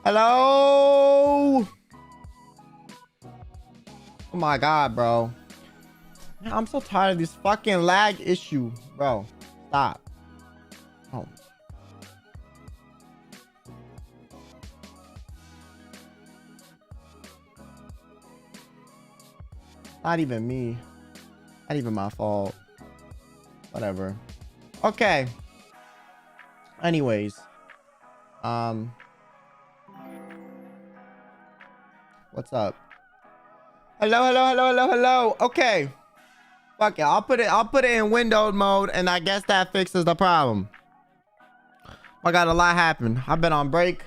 Hello? Oh my God, bro. Man, I'm so tired of this fucking lag issue, bro. Stop. Oh. Not even me. Not even my fault. Whatever. Okay. Anyways. What's up? Hello. Okay. Fuck it. I'll put it in windowed mode, and I guess that fixes the problem. I got a lot happen. I've been on break.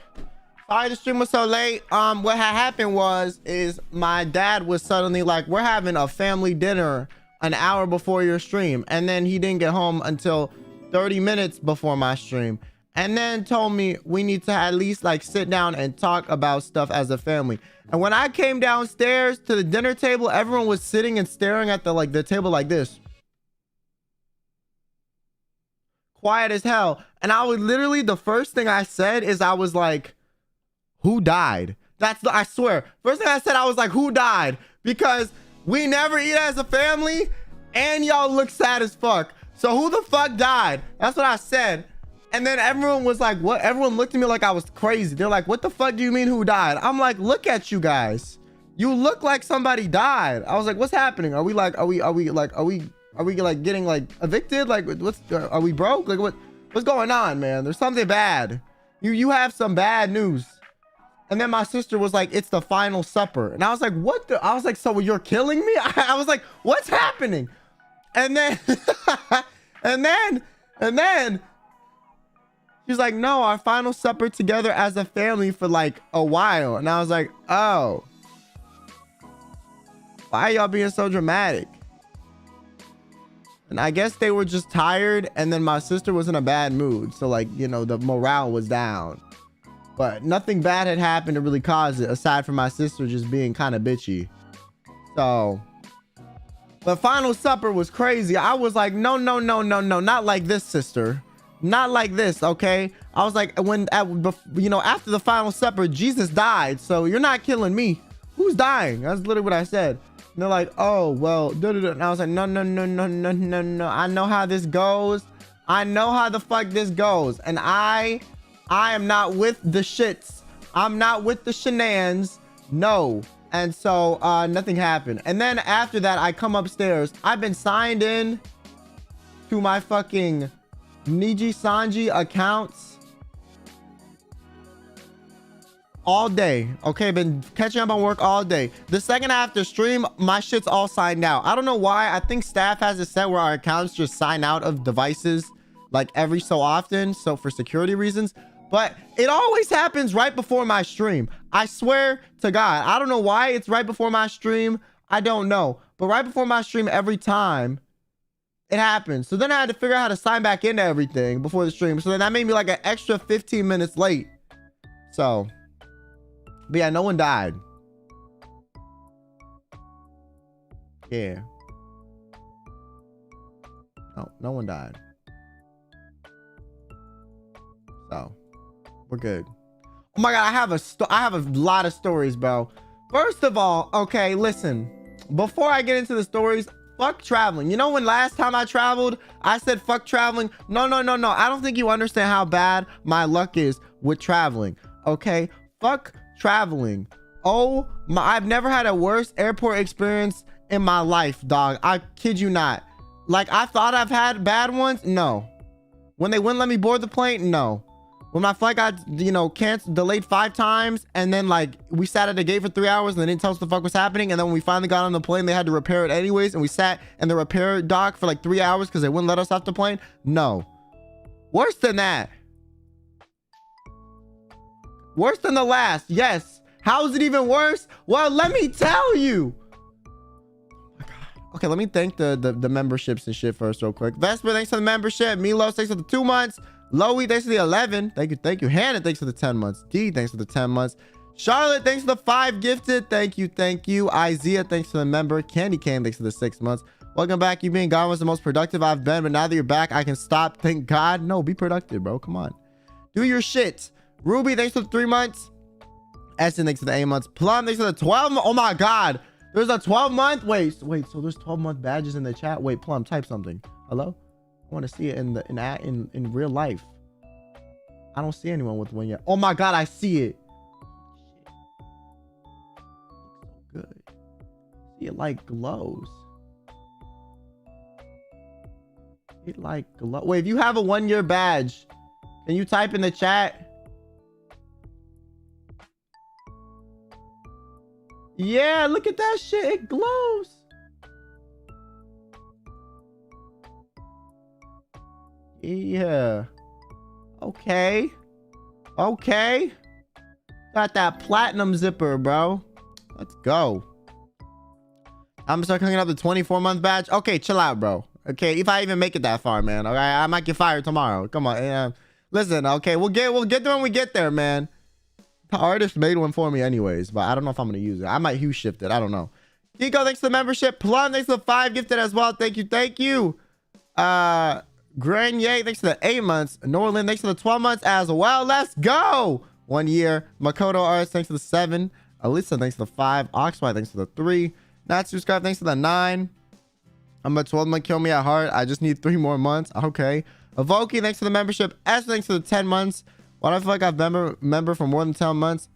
Sorry the stream was so late. What had happened is my dad was suddenly like, we're having a family dinner an hour before your stream, and then he didn't get home until 30 minutes before my stream, and then told me we need to at least like sit down and talk about stuff as a family. And when I came downstairs to the dinner table, everyone was sitting and staring at the table like this, quiet as hell. And I was literally, the first thing I said is, I was like, who died? I swear, first thing I said, I was like, who died? Because we never eat as a family and y'all look sad as fuck. So who the fuck died? That's what I said. And then everyone was like, what? Everyone looked at me like I was crazy. They're like, what the fuck do you mean who died? I'm like, look at you guys. You look like somebody died. I was like, what's happening? Are we getting like evicted? Like, are we broke? Like, what's going on, man? There's something bad. You have some bad news. And then my sister was like, it's the final supper. And I was like, what the? I was like, so you're killing me? I was like, what's happening? And then, and then she's like, no, our final supper together as a family for like a while. And I was like, oh, why are y'all being so dramatic? And I guess they were just tired. And then my sister was in a bad mood. So like, you know, the morale was down. But nothing bad had happened to really cause it, aside from my sister just being kind of bitchy. So, but final supper was crazy. I was like, no, not like this, sister. Not like this, okay? I was like, after the final supper, Jesus died. So you're not killing me. Who's dying? That's literally what I said. And they're like, oh, well, and I was like, no. I know how this goes. I know how the fuck this goes. And I am not with the shits. I'm not with the shenanigans. No. And so nothing happened. And then after that, I come upstairs. I've been signed in to my fucking NIJISANJI accounts all day. Okay, been catching up on work all day. The second after stream, my shit's all signed out. I don't know why. I think staff has it set where our accounts just sign out of devices like every so often, so for security reasons. But it always happens right before my stream. I swear to God. I don't know why it's right before my stream. I don't know. But right before my stream every time, it happens. So then I had to figure out how to sign back into everything before the stream. So then that made me like an extra 15 minutes late. So, but yeah, no one died. Yeah. No one died. So, we're good. Oh my God, I have a lot of stories, bro. First of all, okay, listen. Before I get into the stories, fuck traveling. You know when last time I traveled, I said fuck traveling? No. I don't think you understand how bad my luck is with traveling. Okay? Fuck traveling. Oh my, I've never had a worse airport experience in my life, dog. I kid you not. Like, I thought I've had bad ones. No. When they wouldn't let me board the plane, no. When my flight got, canceled, delayed 5 times, and then like we sat at the gate for 3 hours and they didn't tell us what the fuck was happening, and then when we finally got on the plane, they had to repair it anyways, and we sat in the repair dock for like 3 hours because they wouldn't let us off the plane. No. Worse than that. Worse than the last. Yes. How is it even worse? Well, let me tell you. Okay, let me thank the memberships and shit first real quick. Vesper, thanks for the membership. Milos, thanks for the 2 months. Loey, thanks for the 11. Thank you. Hannah, thanks for the 10 months. D, thanks for the 10 months. Charlotte, thanks for the 5 gifted. Thank you. Isaiah, thanks for the member. Candy Cane, thanks for the 6 months. Welcome back. You being gone was the most productive I've been, but now that you're back, I can stop. Thank God. No, be productive, bro. Come on. Do your shit. Ruby, thanks for the 3 months. Essen, thanks for the 8 months. Plum, thanks for the 12. Oh my God. There's a 12-month. Wait. So there's 12-month badges in the chat. Wait, Plum, type something. Hello? I want to see it in real life. I don't see anyone with one yet. Oh my God, I see it. Shit. Good. See, it like glows. It like glow. Wait, if you have a 1-year badge, can you type in the chat? Yeah, look at that shit. It glows. Yeah. Okay. Got that platinum zipper, bro. Let's go. I'm gonna start cooking up the 24-month badge. Okay, chill out, bro. Okay, if I even make it that far, man. Okay, I might get fired tomorrow. Come on. Listen, okay, we'll get there when we get there, man. The artist made one for me anyways, but I don't know if I'm gonna use it. I might hue shift it. I don't know. Kiko, thanks for the membership. Plum, thanks for the 5 gifted as well. Thank you. Grenier, thanks for the 8 months. Norland, thanks for the 12 months as well. Let's go. 1 year. Makoto Arts, thanks for the 7. Alisa, thanks for the 5. Oxwhite, thanks for the 3. Natsu Scarf, thanks for the 9. I'm a 12 month kill me at heart. I just need 3 more months. Okay. Avoki, thanks for the membership. S, thanks for the 10 months. Why do I feel like I've member for more than 10 months?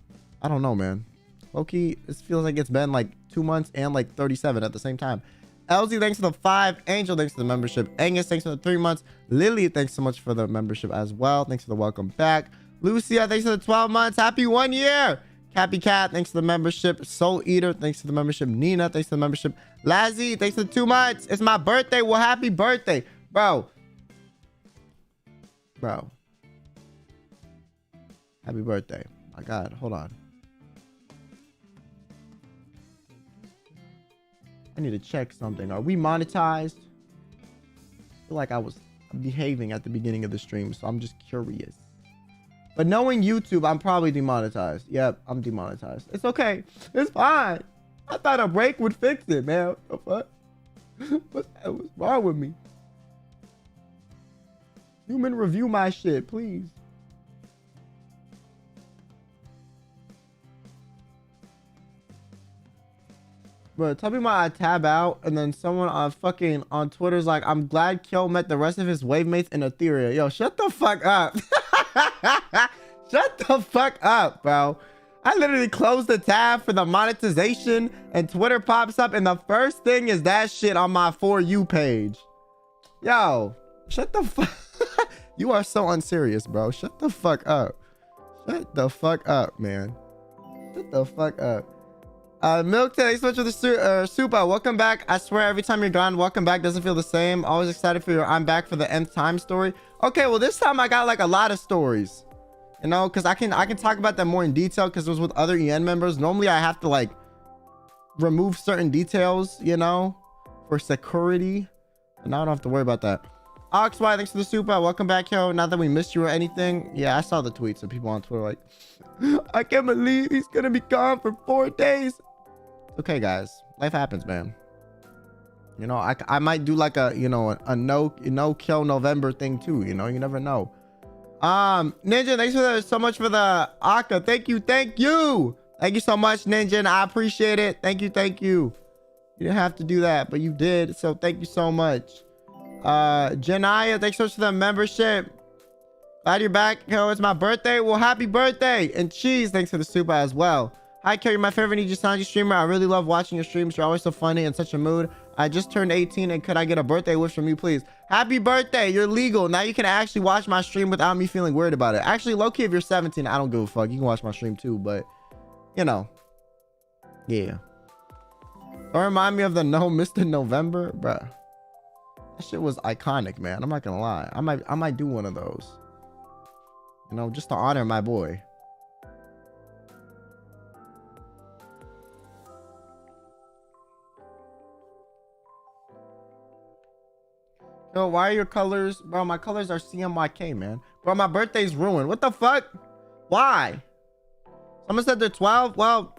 I don't know, man. Loki, this feels like it's been like 2 months and like 37 at the same time. LZ, thanks for the 5. Angel, thanks for the membership. Angus, thanks for the 3 months. Lily, thanks so much for the membership as well. Thanks for the welcome back. Lucia, thanks for the 12 months. Happy 1 year. Cappy Cat, thanks for the membership. Soul Eater, thanks for the membership. Nina, thanks for the membership. Lazzy, thanks for the 2 months. It's my birthday. Well, happy birthday. Bro. Happy birthday. My God, hold on. I need to check something. Are we monetized? I feel like I was behaving at the beginning of the stream, so I'm just curious. But knowing YouTube, I'm probably demonetized. Yep, I'm demonetized. It's okay. It's fine. I thought a break would fix it, man. What the fuck? What's wrong with me? Human review my shit, please. Bro, tell me why I tab out and then someone on Twitter's like, I'm glad Kyo met the rest of his wave mates in Ethereum. Yo, shut the fuck up. Shut the fuck up, bro. I literally closed the tab for the monetization and Twitter pops up and the first thing is that shit on my For You page. Yo, shut the fuck. You are so unserious, bro. Shut the fuck up. Shut the fuck up, man. Shut the fuck up. Milk today, switch with the supa. Welcome back. I swear every time you're gone, welcome back doesn't feel the same. Always excited for your I'm back for the nth time story. Okay, well this time I got like a lot of stories, you know, because I can talk about them more in detail because it was with other EN members. Normally I have to like remove certain details, you know, for security, and now I don't have to worry about that. Oxy, thanks for the supa. Welcome back, yo. Not that we missed you or anything. Yeah, I saw the tweets of people on Twitter like, I can't believe he's gonna be gone for 4 days. Okay, guys, life happens, man. You know, I might do like a, you know, a no kill November thing too. You know, you never know. Ninja, thanks so much for the Aka. Thank you so much, Ninja, and I appreciate it. Thank you. You didn't have to do that, but you did, so thank you so much. Janaya, thanks so much for the membership. Glad you're back. Yo, it's my birthday. Well, happy birthday. And Cheese, thanks for the super as well. Hi, Carrie, my favorite NIJISANJI streamer. I really love watching your streams. You're always so funny and such a mood. I just turned 18 and could I get a birthday wish from you, please? Happy birthday. You're legal. Now you can actually watch my stream without me feeling weird about it. Actually, low-key, if you're 17, I don't give a fuck. You can watch my stream too, but, you know. Yeah. Don't remind me of the No Mr. November, bruh. That shit was iconic, man. I'm not gonna lie. I might do one of those. You know, just to honor my boy. Yo, why are your colors? Bro, my colors are CMYK, man. Bro, my birthday's ruined. What the fuck? Why? Someone said they're 12. Well,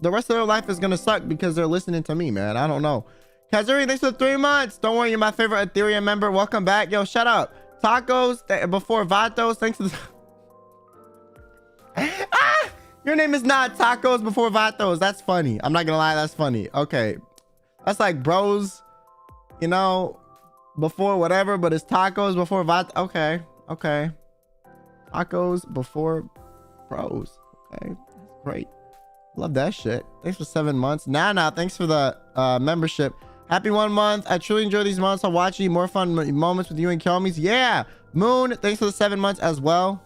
the rest of their life is gonna suck because they're listening to me, man. I don't know. Kazuri, thanks for 3 months. Don't worry, you're my favorite Ethereum member. Welcome back. Yo, shut up. Tacos before Vatos. Thanks for the Your name is not tacos before vatos. That's funny. I'm not gonna lie, that's funny. Okay. That's like bros, you know, before whatever, but it's tacos before vatos. Okay. Okay. Tacos before bros. Okay. Great. Love that shit. Thanks for 7 months. Now, thanks for the membership. Happy 1 month. I truly enjoy these months. I'll watch you. More fun moments with you and Kelmies. Yeah. Moon, thanks for the 7 months as well.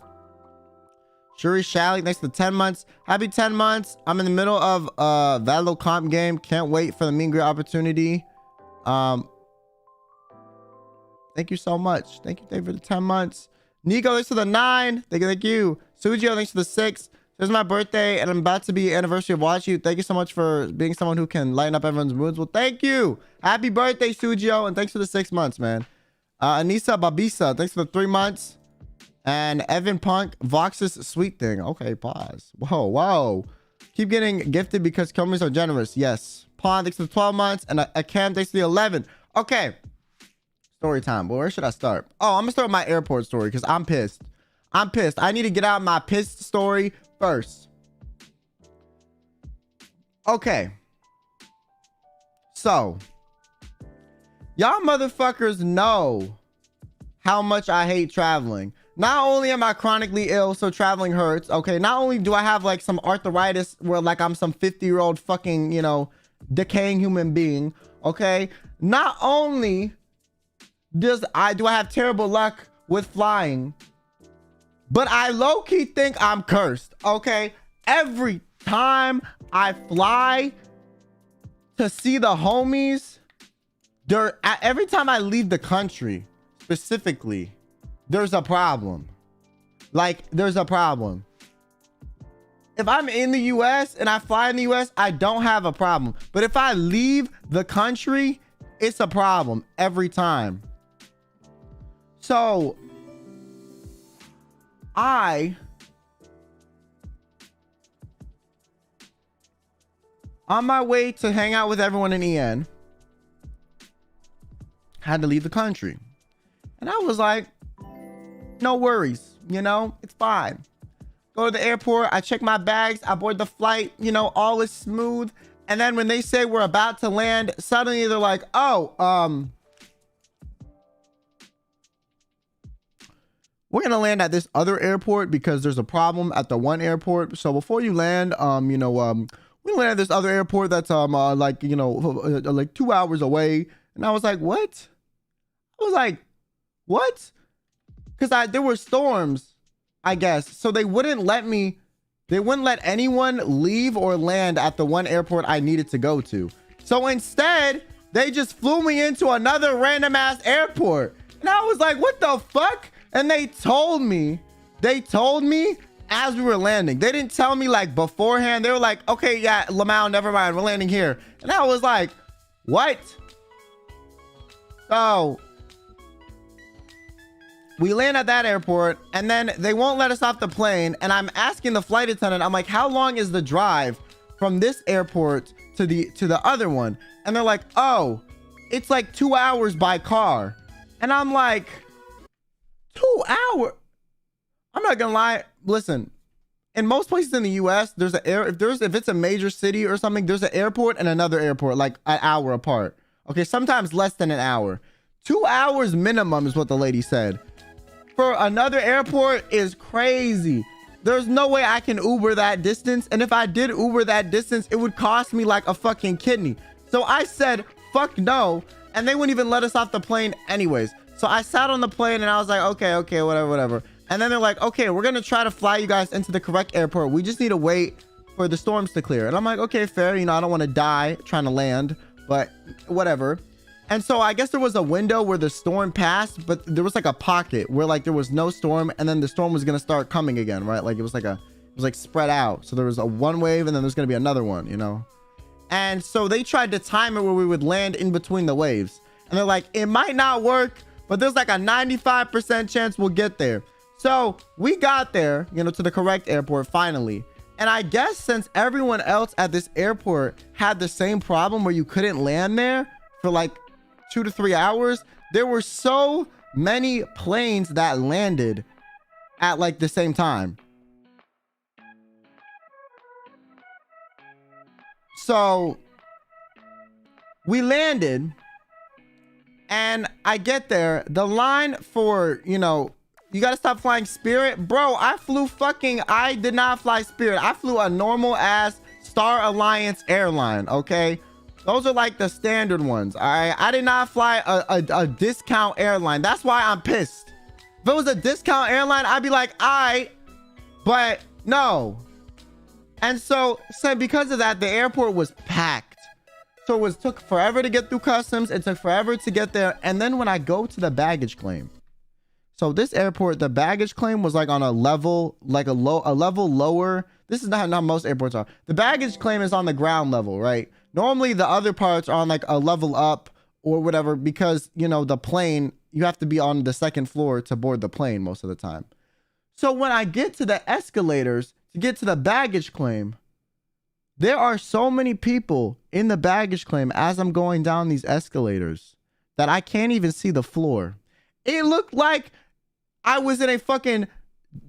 Shuri Shally, thanks for the 10 months. Happy 10 months. I'm in the middle of a Valo comp game. Can't wait for the mean great opportunity. Thank you so much. Thank you for the 10 months. Nico, thanks for the 9. Thank you. Sujio, thanks for the 6. It's my birthday and I'm about to be anniversary of Watch You. Thank you so much for being someone who can lighten up everyone's moods. Well, thank you. Happy birthday, Sujio, and thanks for the 6 months, man. Anissa Babisa, thanks for the 3 months. And Evan Punk, Vox's sweet thing. Okay, pause. Whoa. Keep getting gifted because Kelmies are generous. Yes. Pawn, thanks for the 12 months. And a Cam, thanks for the 11. Okay. Story time. Well, where should I start? Oh, I'm gonna start with my airport story because I'm pissed. I need to get out my pissed story first. Okay. So, y'all motherfuckers know how much I hate traveling. Not only am I chronically ill, so traveling hurts. Okay, not only do I have like some arthritis where like I'm some 50-year-old fucking, you know, decaying human being. Okay, not only do I have terrible luck with flying, but I low-key think I'm cursed. Okay, every time I fly to see the homies, every time I leave the country specifically, there's a problem. Like, there's a problem. If I'm in the US and I fly in the US, I don't have a problem. But if I leave the country, it's a problem every time. So, on my way to hang out with everyone in EN, had to leave the country. And I was like, no worries, you know, it's fine. Go to the airport, I check my bags, I board the flight, you know, all is smooth. And then when they say we're about to land, suddenly they're like, oh, we're gonna land at this other airport because there's a problem at the one airport. So before you land, we land at this other airport that's like, you know, like 2 hours away. And I was like, what? I was like, what? Because there were storms, I guess. So they wouldn't let anyone leave or land at the one airport I needed to go to. So instead, they just flew me into another random ass airport. And I was like, what the fuck? And they told me as we were landing. They didn't tell me like beforehand. They were like, okay, yeah, Lamau, never mind, we're landing here. And I was like, what? So we land at that airport and then they won't let us off the plane. And I'm asking the flight attendant, I'm like, how long is the drive from this airport to the other one? And they're like, oh, it's like 2 hours by car. And I'm like, 2 hours? I'm not gonna lie. Listen, in most places in the US, there's if it's a major city or something, there's an airport and another airport like an hour apart. Okay, sometimes less than an hour. 2 hours minimum is what the lady said. For another airport is crazy. There's no way I can Uber that distance. And if I did Uber that distance, it would cost me like a fucking kidney. So I said, fuck no. And they wouldn't even let us off the plane anyways. So I sat on the plane and I was like, okay, whatever. And then they're like, okay, we're going to try to fly you guys into the correct airport. We just need to wait for the storms to clear. And I'm like, okay, fair. You know, I don't want to die trying to land, but whatever. And so I guess there was a window where the storm passed, but there was like a pocket where like there was no storm. And then the storm was going to start coming again, right? Like it was like spread out. So there was a one wave and then there's going to be another one, you know? And so they tried to time it where we would land in between the waves. And they're like, it might not work, but there's like a 95% chance we'll get there. So we got there, you know, to the correct airport finally. And I guess since everyone else at this airport had the same problem where you couldn't land there for like 2 to 3 hours, there were so many planes that landed at like the same time. So we landed and I get there. The line for, you know, you got to stop flying Spirit. Bro, I did not fly Spirit. I flew a normal ass Star Alliance airline, okay? Those are like the standard ones, all right? I did not fly a discount airline. That's why I'm pissed. If it was a discount airline, I'd be like, all right, but no. And so because of that, the airport was packed. So took forever to get through customs. It took forever to get there. And then when I go to the baggage claim, so this airport, the baggage claim was like on a level, like a level lower. This is not how most airports are. The baggage claim is on the ground level, right? Normally the other parts are on like a level up or whatever, because, you know, the plane, you have to be on the second floor to board the plane most of the time. So when I get to the escalators to get to the baggage claim, there are so many people in the baggage claim as I'm going down these escalators that I can't even see the floor. It looked like I was in a fucking,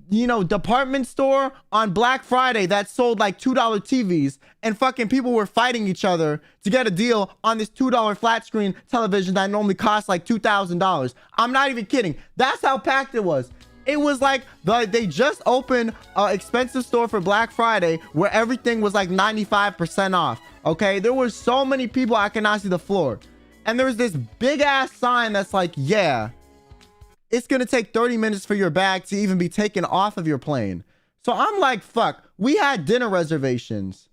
you know, department store on Black Friday that sold like $2 TVs, and fucking people were fighting each other to get a deal on this $2 flat screen television that normally costs like $2,000. I'm not even kidding. That's how packed it was. It was like they just opened an expensive store for Black Friday where everything was like 95% off. Okay, there were so many people I could not see the floor, and there was this big ass sign that's like, yeah, it's gonna take 30 minutes for your bag to even be taken off of your plane. So I'm like, fuck. We had dinner reservations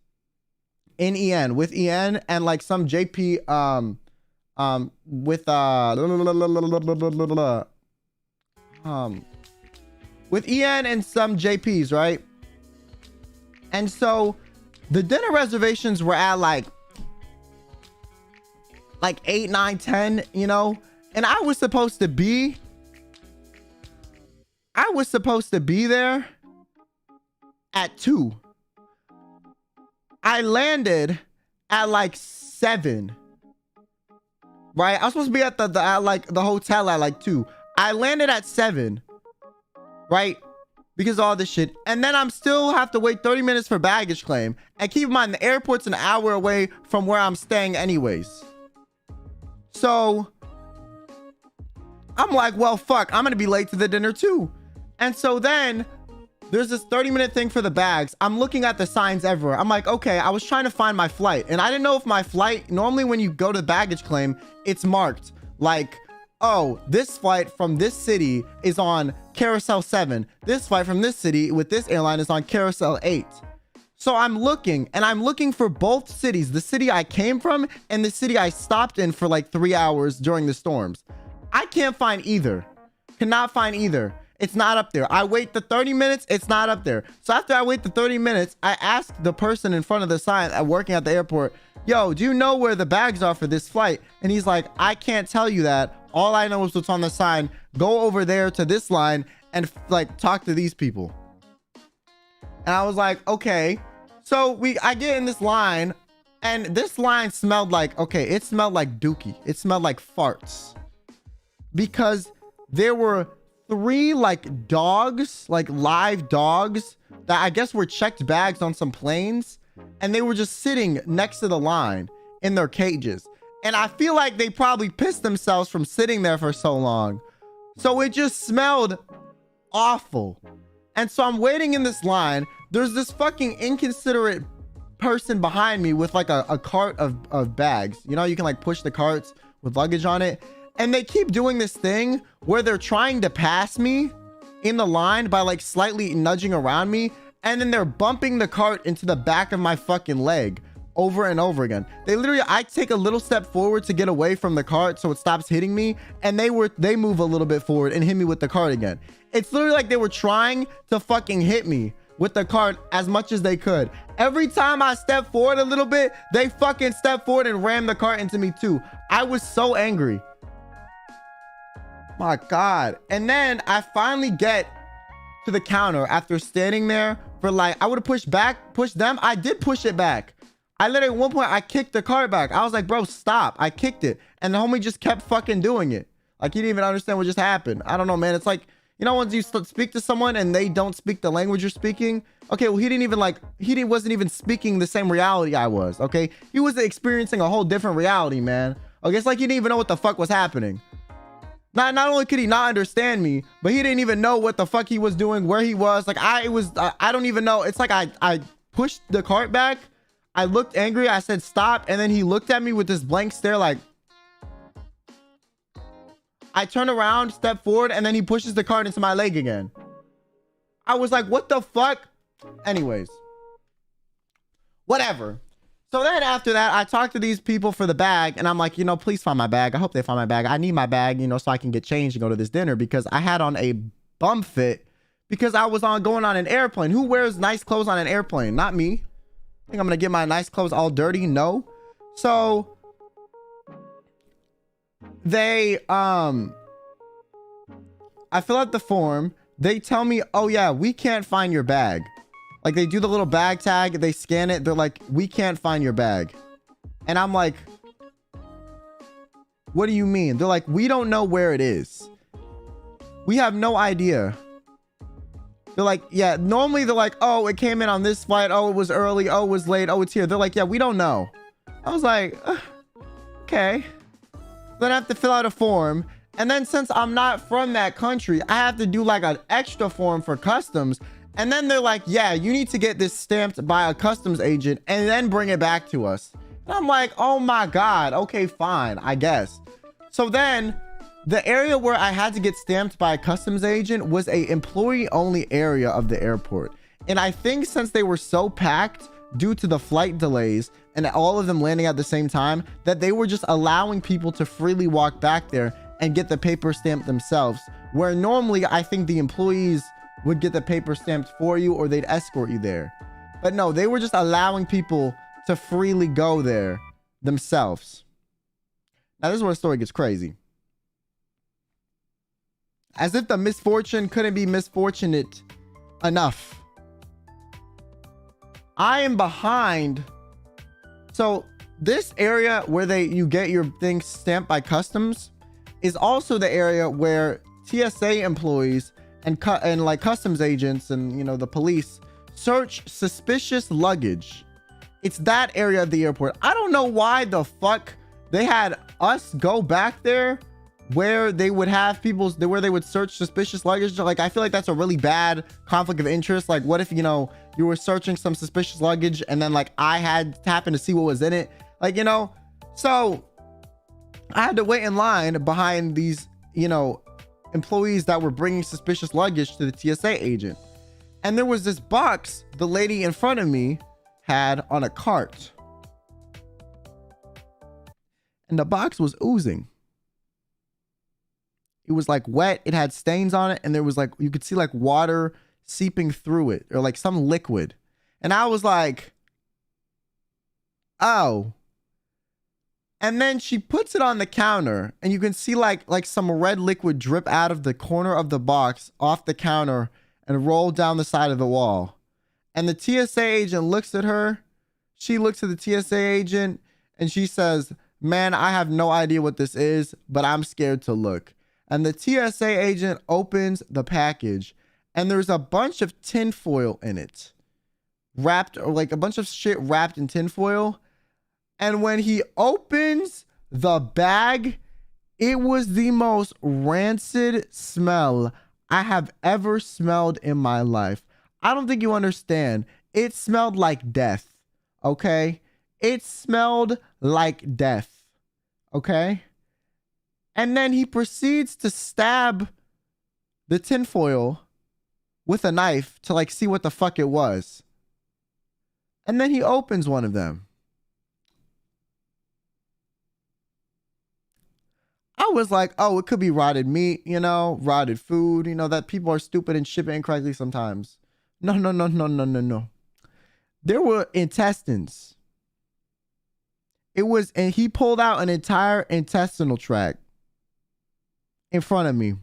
in EN with EN and like some JP with EN and some JPs, right? And so the dinner reservations were at like 8, 9, 10, you know, and I was supposed to be there at 2. I landed at like 7. Right? I was supposed to be at the hotel at like 2. I landed at 7. Right? Because of all this shit. And then I'm still have to wait 30 minutes for baggage claim. And keep in mind, the airport's an hour away from where I'm staying anyways. So I'm like, well, fuck, I'm gonna be late to the dinner too. And so then there's this 30-minute thing for the bags. I'm looking at the signs everywhere. I'm like, okay, I was trying to find my flight, and I didn't know if my flight, normally when you go to the baggage claim, it's marked like, oh, this flight from this city is on Carousel 7. This flight from this city with this airline is on Carousel 8. So I'm looking, and I'm looking for both cities, the city I came from and the city I stopped in for like 3 hours during the storms. I can't find either. Cannot find either. It's not up there. I wait the 30 minutes. It's not up there. So after I wait the 30 minutes, I ask the person in front of the sign working at the airport, yo, do you know where the bags are for this flight? And he's like, I can't tell you that. All I know is what's on the sign. Go over there to this line and like talk to these people. And I was like, okay. So I get in this line, and this line smelled like, okay, it smelled like dookie. It smelled like farts, because there were 3 like dogs, like live dogs that I guess were checked bags on some planes, and they were just sitting next to the line in their cages. And I feel like they probably pissed themselves from sitting there for so long. So it just smelled awful. And so I'm waiting in this line. There's this fucking inconsiderate person behind me with like a cart of bags. You know, you can like push the carts with luggage on it. And they keep doing this thing where they're trying to pass me in the line by like slightly nudging around me. And then they're bumping the cart into the back of my fucking leg over and over again. I take a little step forward to get away from the cart so it stops hitting me, and they move a little bit forward and hit me with the cart again. It's literally like they were trying to fucking hit me with the cart as much as they could. Every time I step forward a little bit, they fucking step forward and ram the cart into me too. I was so angry. My God. And then I finally get to the counter after standing there for like, I would have pushed them. I did push it back. I literally at one point, I kicked the cart back. I was like, bro, stop. I kicked it. And the homie just kept fucking doing it. Like, he didn't even understand what just happened. I don't know, man. It's like, You know, once you speak to someone and they don't speak the language you're speaking. Okay, well, he didn't even like, wasn't even speaking the same reality I was, okay? He was experiencing a whole different reality, man. Okay, it's like he didn't even know what the fuck was happening. Not only could he not understand me, but he didn't even know what the fuck he was doing, where he was. Like, I don't even know. It's like I pushed the cart back. I looked angry. I said, stop. And then he looked at me with this blank stare like, I turn around, step forward, and then he pushes the cart into my leg again. I was like, what the fuck? Anyways, whatever. So then after that, I talked to these people for the bag, and I'm like, you know, please find my bag. I hope they find my bag. I need my bag, you know, so I can get changed and go to this dinner, because I had on a bum fit because I was going on an airplane. Who wears nice clothes on an airplane? Not me. Think I'm gonna get my nice clothes all dirty? No. So they I fill out the form. They tell me, oh yeah, we can't find your bag. Like, they do the little bag tag, they scan it, they're like, we can't find your bag. And I'm like, what do you mean? They're like, we don't know where it is. We have no idea. They're like, yeah, normally they're like, oh, it came in on this flight. Oh, it was early. Oh, it was late. Oh, it's here. They're like, yeah, we don't know. I was like, okay. Then I have to fill out a form. And then since I'm not from that country, I have to do like an extra form for customs. And then they're like, yeah, you need to get this stamped by a customs agent and then bring it back to us. And I'm like, oh my God. Okay, fine, I guess. So then the area where I had to get stamped by a customs agent was a employee only area of the airport. And I think since they were so packed due to the flight delays and all of them landing at the same time, that they were just allowing people to freely walk back there and get the paper stamped themselves. Where normally I think the employees would get the paper stamped for you, or they'd escort you there. But no, they were just allowing people to freely go there themselves. Now this is where the story gets crazy. As if the misfortune couldn't be misfortunate enough, I am behind. So this area where you get your things stamped by customs is also the area where TSA employees and like customs agents and, you know, the police search suspicious luggage. It's that area of the airport. I don't know why the fuck they had us go back there where they would have where they would search suspicious luggage. Like, I feel like that's a really bad conflict of interest. Like, what if, you know, you were searching some suspicious luggage and then like I had to happen to see what was in it, like, you know. So I had to wait in line behind these, you know, employees that were bringing suspicious luggage to the TSA agent. And there was this box the lady in front of me had on a cart, and the box was oozing. It was like wet, it had stains on it, and there was like, you could see like water seeping through it, or like some liquid. And I was like, oh. And then she puts it on the counter, and you can see like some red liquid drip out of the corner of the box off the counter and roll down the side of the wall. And the TSA agent looks at her. She looks at the TSA agent and she says, man, I have no idea what this is, but I'm scared to look. And the TSA agent opens the package, and there's a bunch of tinfoil in it, wrapped, or like a bunch of shit wrapped in tinfoil. And when he opens the bag, it was the most rancid smell I have ever smelled in my life. I don't think you understand. It smelled like death, okay? It smelled like death, okay? And then he proceeds to stab the tinfoil with a knife to like see what the fuck it was. And then he opens one of them. I was like, oh, it could be rotted meat, you know, rotted food, you know, that people are stupid and ship it incorrectly sometimes. No. There were intestines. It was, and he pulled out an entire intestinal tract in front of me.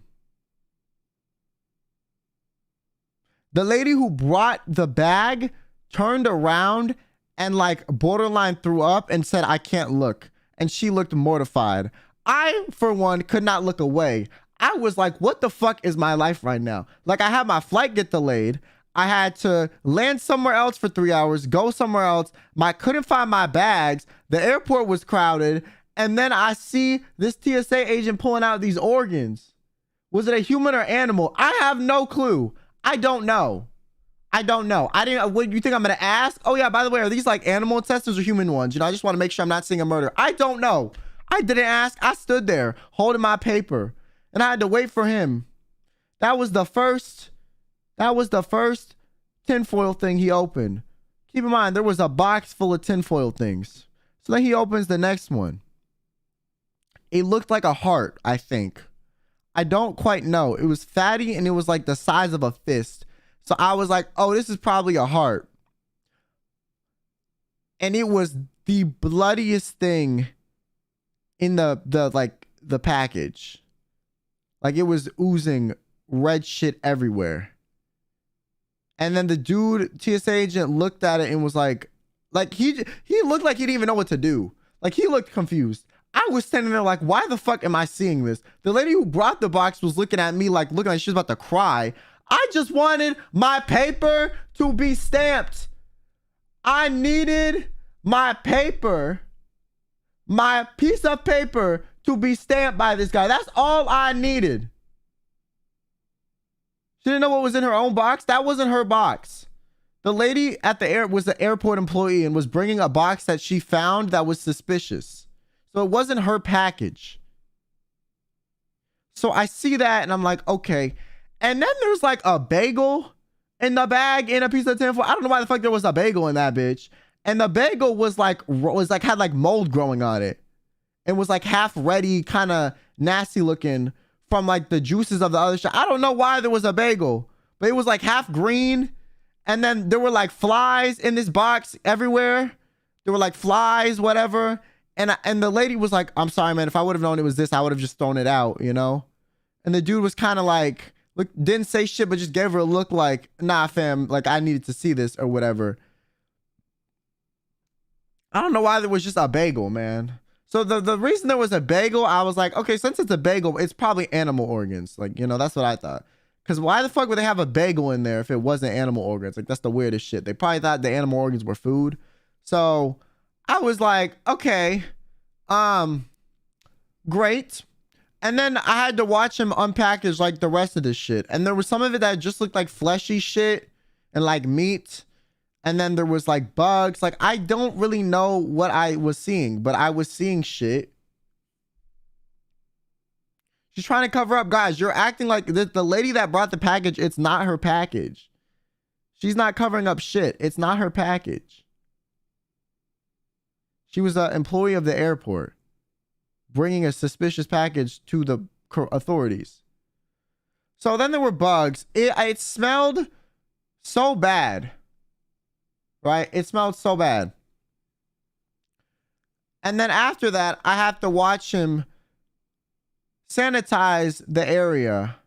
The lady who brought the bag turned around and like borderline threw up and said, I can't look. And she looked mortified. I, for one, could not look away. I was like, what the fuck is my life right now? Like, I had my flight get delayed. I had to land somewhere else for 3 hours, go somewhere else. Couldn't find my bags. The airport was crowded. And then I see this TSA agent pulling out these organs. Was it a human or animal? I have no clue. I don't know. I didn't. What you think I'm gonna ask? Oh yeah, by the way, are these like animal intestines or human ones? You know, I just want to make sure I'm not seeing a murder. I don't know. I didn't ask. I stood there holding my paper, and I had to wait for him. That was the first tinfoil thing he opened. Keep in mind, there was a box full of tinfoil things. So then he opens the next one. It looked like a heart, I think. I don't quite know. It was fatty and it was like the size of a fist. So I was like, oh, this is probably a heart. And it was the bloodiest thing in the package. Like, it was oozing red shit everywhere. And then the dude, TSA agent, looked at it and was like he looked like he didn't even know what to do. Like, he looked confused. I was standing there like, why the fuck am I seeing this? The lady who brought the box was looking at me like, looking like she was about to cry. I just wanted my paper to be stamped. I needed my paper, my piece of paper to be stamped by this guy. That's all I needed. She didn't know what was in her own box. That wasn't her box. The lady at the was the airport employee and was bringing a box that she found that was suspicious. So it wasn't her package. So I see that and I'm like, okay. And then there's like a bagel in the bag in a piece of tinfoil. I don't know why the fuck there was a bagel in that bitch. And the bagel was like had like mold growing on it. It was like half ready, kind of nasty looking from like the juices of the other shit. I don't know why there was a bagel, but it was like half green. And then there were like flies in this box everywhere. There were like flies, whatever. And the lady was like, I'm sorry, man. If I would have known it was this, I would have just thrown it out, you know? And the dude was kind of like, look, didn't say shit, but just gave her a look like, nah, fam, like I needed to see this or whatever. I don't know why there was just a bagel, man. So the reason there was a bagel, I was like, okay, since it's a bagel, it's probably animal organs. Like, you know, that's what I thought. Because why the fuck would they have a bagel in there if it wasn't animal organs? Like, that's the weirdest shit. They probably thought the animal organs were food. So I was like, okay, great. And then I had to watch him unpackage like the rest of this shit. And there was some of it that just looked like fleshy shit and like meat. And then there was like bugs. Like, I don't really know what I was seeing, but I was seeing shit. She's trying to cover up. Guys, you're acting like the lady that brought the package, it's not her package. She's not covering up shit. It's not her package. She was an employee of the airport bringing a suspicious package to the authorities. So then there were bugs. It smelled so bad, right? It smelled so bad. And then after that, I have to watch him sanitize the area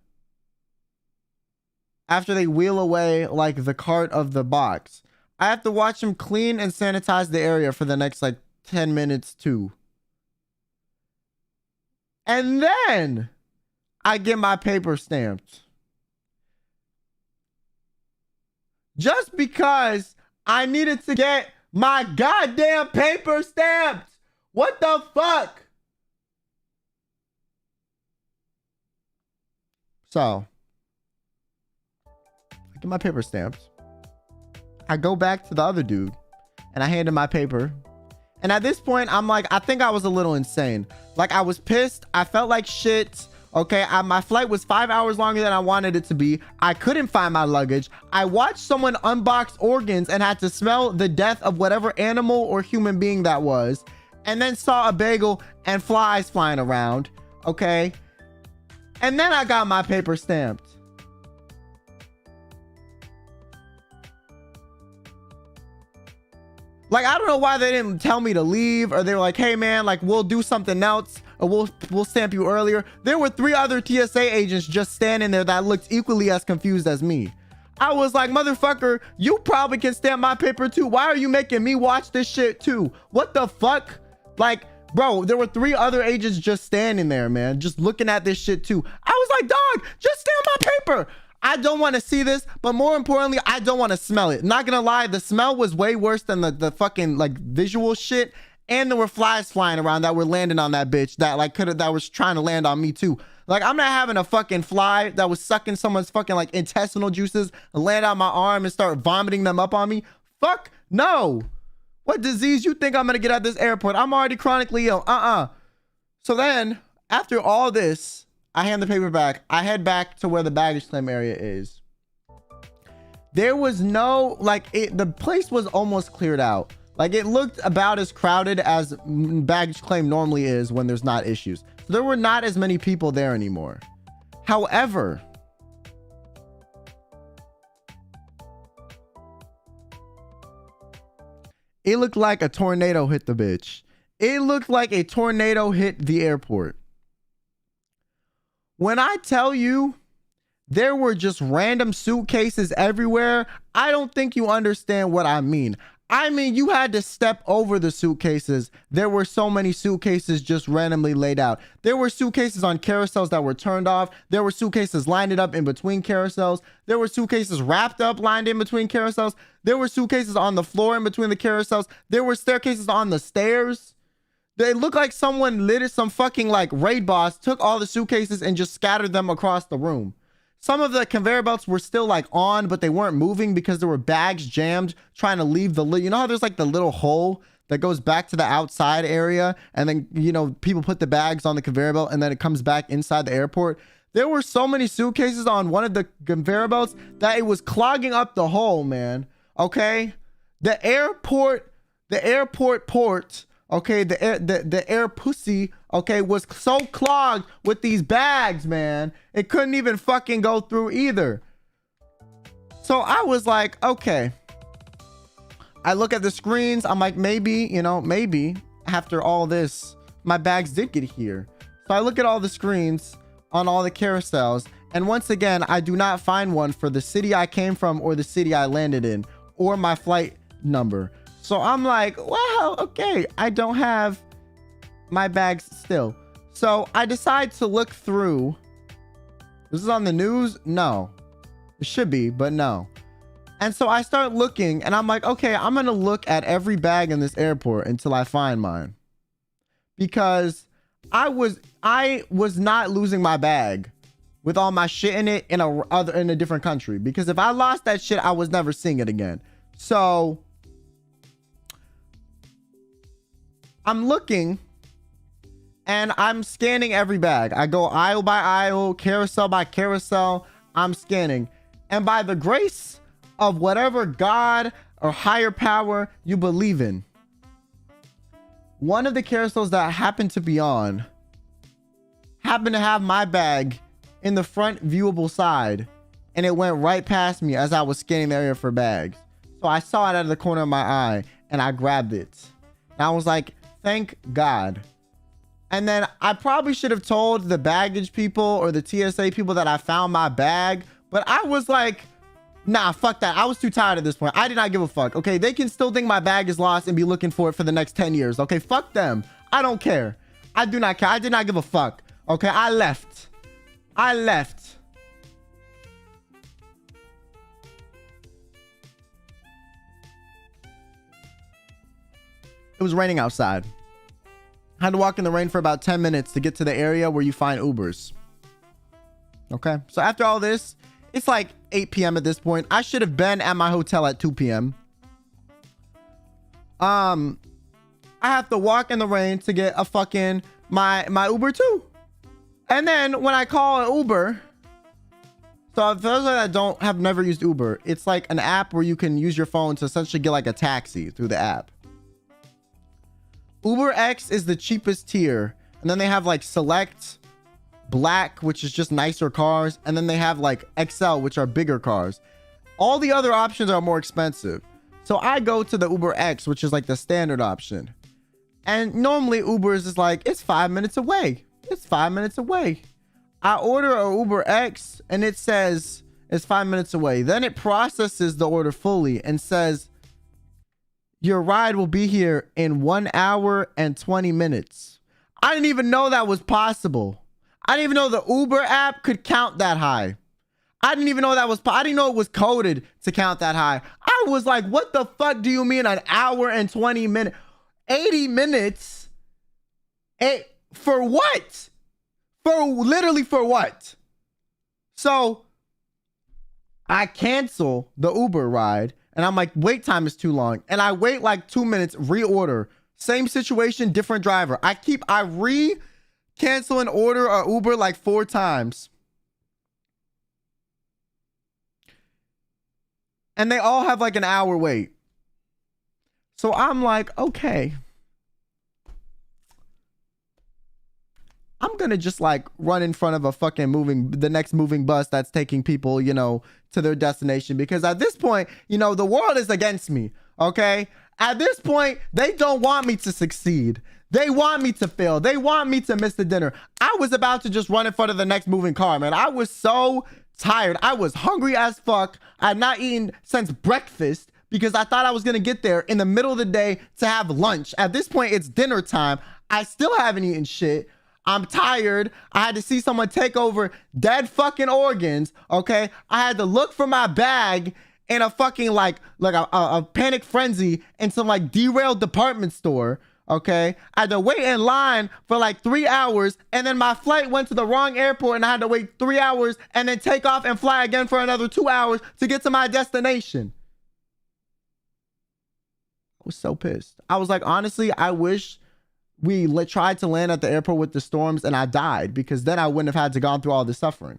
after they wheel away like the cart of the box. I have to watch him clean and sanitize the area for the next like 10 minutes too. And then I get my paper stamped. Just because I needed to get my goddamn paper stamped. What the fuck? So, I get my paper stamped. I go back to the other dude and I hand him my paper. And at this point, I'm like, I think I was a little insane. Like, I was pissed. I felt like shit. Okay, my flight was 5 hours longer than I wanted it to be. I couldn't find my luggage. I watched someone unbox organs and had to smell the death of whatever animal or human being that was. And then saw a bagel and flies flying around. Okay. And then I got my paper stamped. Like, I don't know why they didn't tell me to leave, or they were like, hey man, like, we'll do something else, or we'll stamp you earlier. There were 3 other TSA agents just standing there that looked equally as confused as me. I was like, motherfucker, you probably can stamp my paper too. Why are you making me watch this shit too? What the fuck? Like, Bro, there were 3 other agents just standing there, man, just looking at this shit too. I was like, dog, just stamp my paper. I don't want to see this, but more importantly, I don't want to smell it. Not gonna lie, the smell was way worse than the fucking like visual shit. And there were flies flying around that were landing on that bitch that like that was trying to land on me too. Like, I'm not having a fucking fly that was sucking someone's fucking like intestinal juices and land on my arm and start vomiting them up on me. Fuck no. What disease you think I'm gonna get at this airport? I'm already chronically ill. So then after all this, I hand the paper back. I head back to where the baggage claim area is. There was no, like, the place was almost cleared out. Like, it looked about as crowded as baggage claim normally is when there's not issues. So there were not as many people there anymore. However, it looked like a tornado hit the bitch. It looked like a tornado hit the airport. When I tell you there were just random suitcases everywhere, I don't think you understand what I mean. I mean, you had to step over the suitcases. There were so many suitcases just randomly laid out. There were suitcases on carousels that were turned off. There were suitcases lined up in between carousels. There were suitcases wrapped up, lined in between carousels. There were suitcases on the floor in between the carousels. There were staircases on the stairs. They looked like someone lit some fucking like raid boss, took all the suitcases and just scattered them across the room. Some of the conveyor belts were still like on, but they weren't moving because there were bags jammed trying to leave the, you know how there's like the little hole that goes back to the outside area, and then, you know, people put the bags on the conveyor belt and then it comes back inside the airport. There were so many suitcases on one of the conveyor belts that it was clogging up the hole, man. Okay, the airport port, okay, the air pussy, okay, was so clogged with these bags, man, it couldn't even fucking go through either. So I was like, okay. I look at the screens. I'm like, maybe, you know, maybe after all this, my bags did get here. So I look at all the screens on all the carousels, and once again, I do not find one for the city I came from or the city I landed in or my flight number. So I'm like, well, okay, I don't have my bags still. So I decide to look through. This is on the news? No. It should be, but no. And so I start looking and I'm like, okay, I'm going to look at every bag in this airport until I find mine. Because I was not losing my bag with all my shit in it in a different country. Because if I lost that shit, I was never seeing it again. So I'm looking and I'm scanning every bag. I go aisle by aisle, carousel by carousel. I'm scanning. And by the grace of whatever God or higher power you believe in, one of the carousels that I happened to be on happened to have my bag in the front viewable side, and it went right past me as I was scanning the area for bags. So I saw it out of the corner of my eye and I grabbed it. And I was like, thank God. And then I probably should have told the baggage people or the TSA people that I found my bag, but I was like, nah, fuck that. I was too tired at this point. I did not give a fuck. Okay, they can still think my bag is lost and be looking for it for the next 10 years. Okay, fuck them. I don't care. I do not care. I did not give a fuck. Okay, I left. It was raining outside. I had to walk in the rain for about 10 minutes to get to the area where you find Ubers. Okay, so after all this, it's like 8 p.m. at this point. I should have been at my hotel at 2 p.m. I have to walk in the rain to get a fucking my Uber too. And then when I call an Uber, so for those that have never used Uber, it's like an app where you can use your phone to essentially get like a taxi through the app. Uber X is the cheapest tier, and then they have like Select, Black, which is just nicer cars, and then they have like XL, which are bigger cars. All the other options are more expensive. So I go to the Uber X, which is like the standard option. And normally Uber is just like, it's 5 minutes away. It's 5 minutes away. I order a Uber X and it says it's 5 minutes away. Then it processes the order fully and says, your ride will be here in 1 hour and 20 minutes. I didn't even know that was possible. I didn't even know the Uber app could count that high. I didn't even know that was, I didn't know it was coded to count that high. I was like, what the fuck do you mean an hour and 20 minutes? 80 minutes? For what? Literally for what? So I cancel the Uber ride and I'm like, wait time is too long. And I wait like 2 minutes, reorder. Same situation, different driver. I cancel and order a Uber like 4 times. And they all have like an hour wait. So I'm like, okay. I'm gonna just like run in front of a fucking the next moving bus that's taking people, you know, to their destination. Because at this point, you know, the world is against me, okay? At this point, they don't want me to succeed. They want me to fail. They want me to miss the dinner. I was about to just run in front of the next moving car, man. I was so tired. I was hungry as fuck. I had not eaten since breakfast because I thought I was gonna get there in the middle of the day to have lunch. At this point, it's dinner time. I still haven't eaten shit. I'm tired. I had to see someone take over dead fucking organs, okay? I had to look for my bag in a fucking like a panic frenzy in some like derailed department store, okay? I had to wait in line for like 3 hours and then my flight went to the wrong airport and I had to wait 3 hours and then take off and fly again for another 2 hours to get to my destination. I was so pissed. I was like, honestly, I wish we tried to land at the airport with the storms and I died because then I wouldn't have had to go through all the suffering.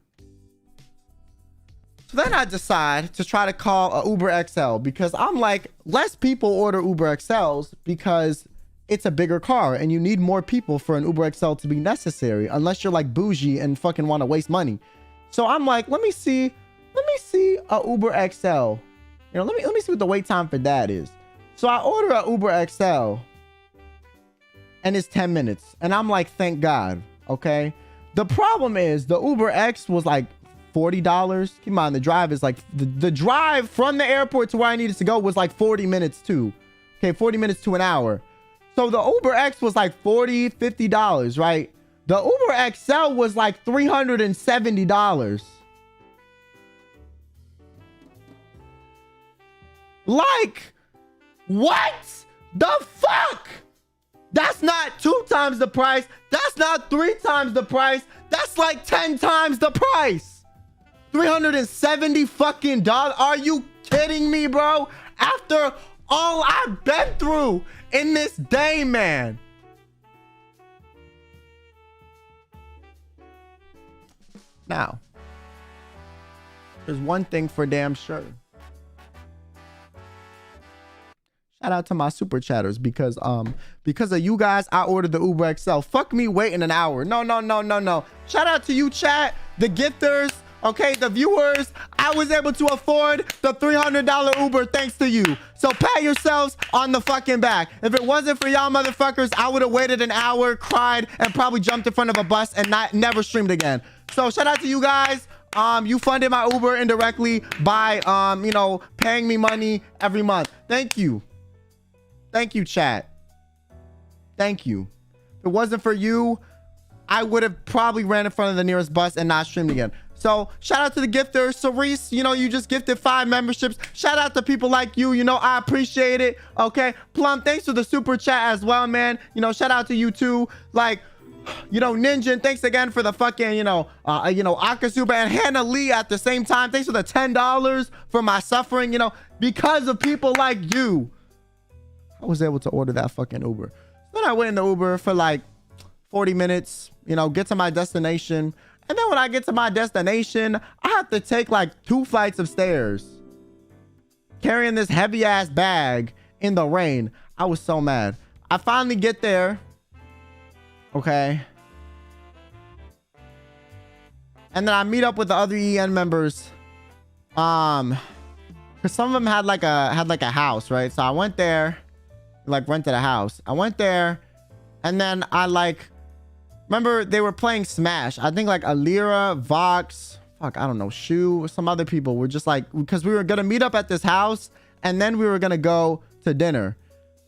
So then I decide to try to call a Uber XL because I'm like, less people order Uber XLs because it's a bigger car and you need more people for an Uber XL to be necessary unless you're like bougie and fucking want to waste money. So I'm like, let me see a Uber XL. You know, let me see what the wait time for that is. So I order a Uber XL. And it's 10 minutes. And I'm like, thank God. Okay. The problem is the Uber X was like $40. Keep in mind, the drive is like the drive from the airport to where I needed to go was like 40 minutes too. Okay. 40 minutes to an hour. So the Uber X was like $40, $50, right? The Uber XL was like $370. Like, what the fuck? That's not 2 times the price. That's not 3 times the price. That's like 10 times the price. $370 fucking dollars. Are you kidding me, bro? After all I've been through in this day, man. Now, there's one thing for damn sure. Shout out to my super chatters because of you guys, I ordered the Uber XL. Fuck me waiting an hour. No. Shout out to you, chat, the gifters, okay, the viewers. I was able to afford the $300 Uber thanks to you. So pat yourselves on the fucking back. If it wasn't for y'all motherfuckers, I would have waited an hour, cried, and probably jumped in front of a bus and never streamed again. So shout out to you guys. You funded my Uber indirectly by, you know, paying me money every month. Thank you. Thank you, chat. Thank you. If it wasn't for you, I would have probably ran in front of the nearest bus and not streamed again. So shout out to the gifters. Cerise, you know, you just gifted 5 memberships. Shout out to people like you. You know, I appreciate it. Okay. Plum, thanks for the super chat as well, man. You know, shout out to you too. Like, you know, Ninja, thanks again for the fucking, you know, Akasuba and Hannah Lee at the same time. Thanks for the $10 for my suffering, you know, because of people like you. I was able to order that fucking Uber. Then I went in the Uber for like 40 minutes, you know, get to my destination. And then when I get to my destination, I have to take like 2 flights of stairs, carrying this heavy ass bag in the rain. I was so mad. I finally get there. Okay. And then I meet up with the other EN members. Because some of them had like a house, right? So I went there. Like rented a house. I went there and then I like remember they were playing Smash. I think like Alira, Vox, fuck, I don't know, Shu, some other people were just like, because we were gonna meet up at this house and then we were gonna go to dinner.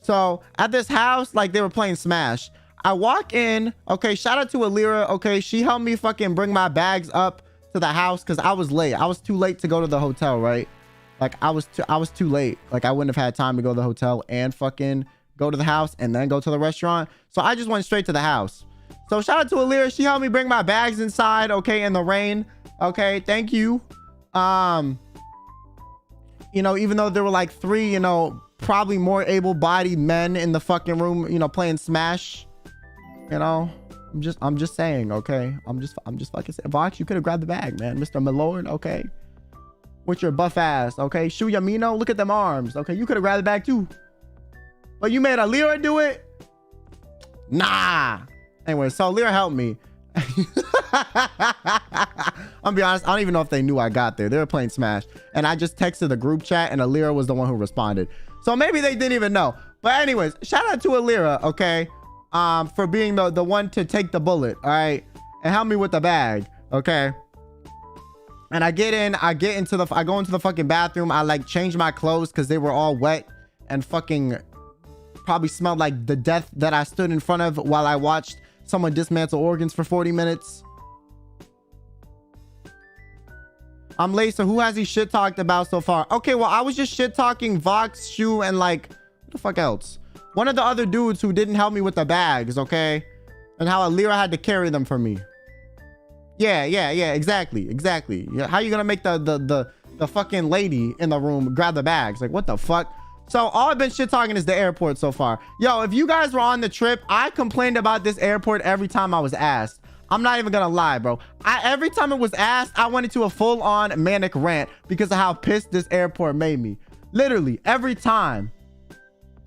So at this house, like they were playing Smash. I walk in. Okay, shout out to Alira. Okay, she helped me fucking bring my bags up to the house because I was late. I was too late to go to the hotel, right? Like I was too late. Like I wouldn't have had time to go to the hotel and fucking go to the house and then go to the restaurant. So I just went straight to the house. So shout out to Alira. She helped me bring my bags inside. Okay, in the rain. Okay, thank you. You know, even though there were like 3, you know, probably more able-bodied men in the fucking room, you know, playing Smash. You know, I'm just saying, okay? I'm just fucking saying. Vox, you could have grabbed the bag, man. Mr. Milord, okay? With your buff ass, okay? Shu Yamino, look at them arms, okay? You could have grabbed the bag too. But you made Alira do it? Nah. Anyway, so Alira helped me. I'm be honest, I don't even know if they knew I got there. They were playing Smash. And I just texted the group chat and Alira was the one who responded. So maybe they didn't even know. But anyways, shout out to Alira, okay? For being the one to take the bullet, all right? And help me with the bag, okay? And I go into the fucking bathroom. I like change my clothes because they were all wet and fucking probably smelled like the death that I stood in front of while I watched someone dismantle organs for 40 minutes. I'm late, so who has he shit talked about so far? Okay, well, I was just shit talking Vox, Shu, and like, what the fuck else? One of the other dudes who didn't help me with the bags, okay? And how Alira had to carry them for me. Yeah, exactly. Yeah, how you gonna make the fucking lady in the room grab the bags? Like, what the fuck? So all I've been shit talking is the airport so far. Yo, if you guys were on the trip, I complained about this airport every time I was asked. I'm not even gonna lie, bro. Every time it was asked, I went into a full-on manic rant because of how pissed this airport made me. Literally, every time.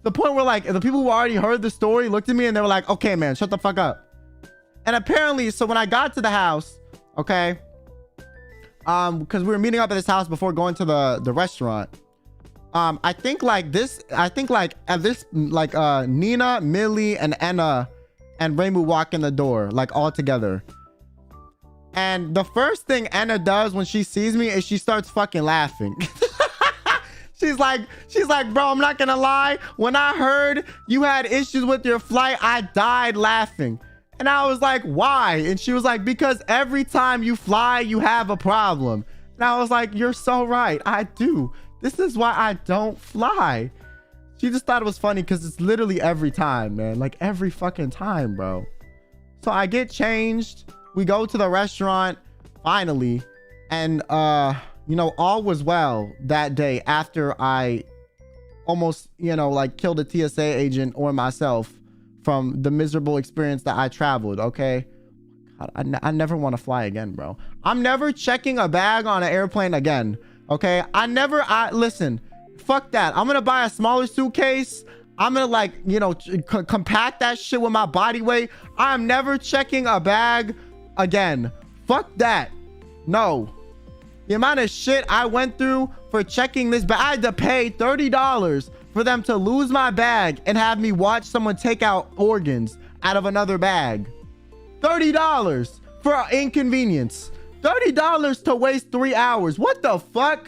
The point where, like, the people who already heard the story looked at me and they were like, okay, man, shut the fuck up. And apparently, so when I got to the house, okay, because we were meeting up at this house before going to the restaurant. I think Nina, Millie, and Anna and Reimu walk in the door, like all together. And the first thing Anna does when she sees me is she starts fucking laughing. She's like, bro, I'm not gonna lie. When I heard you had issues with your flight, I died laughing. And I was like, why? And she was like, because every time you fly, you have a problem. And I was like, you're so right. I do. This is why I don't fly. She just thought it was funny because it's literally every time, man. Like every fucking time, bro. So I get changed. We go to the restaurant finally. And, you know, all was well that day after I almost, you know, like killed a TSA agent or myself from the miserable experience that I traveled, okay? God, I never want to fly again, bro. I'm never checking a bag on an airplane again, okay? Listen, fuck that. I'm gonna buy a smaller suitcase. I'm gonna, like, you know, compact that shit with my body weight. I'm never checking a bag again. Fuck that. No. The amount of shit I went through for checking this bag, I had to pay $30 for them to lose my bag and have me watch someone take out organs out of another bag. $30 for inconvenience. $30 to waste 3 hours. What the fuck?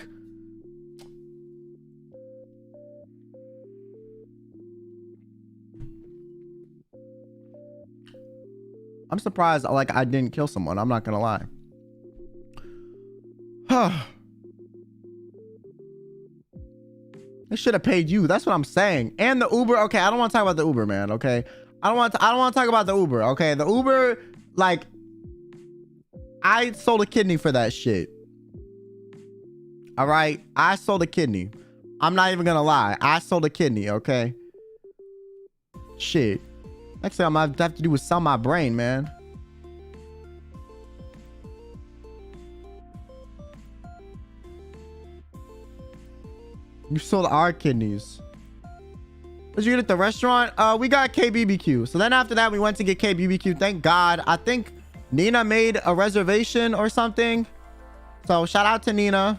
I'm surprised, like, I didn't kill someone. I'm not gonna lie. They should have paid you. That's what I'm saying. And the Uber. Okay, I don't want to talk about the Uber, man. Okay, I don't want to talk about the Uber. Okay, the Uber, like, I sold a kidney for that shit. All right, I sold a kidney. I'm not even gonna lie. I sold a kidney. Okay. Shit. Next thing I'm gonna have to do is sell my brain, man. You sold our kidneys. Did you get at the restaurant? We got KBBQ. So then after that, we went to get KBBQ. Thank God. I think Nina made a reservation or something. So shout out to Nina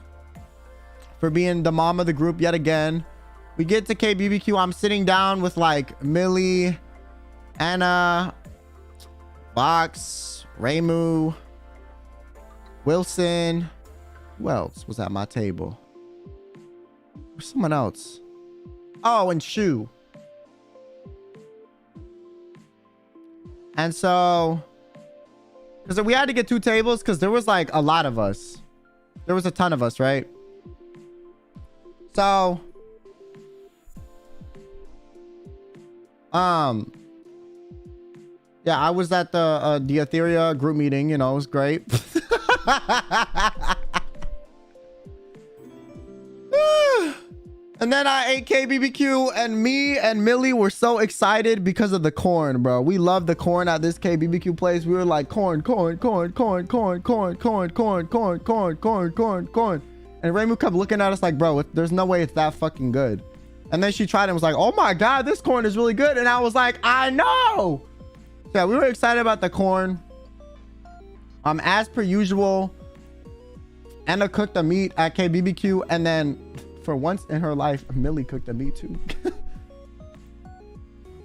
for being the mom of the group yet again. We get to KBBQ. I'm sitting down with like Millie, Anna, Vox, Reimu, Wilson. Who else was at my table? Someone else. Oh, and Shu. And so, because we had to get 2 tables because there was like a lot of us. There was a ton of us, right? So, yeah, I was at the Etheria group meeting, you know, it was great. And then I ate KBBQ, and me and Millie were so excited because of the corn, bro. We loved the corn at this KBBQ place. We were like, corn, corn, corn, corn, corn, corn, corn, corn, corn, corn, corn, corn, corn. And Raymu kept looking at us like, bro, there's no way it's that fucking good. And then she tried it and was like, oh my God, this corn is really good. And I was like, I know. Yeah, we were excited about the corn. As per usual, Anna cooked the meat at KBBQ, and then for once in her life, Millie cooked the meat too.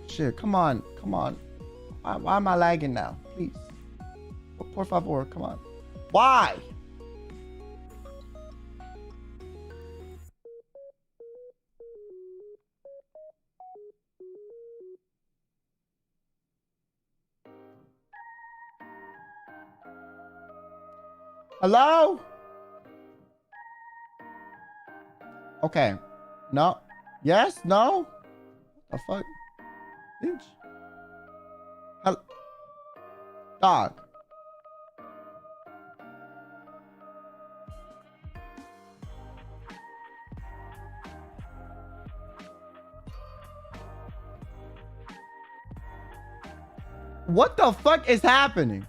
Shit, come on, come on. Why am I lagging now? Please. Por favor, come on. Why? Hello? Okay. No. Yes? No? The fuck? Bitch. Hello? Dog. What the fuck is happening?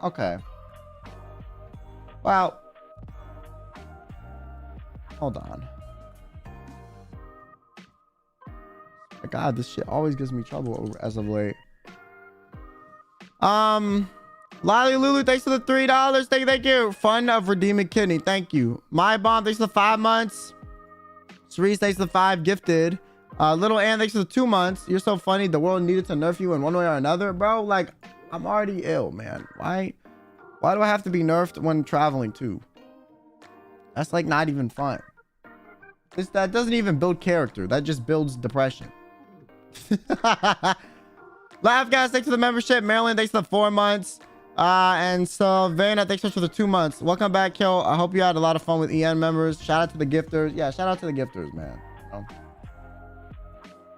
Okay. Wow. Hold on. My God, this shit always gives me trouble as of late. Lolly Lulu, thanks for the $3. Thank you. Fun of redeeming kidney. Thank you. My Bomb, thanks for the 5 months. Cerise, thanks for the 5 gifted. Little Ann, thanks for the 2 months. You're so funny. The world needed to nerf you in one way or another, bro. Like, I'm already ill, man. Why do I have to be nerfed when traveling too? That's like not even fun. That doesn't even build character. That just builds depression. Laugh guys, thanks for the membership. Marilyn, thanks for the 4 months. And Savannah, thanks for the 2 months. Welcome back, Kill. I hope you had a lot of fun with EN members. Shout out to the gifters. Yeah, shout out to the gifters, man.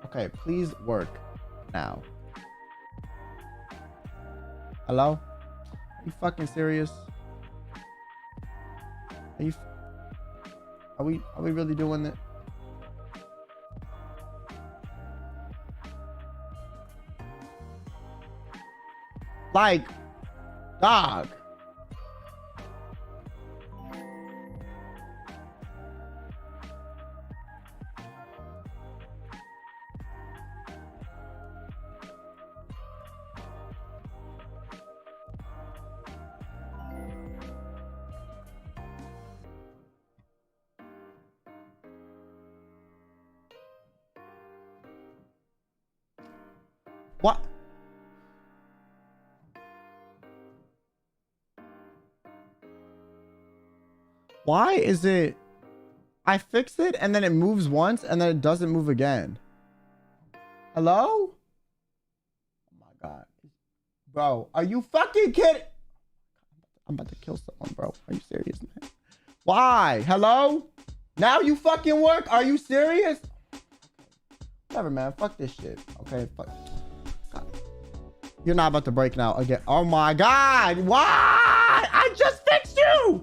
Okay, please work now. Hello? Are you fucking serious? Are we really doing it? Like, dog. What? Why is it? I fix it and then it moves once and then it doesn't move again. Hello? Oh my God. Bro, are you fucking kidding? I'm about to kill someone, bro. Are you serious, man? Why? Hello? Now you fucking work? Are you serious? Whatever, man. Fuck this shit. Okay, fuck. God. You're not about to break now again. Oh my God. Why? I just fixed you.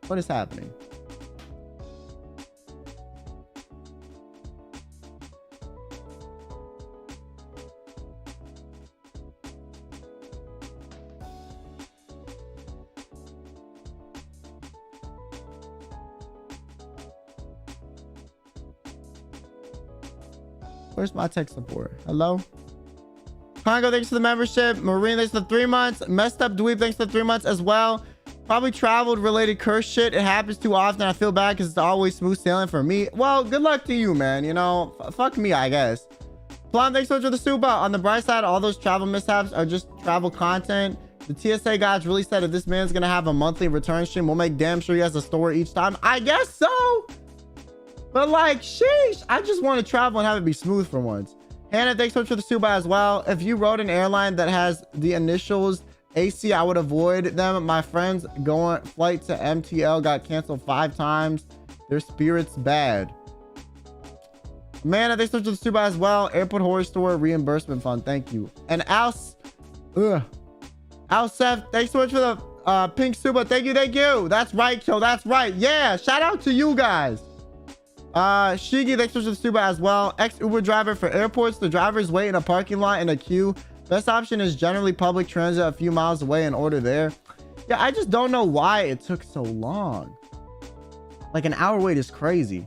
What is happening? Where's my tech support? Hello? Congo, thanks for the membership. Marine, thanks for the 3 months. Messed Up Dweeb, thanks for the 3 months as well. Probably traveled related curse shit. It happens too often. I feel bad because it's always smooth sailing for me. Well, good luck to you, man. You know, fuck me, I guess. Plum, thanks so much for the supa. On the bright side, all those travel mishaps are just travel content. The TSA guys really said if this man's gonna have a monthly return stream, we'll make damn sure he has a store each time. I guess so. But like, sheesh, I just want to travel and have it be smooth for once. Hannah, thanks so much for the supa as well. If you rode an airline that has the initials AC, I would avoid them. My friends going flight to MTL got canceled 5 times. Their spirit's bad. Man, thanks so much for the supa as well. Airport horror store reimbursement fund. Thank you. And Alsef, thanks so much for the pink supa. Thank you, thank you. That's right, Kill. That's right. Yeah, shout out to you guys. Shigi, thanks so much for the supa as well. Ex-Uber driver for airports. The drivers wait in a parking lot in a queue. Best option is generally public transit a few miles away and order there. Yeah, I just don't know why it took so long. Like an hour wait is crazy.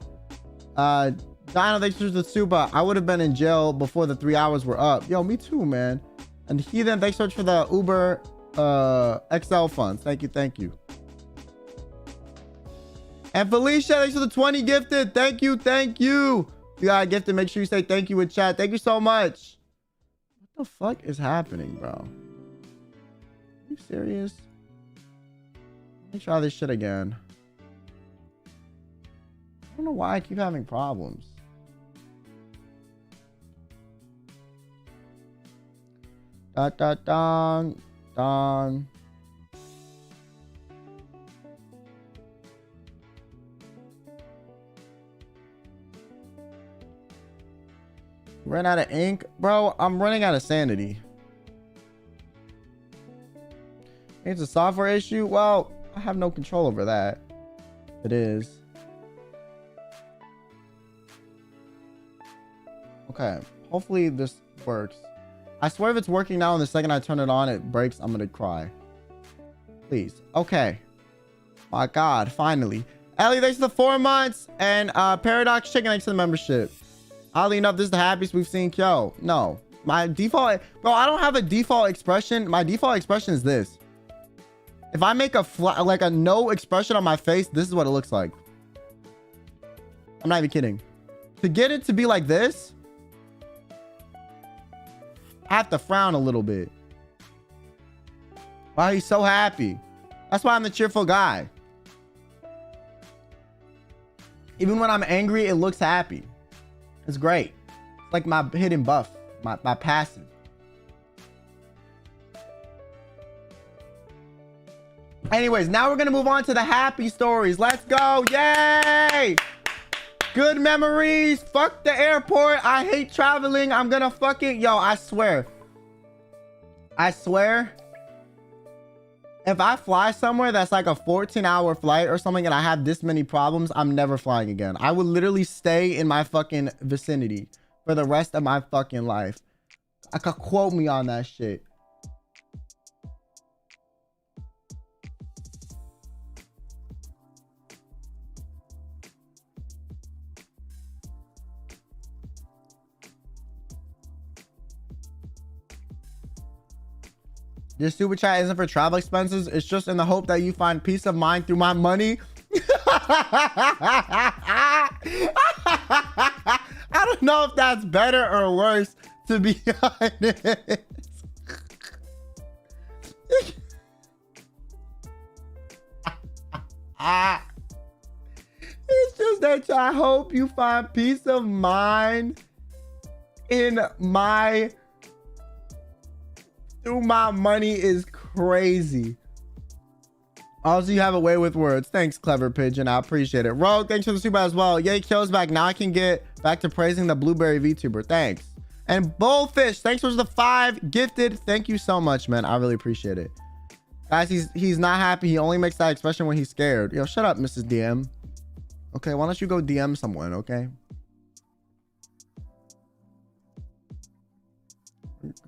Dino, thanks for the supa. I would have been in jail before the 3 hours were up. Yo, me too, man. And Heathen, thanks so much for the Uber XL funds. Thank you, thank you. And Felicia, thanks for the 20 gifted. Thank you, thank you. If you got a gifted, make sure you say thank you in chat. Thank you so much. What the fuck is happening, bro? Are you serious? Let me try this shit again. I don't know why I keep having problems. Dong. Ran out of ink, bro. I'm running out of sanity. It's a software issue. Well, I have no control over that. It is. Okay, hopefully this works. I swear if it's working now and the second I turn it on it breaks, I'm gonna cry. Please. Okay, my god, finally. Ellie, thanks for the 4 months. And Paradox Chicken, thanks for the membership. Oddly enough, this is the happiest we've seen Kyo. No, my default, bro, I don't have a default expression. My default expression is this. If I make a like a no expression on my face, this is what it looks like. I'm not even kidding. To get it to be like this, I have to frown a little bit. Wow, he's so happy. That's why I'm the cheerful guy. Even when I'm angry, it looks happy. It's great. It's like my hidden buff, my passive. Anyways, now we're gonna move on to the happy stories. Let's go. Yay! Good memories. Fuck the airport. I hate traveling. I'm gonna fucking... Yo, I swear. If I fly somewhere that's like a 14-hour flight or something and I have this many problems, I'm never flying again. I would literally stay in my fucking vicinity for the rest of my fucking life. I could quote me on that shit. This super chat isn't for travel expenses. It's just in the hope that you find peace of mind through my money. I don't know if that's better or worse, to be honest. It's just that I hope you find peace of mind in my... through my money is crazy. Also, you have a way with words. Thanks, clever pigeon. I appreciate it. Rogue, thanks for the super as well. Yay, Kill's back. Now I can get back to praising the blueberry VTuber. Thanks. And Bullfish, thanks for the 5 gifted. Thank you so much, man. I really appreciate it. Guys, he's not happy. He only makes that expression when he's scared. Yo, shut up, Mrs. DM. Okay, why don't you go DM someone, okay?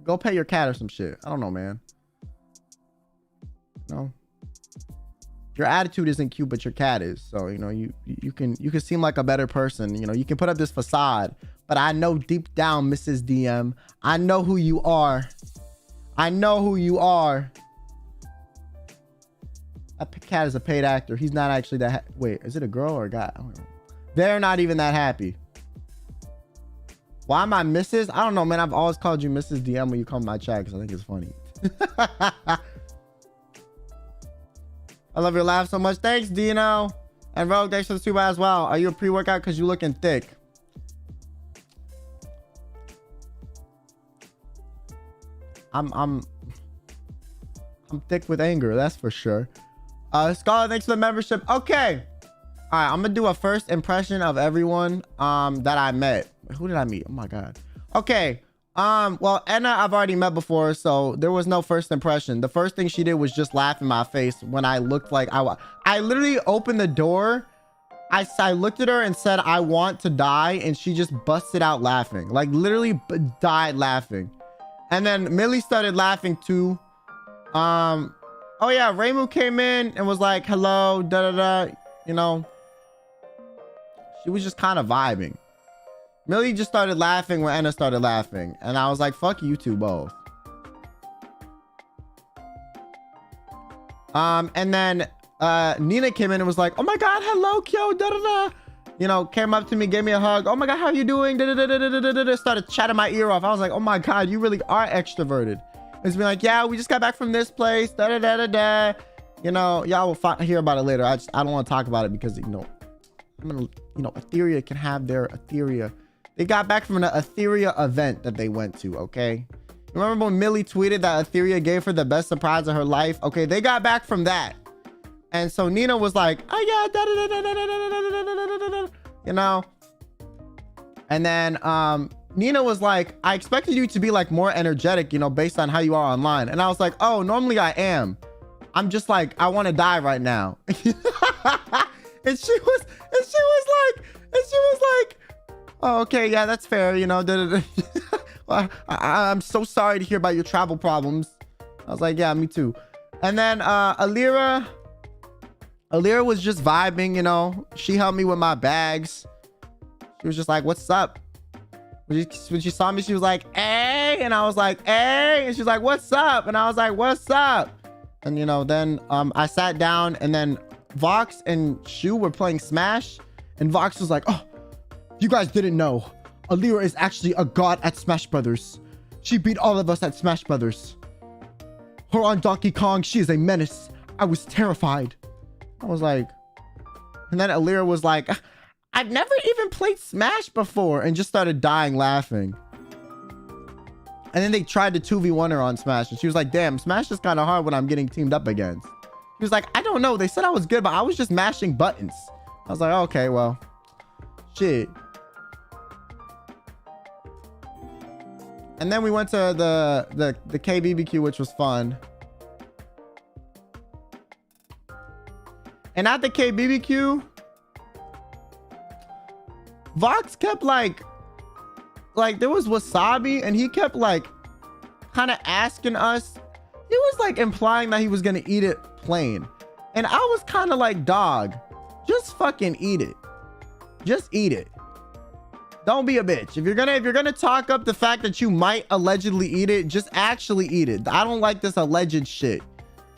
Go pet your cat or some shit. I don't know, man. No. Your attitude isn't cute, but your cat is. So, you know, you can seem like a better person. You know, you can put up this facade, but I know deep down, Mrs. DM, I know who you are. I know who you are. That cat is a paid actor. He's not actually that. Wait, is it a girl or a guy? I don't know. They're not even that happy. Why am I Mrs.? I don't know, man. I've always called you Mrs. DM when you come to my chat because I think it's funny. I love your laugh so much. Thanks, Dino. And Rogue, thanks for the super as well. Are you a pre-workout? Because you looking thick. I'm thick with anger, that's for sure. Scarlett, thanks for the membership. Okay. All right, I'm gonna do a first impression of everyone that I met. Who did I meet? Oh my god. Okay. Well, Anna I've already met before, so there was no first impression. The first thing she did was just laugh in my face when I looked like I literally opened the door. I looked at her and said, I want to die, and she just busted out laughing. Like literally died laughing. And then Millie started laughing too. Oh yeah, Raymu came in and was like, hello, da da da. You know, she was just kind of vibing. Millie just started laughing when Anna started laughing, and I was like, fuck you two both. And then Nina came in and was like, oh my god, hello Kyo, da da da. You know, came up to me, gave me a hug. Oh my god, how are you doing? Da, da, da, da, da, da, da, da. Started chatting my ear off. I was like, oh my god, you really are extroverted. It's been like, yeah, we just got back from this place. Da da da da da. You know, y'all will hear about it later. I don't want to talk about it because, you know, Etheria can have their Etheria. They got back from an Etheria event that they went to, okay? Remember when Millie tweeted that Etheria gave her the best surprise of her life? Okay, they got back from that. And so Nina was like, oh yeah, da, da, da, da, da, da, da, da, you know? And then Nina was like, I expected you to be like more energetic, you know, based on how you are online. And I was like, oh, normally I am. I'm just like, I want to die right now. and she was like, oh, okay, yeah, that's fair, you know. Well, I'm so sorry to hear about your travel problems. I was like, yeah, me too. And then Alira was just vibing, you know. She helped me with my bags. She was just like, what's up? When she saw me, she was like, hey. And I was like, hey. And she's like, what's up? And I was like, what's up? And, you know, then I sat down, and then Vox and Shu were playing Smash. And Vox was like, oh, you guys didn't know. Alira is actually a god at Smash Brothers. She beat all of us at Smash Brothers. Her on Donkey Kong, she is a menace. I was terrified. I was like, and then Alira was like, I've never even played Smash before, and just started dying laughing. And then they tried to 2v1 her on Smash, and she was like, damn, Smash is kind of hard when I'm getting teamed up against. She was like, I don't know. They said I was good, but I was just mashing buttons. I was like, okay, well, shit. And then we went to the KBBQ, which was fun. And at the KBBQ, Vox kept like there was wasabi, and he kept like kind of asking us. He was like implying that he was gonna eat it plain, and I was kind of like, dog, just fucking eat it. Just eat it. Don't be a bitch. If you're gonna talk up the fact that you might allegedly eat it, just actually eat it. I don't like this alleged shit.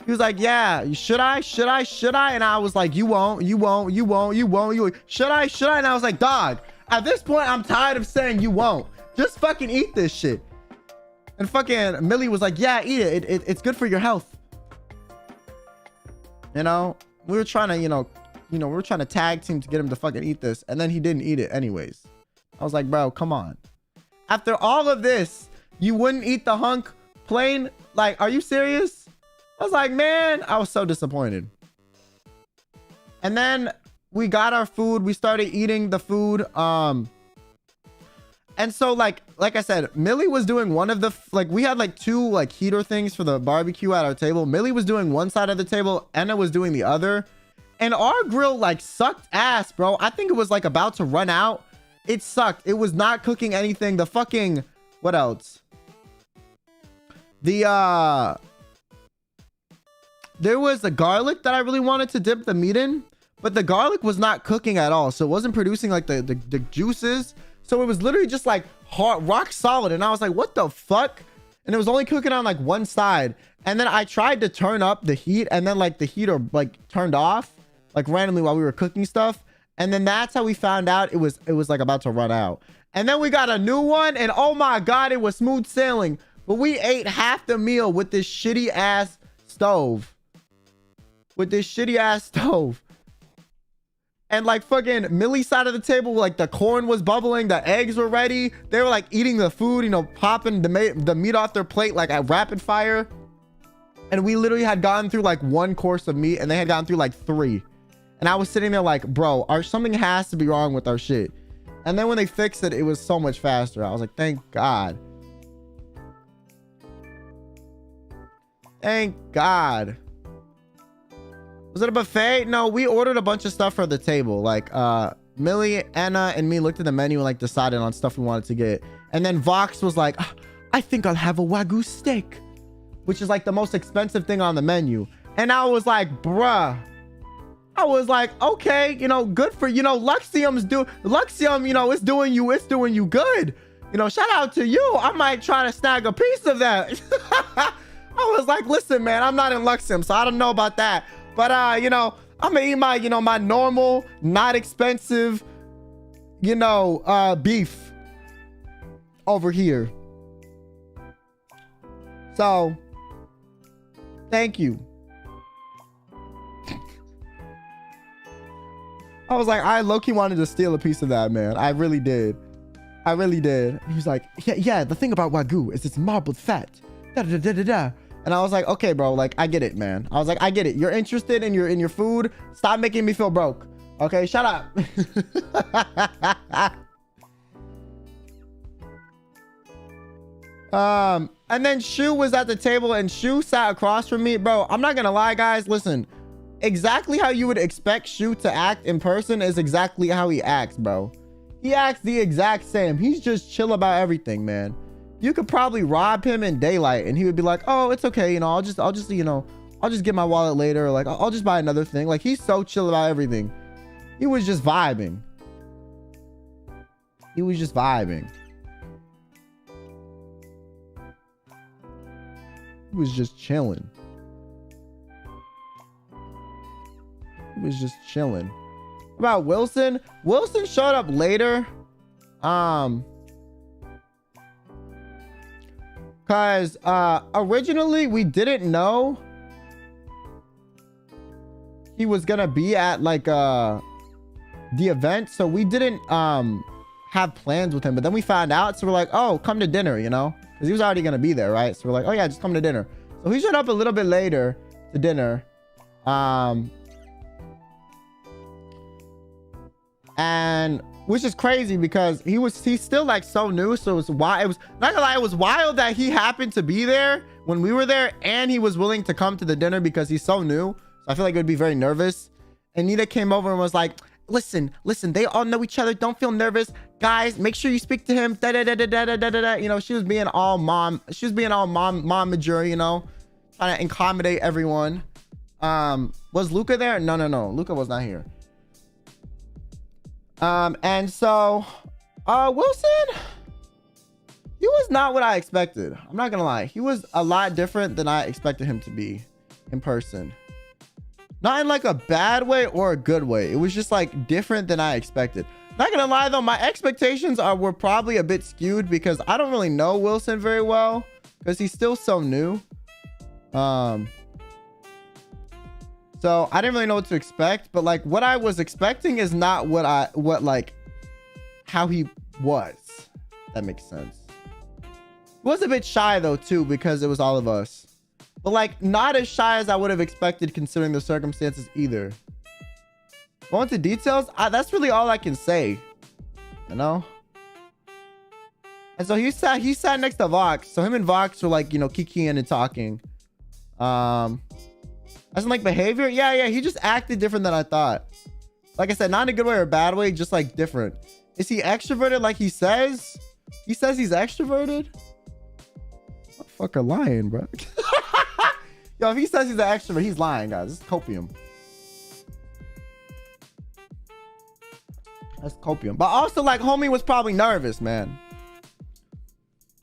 He was like, yeah, should I? And I was like, you won't. Should I? And I was like, dog, at this point, I'm tired of saying you won't. Just fucking eat this shit. And fucking Millie was like, yeah, eat it. It's good for your health. You know, we were trying to, we were trying to tag team to get him to fucking eat this. And then he didn't eat it anyways. I was like, bro, come on. After all of this, you wouldn't eat the hunk plain? Like, are you serious? I was like, man, I was so disappointed. And then we got our food. We started eating the food. And so like I said, Millie was doing one of the, we had like two like heater things for the barbecue at our table. Millie was doing one side of the table. Anna was doing the other. And our grill like sucked ass, bro. I think it was like about to run out. It sucked. It was not cooking anything. The fucking, what else? There was the garlic that I really wanted to dip the meat in, but the garlic was not cooking at all. So it wasn't producing like the juices. So it was literally just like hard, rock solid. And I was like, what the fuck? and it was only cooking on like one side. And then I tried to turn up the heat, and then like the heater like turned off like randomly while we were cooking stuff. And then that's how we found out it was like about to run out. And then we got a new one, and oh my God, it was smooth sailing. But we ate half the meal with this shitty ass stove. And like fucking Millie's side of the table, like the corn was bubbling, the eggs were ready. They were like eating the food, you know, popping the meat off their plate like at rapid fire. And we literally had gotten through like one course of meat, and they had gotten through like 3. And I was sitting there like, bro, something has to be wrong with our shit. And then when they fixed it, it was so much faster. I was like, thank God. Thank God. Was it a buffet? No, we ordered a bunch of stuff for the table. Like Millie, Anna, and me looked at the menu and like decided on stuff we wanted to get. And then Vox was like, I think I'll have a Wagyu steak, which is like the most expensive thing on the menu. And I was like, bruh. I was like, okay, you know, good for, you know, Luxium, you know, it's doing you good. You know, shout out to you. I might try to snag a piece of that. I was like, listen, man, I'm not in Luxium, so I don't know about that. But, you know, I'm gonna eat my, you know, my normal, not expensive, you know, beef over here. So, thank you. I was like, I low-key wanted to steal a piece of that, man. I really did. I really did. He was like, yeah, the thing about Wagyu is it's marbled fat. Da-da-da-da-da. And I was like, okay, bro, like, I get it, man. I was like, I get it. You're interested in your food. Stop making me feel broke. Okay, shut up. And then Shu was at the table, and Shu sat across from me. Bro, I'm not gonna lie, guys. Listen. Exactly how you would expect Shu to act in person is exactly how he acts, bro. He acts the exact same. He's just chill about everything, man. You could probably rob him in daylight and he would be like, oh, it's okay, you know, I'll just you know, I'll just get my wallet later, or like I'll just buy another thing. Like, he's so chill about everything. He was just vibing. He was just vibing. He was just chilling. He was just chilling. About Wilson? Wilson showed up later. Cause originally we didn't know he was gonna be at like the event, so we didn't have plans with him. But then we found out, so we're like, oh, come to dinner, you know, because he was already gonna be there, right? So we're like, oh yeah, just come to dinner. So he showed up a little bit later to dinner. And which is crazy because he's still like so new. So it was wild. It was not gonna lie, it was wild that he happened to be there when we were there, and he was willing to come to the dinner because he's so new. So I feel like it would be very nervous. And Nita came over and was like, listen, they all know each other. Don't feel nervous. Guys, make sure you speak to him. Da, da, da, da, da, da, da, da. You know, she was being all mom. She was being all momager, you know, trying to accommodate everyone. Was Luca there? No. Luca was not here. And so, Wilson, he was not what I expected. I'm not gonna lie. He was a lot different than I expected him to be in person. Not in like a bad way or a good way. It was just like different than I expected. Not gonna lie though, my expectations were probably a bit skewed because I don't really know Wilson very well because he's still so new. So I didn't really know what to expect, but like what I was expecting is not how he was. That makes sense. He was a bit shy though too, because it was all of us, but like not as shy as I would have expected considering the circumstances either. Going to details, that's really all I can say, you know? And so he sat next to Vox. So him and Vox were like, you know, kikiing and talking. As in like behavior, yeah, he just acted different than I thought. Like I said, not in a good way or a bad way, just like different. Is he extroverted like he says? He says he's extroverted? Motherfucker lying, bro. Yo, if he says he's an extrovert, he's lying, guys. This is copium. That's copium. But also, like, homie was probably nervous, man.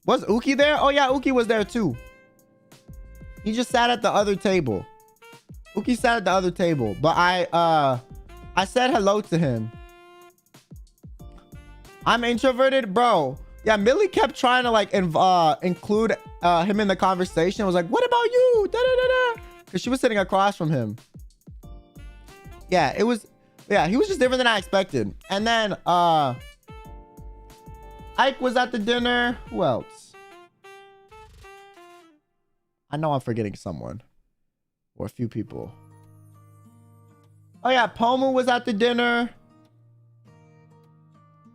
Was Uki there? Oh yeah, Uki was there too. He just sat at the other table. Uki sat at the other table, but I said hello to him. I'm introverted, bro. Yeah, Millie kept trying to like include him in the conversation. I was like, what about you? Da, da, da, da. Because she was sitting across from him. Yeah, he was just different than I expected. And then Ike was at the dinner. Who else? I know I'm forgetting someone. Or a few people. Oh yeah, Pomu was at the dinner.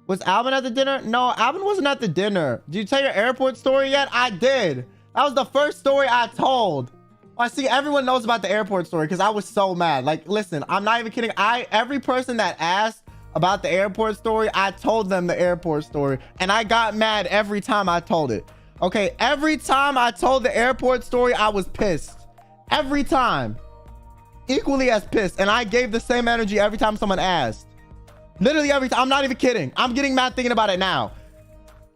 Was Alvin at the dinner? No, Alvin wasn't at the dinner. Did you tell your airport story yet? I did. That was the first story I told. I see everyone knows about the airport story because I was so mad. Like, listen, I'm not even kidding. Every person that asked about the airport story, I told them the airport story. And I got mad every time I told it. Okay, every time I told the airport story, I was pissed. Every time. Equally as pissed. And I gave the same energy every time someone asked. Literally every time. I'm not even kidding. I'm getting mad thinking about it now.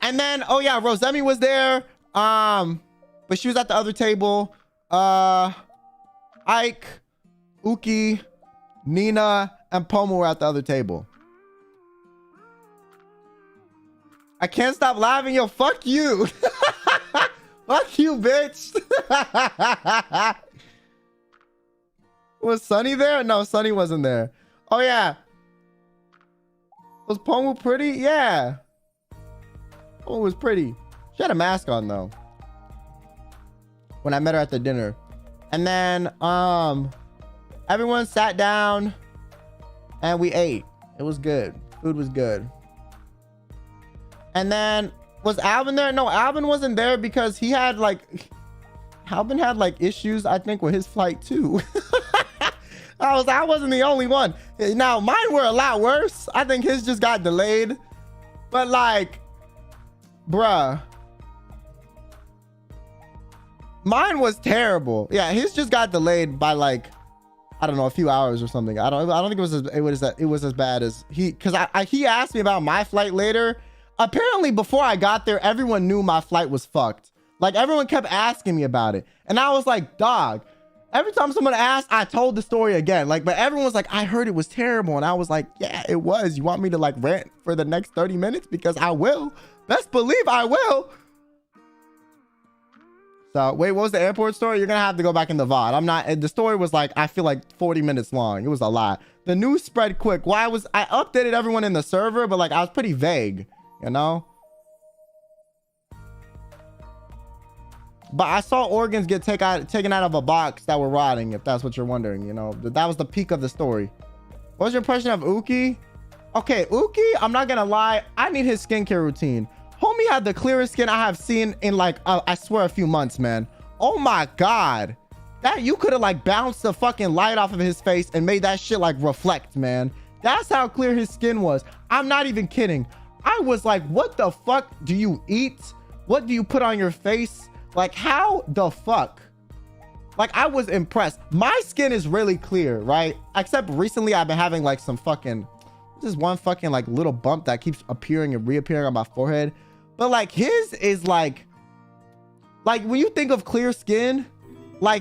And then, oh yeah, Rosemi was there. But she was at the other table. Ike, Uki, Nina, and Pomo were at the other table. I can't stop laughing. Yo, fuck you. Fuck you, bitch. Was Sunny there? No, Sunny wasn't there. Oh, yeah. Was Pomu pretty? Yeah. Pomu was pretty. She had a mask on, though. When I met her at the dinner. And then, everyone sat down and we ate. It was good. Food was good. And then, was Alvin there? No, Alvin wasn't there because he had Alvin had issues, I think, with his flight too. I wasn't the only one. Now, mine were a lot worse. I think his just got delayed. But bruh. Mine was terrible. Yeah, his just got delayed by I don't know, a few hours or something. I don't think it was as bad as he asked me about my flight later. Apparently before I got there, everyone knew my flight was fucked. Everyone kept asking me about it. And I was like, dog, every time someone asked, I told the story again. But everyone was like, I heard it was terrible. And I was like, yeah, it was. You want me to rant for the next 30 minutes? Because I will. Best believe I will. So wait, what was the airport story? You're gonna have to go back in the VOD. The story was I feel 40 minutes long. It was a lot. The news spread quick. I updated everyone in the server, but I was pretty vague, you know? But I saw organs get taken out of a box that were rotting, if that's what you're wondering, you know? That was the peak of the story. What was your impression of Uki? Okay, Uki, I'm not gonna lie. I need his skincare routine. Homie had the clearest skin I have seen in I swear a few months, man. Oh my God. That you could have bounced the fucking light off of his face and made that shit reflect, man. That's how clear his skin was. I'm not even kidding. I was like, what the fuck do you eat? What do you put on your face? How the fuck? I was impressed. My skin is really clear, right? Except recently I've been having some fucking, this one fucking little bump that keeps appearing and reappearing on my forehead. But his is when you think of clear skin,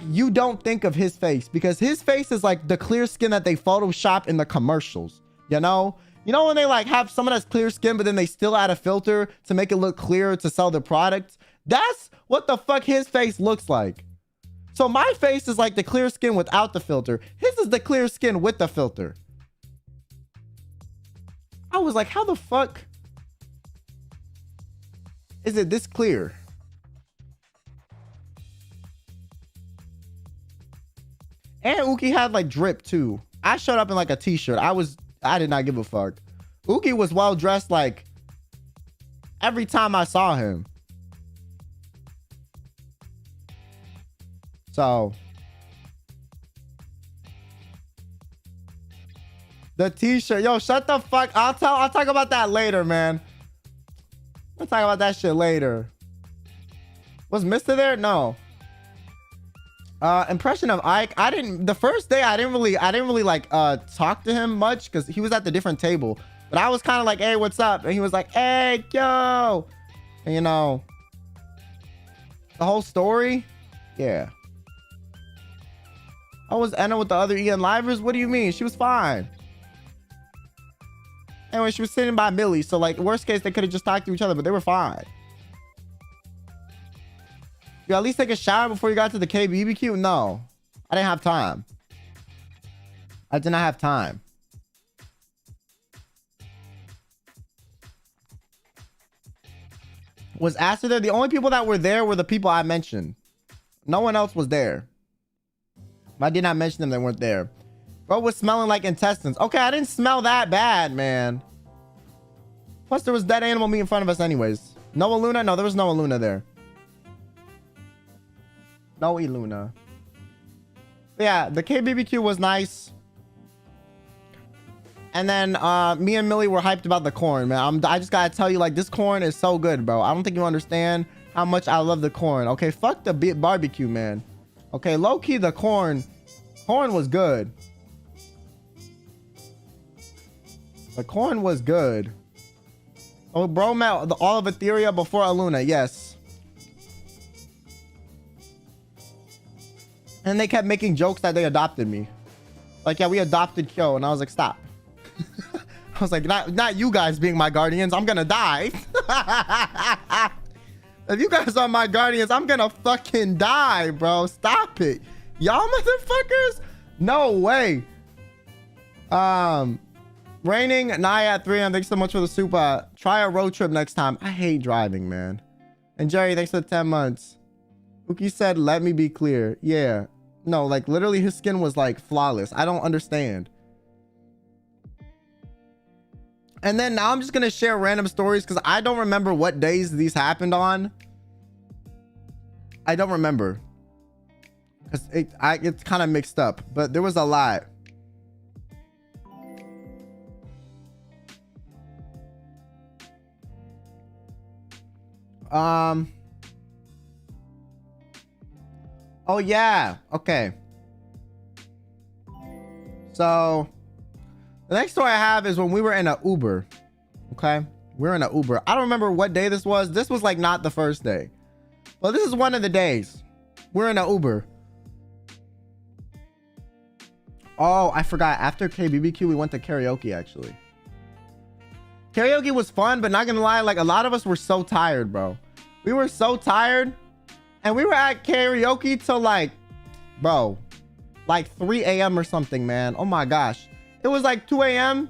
you don't think of his face, because his face is the clear skin that they Photoshop in the commercials, you know? You know when they have someone that's clear skin, but then they still add a filter to make it look clearer to sell their product? That's what the fuck his face looks like. So my face is the clear skin without the filter. His is the clear skin with the filter. I was like, how the fuck is it this clear? And Uki had drip too. I showed up in a t-shirt. I did not give a fuck. Uki was well dressed every time I saw him. So the t-shirt, yo, shut the fuck. I'll talk about that later, man. We'll talk about that shit later. Was Mr. there? No. Impression of Ike. The first day I didn't really talk to him much because he was at the different table. But I was kind of hey, what's up? And he was like, hey, yo. And, you know, The whole story? Yeah. I was Anna with the other EN livers? What do you mean? She was fine. Anyway, she was sitting by Millie. So, like, worst case, they could have just talked to each other, but they were fine. You at least take a shower before you got to the KBBQ? No. I didn't have time. I did not have time. Was Aster there? The only people that were there were the people I mentioned. No one else was there. I did not mention them. They weren't there. Bro was smelling like intestines. Okay, I didn't smell that bad, man. Plus, there was dead animal meat in front of us anyways. No ILUNA? No, there was no ILUNA there. No ILUNA. But yeah, the KBBQ was nice. And then me and Millie were hyped about the corn, man. I just gotta tell you, like, this corn is so good, bro. I don't think you understand how much I love the corn. Okay, fuck the barbecue, man. Okay, low-key, the corn was good. The corn was good. Oh, bro met all of Etheria before ILUNA, yes. And they kept making jokes that they adopted me. Like, yeah, we adopted Kyo, and I was like, stop. I was like, not you guys being my guardians. I'm gonna die. If you guys are my guardians, I'm gonna fucking die, bro. Stop it. Y'all motherfuckers? No way. Raining Naya at 3 a.m. Thanks so much for the super. Try a road trip next time. I hate driving, man. And Jerry, thanks for the 10 months. Uki said, let me be clear. Yeah. No, like literally his skin was like flawless. I don't understand. And then now I'm just gonna share random stories because I don't remember what days these happened on. I don't remember because it's kind of mixed up, but there was a lot. Oh yeah, okay. So the next story I have is when we were in an Uber. Okay, we're in an Uber. I don't remember what day this was. This was like not the first day, but this is one of the days. We're in an Uber. Oh, I forgot. After KBBQ, we went to karaoke. Actually, karaoke was fun, but not gonna lie, like a lot of us were so tired, bro. We were so tired, and we were at karaoke till like, bro, like 3 a.m. or something, man. Oh my gosh. It was like 2 a.m.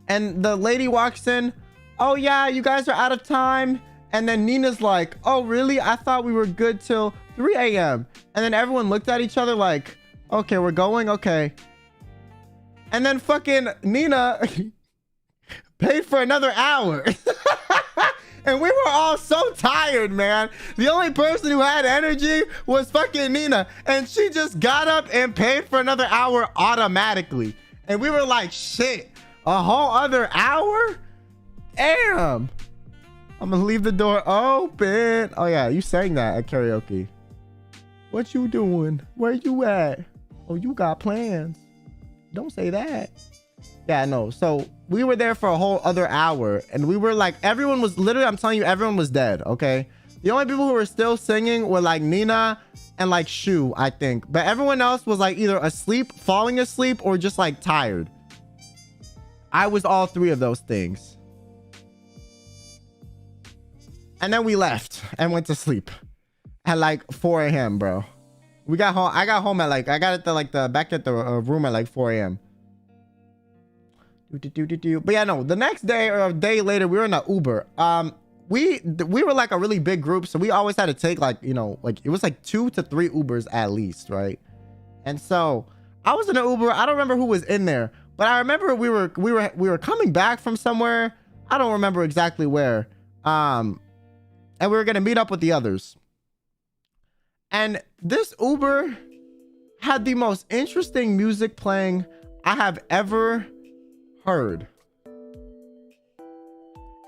and the lady walks in. Oh yeah, you guys are out of time. And then Nina's like, oh really? I thought we were good till 3 a.m. And then everyone looked at each other like, okay, we're going, okay. And then fucking Nina paid for another hour. And we were all so tired, man. The only person who had energy was fucking Nina. And she just got up and paid for another hour automatically. And we were like, shit, a whole other hour? Damn. I'm gonna leave the door open. Oh yeah, you sang that at karaoke. What you doing? Where you at? Oh, you got plans. Don't say that. Yeah, no. So we were there for a whole other hour. And we were like, everyone was literally, I'm telling you, everyone was dead, okay? The only people who were still singing were like Nina and like Shu, I think. But everyone else was like either asleep, falling asleep, or just like tired. I was all three of those things. And then we left and went to sleep at like 4 a.m., bro. We got home. I got home at like, I got at the like the back at the room at like 4 a.m. But yeah, no, the next day or a day later, we were in an Uber. We were like a really big group, so we always had to take like, you know, like it was like 2 to 3 Ubers at least, right? And so I was in an Uber. I don't remember who was in there, but I remember we were coming back from somewhere. I don't remember exactly where. And we were gonna meet up with the others. And this Uber had the most interesting music playing I have ever heard.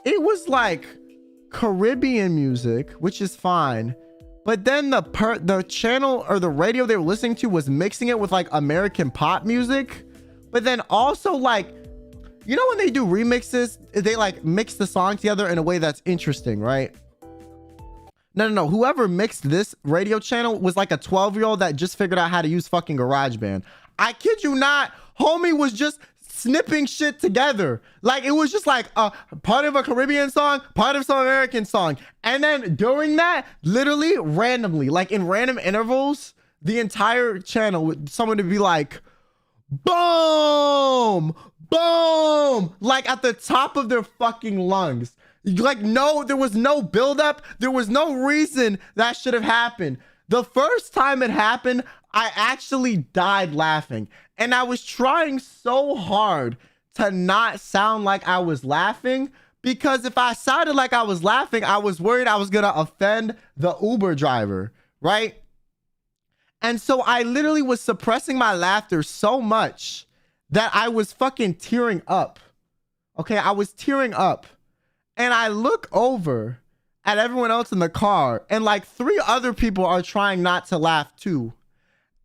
It was like Caribbean music, which is fine, but then the channel or the radio they were listening to was mixing it with like American pop music, but then also like, you know, when they do remixes, they like mix the song together in a way that's interesting, right? No. Whoever mixed this radio channel was like a 12-year-old that just figured out how to use fucking GarageBand. I kid you not. Homie was just snipping shit together. Like, it was just like a part of a Caribbean song, part of some American song. And then during that, literally randomly, like in random intervals, the entire channel, someone would be like, boom, boom, like at the top of their fucking lungs. Like, no, there was no buildup. There was no reason that should have happened. The first time it happened, I actually died laughing. And I was trying so hard to not sound like I was laughing, because if I sounded like I was laughing, I was worried I was going to offend the Uber driver, right? And so I literally was suppressing my laughter so much that I was fucking tearing up. Okay, I was tearing up. And I look over at everyone else in the car, and like 3 other people are trying not to laugh too.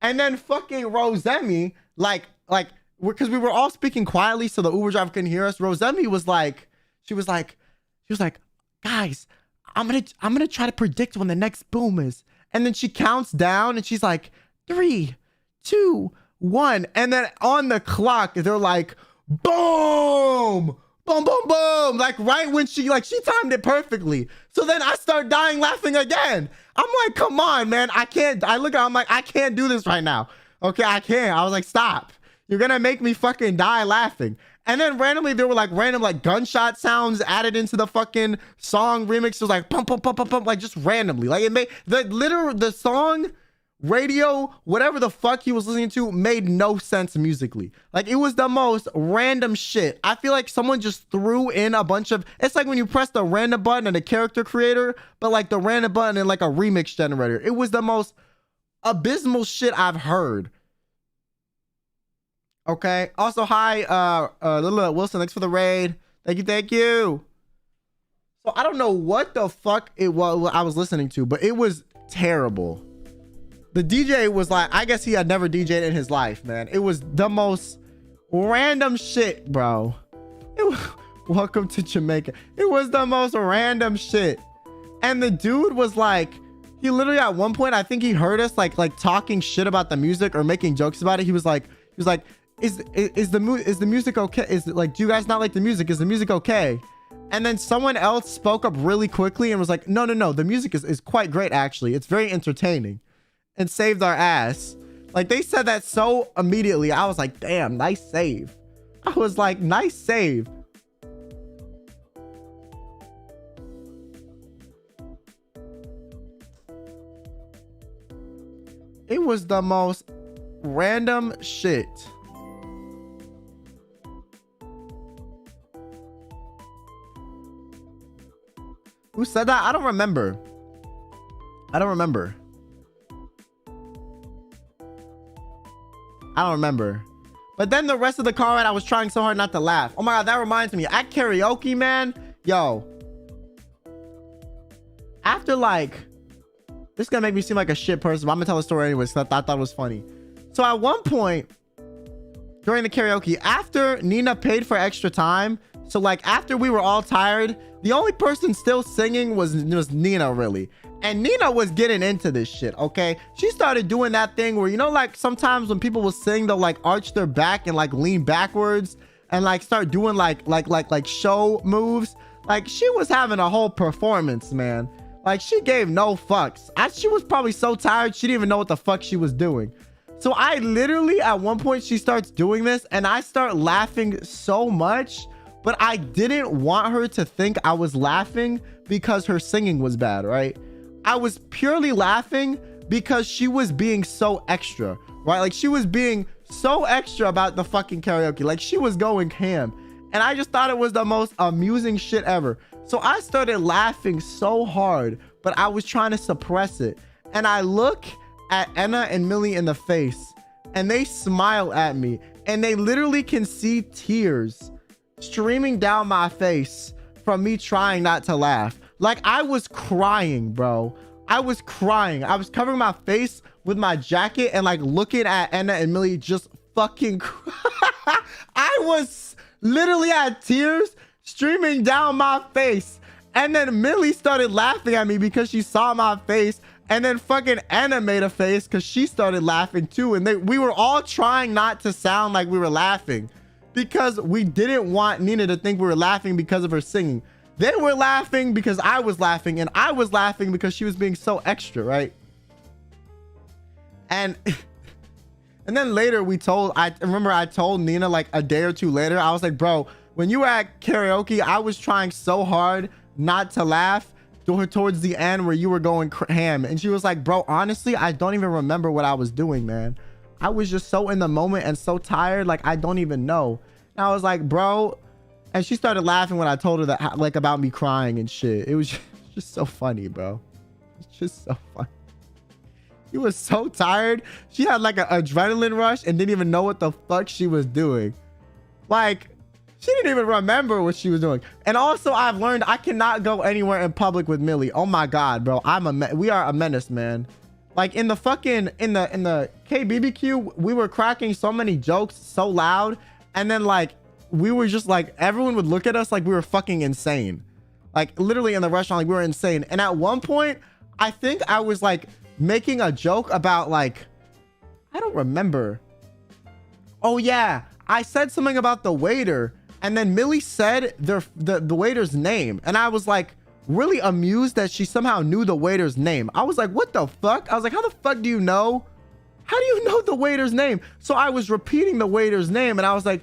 And then fucking Rosemi, because we were all speaking quietly so the Uber driver couldn't hear us. Rosemi was like, she was like, guys, I'm gonna try to predict when the next boom is. And then she counts down and she's like, 3, 2, 1. And then on the clock, they're like, boom, boom, boom, boom. Like right when she timed it perfectly. So then I start dying laughing again. I'm like, come on, man. I can't. I look at her, I'm like, I can't do this right now. Okay, I can't. I was like, stop. You're gonna make me fucking die laughing. And then randomly there were like random like gunshot sounds added into the fucking song remix. It was like pump, pump, pump, pump, pump, like just randomly. Like it made the song radio, whatever the fuck he was listening to, made no sense musically. Like it was the most random shit. I feel like someone just threw in a bunch of, it's like when you press the random button in a character creator, but like the random button in like a remix generator. It was the most abysmal shit I've heard. Okay. Also, hi, Little Wilson. Thanks for the raid. Thank you. So I don't know what the fuck it was I was listening to, but it was terrible. The DJ was like, I guess he had never DJed in his life, man. It was the most random shit, bro. Welcome to Jamaica. It was the most random shit. And the dude was like, he literally at one point, I think he heard us like talking shit about the music or making jokes about it. He was like, is the music okay? Is it like, do you guys not like the music? Is the music okay? And then someone else spoke up really quickly and was like, no, the music is quite great, actually. It's very entertaining, and saved our ass. Like they said that so immediately. I was like, damn, nice save. I was like, nice save. It was the most random shit. Who said that? I don't remember. I don't remember. But then the rest of the car ride, I was trying so hard not to laugh. Oh my God, that reminds me. At karaoke, man. Yo. After like, this is gonna make me seem like a shit person, but I'm gonna tell the story anyways because I thought it was funny. So at one point during the karaoke, after Nina paid for extra time, so like after we were all tired, the only person still singing was Nina, really. And Nina was getting into this shit, okay? She started doing that thing where, you know, like sometimes when people will sing, they'll like arch their back and like lean backwards and like start doing like show moves. Like she was having a whole performance, man. Like she gave no fucks. She was probably so tired, she didn't even know what the fuck she was doing. So I literally, at one point, she starts doing this and I start laughing so much, but I didn't want her to think I was laughing because her singing was bad, right? I was purely laughing because she was being so extra, right? Like she was being so extra about the fucking karaoke. Like she was going ham. And I just thought it was the most amusing shit ever. So I started laughing so hard, but I was trying to suppress it. And I look at Anna and Millie in the face and they smile at me and they literally can see tears streaming down my face from me trying not to laugh. Like I was crying, bro. I was crying. I was covering my face with my jacket and like looking at Anna and Millie just fucking I was literally had tears streaming down my face. And then Millie started laughing at me because she saw my face. And then fucking Anna made a face because she started laughing too. And we were all trying not to sound like we were laughing because we didn't want Nina to think we were laughing because of her singing. They were laughing because I was laughing, and I was laughing because she was being so extra, right? And then later I remember I told Nina like a day or two later, I was like, bro, when you were at karaoke, I was trying so hard not to laugh towards the end where you were going ham. And she was like, bro, honestly, I don't even remember what I was doing, man. I was just so in the moment and so tired, like I don't even know. And I was like, bro, and she started laughing when I told her that, like, about me crying and shit. It was just so funny, bro. It's just so funny. She was so tired. She had like an adrenaline rush and didn't even know what the fuck she was doing. Like, she didn't even remember what she was doing. And also, I've learned I cannot go anywhere in public with Millie. Oh my god, bro. We are a menace, man. Like in the KBBQ, we were cracking so many jokes so loud, and then like we were just like, everyone would look at us like we were fucking insane. Like literally in the restaurant, like we were insane. And at one point, I think I was like making a joke about like, I don't remember. Oh yeah, I said something about the waiter, and then Millie said the waiter's name, and I was like really amused that she somehow knew the waiter's name. I was like, what the fuck? I was like, how the fuck do you know? How do you know the waiter's name? So I was repeating the waiter's name, and I was like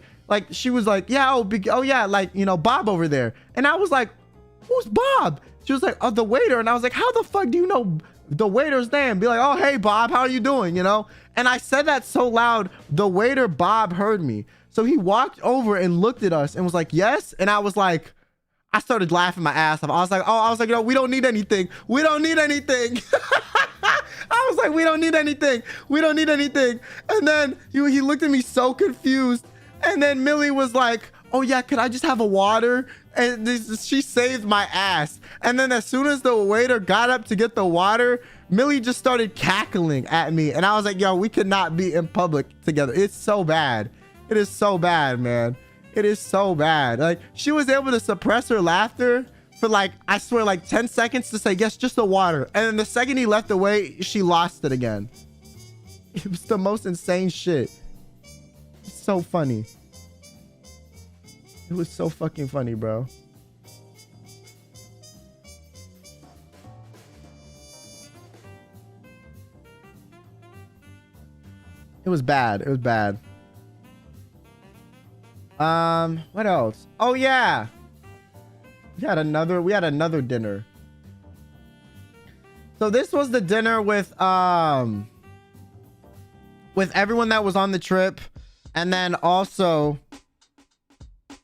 she was like, yeah, oh yeah, like, you know, Bob over there. And I was like, who's Bob? She was like, oh, the waiter. And I was like, how the fuck do you know the waiter's name? Be like, oh, hey Bob, how are you doing? You know? And I said that so loud, the waiter Bob heard me. So he walked over and looked at us and was like, yes. And I was like, I started laughing my ass off. I was like, you know, we don't need anything. We don't need anything. I was like, we don't need anything. We don't need anything. And then he looked at me so confused. And then Millie was like, oh yeah, could I just have a water? And she saved my ass. And then as soon as the waiter got up to get the water, Millie just started cackling at me. And I was like, yo, we could not be in public together. It's so bad. It is so bad, man. It is so bad. Like, she was able to suppress her laughter for like, I swear, like 10 seconds to say, yes, just the water. And then the second he left away, she lost it again. It was the most insane shit. It's so funny. It was so fucking funny, bro. It was bad. It was bad. What else? Oh yeah. We had another dinner. So this was the dinner with everyone that was on the trip. And then also, oh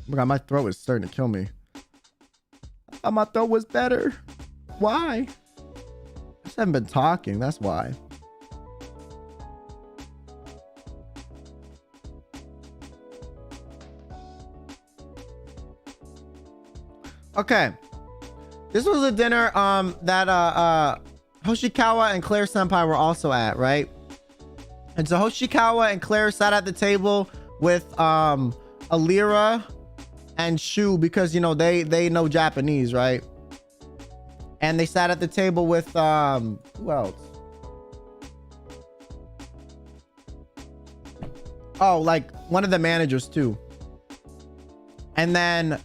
my god, my throat is starting to kill me. I thought my throat was better. Why? I just haven't been talking, that's why. Okay, this was a dinner that Hoshikawa and Claire Senpai were also at, right? And so Hoshikawa and Claire sat at the table with Alira and Shu because, you know, they know Japanese, right? And they sat at the table with who else? Oh, like one of the managers too. And then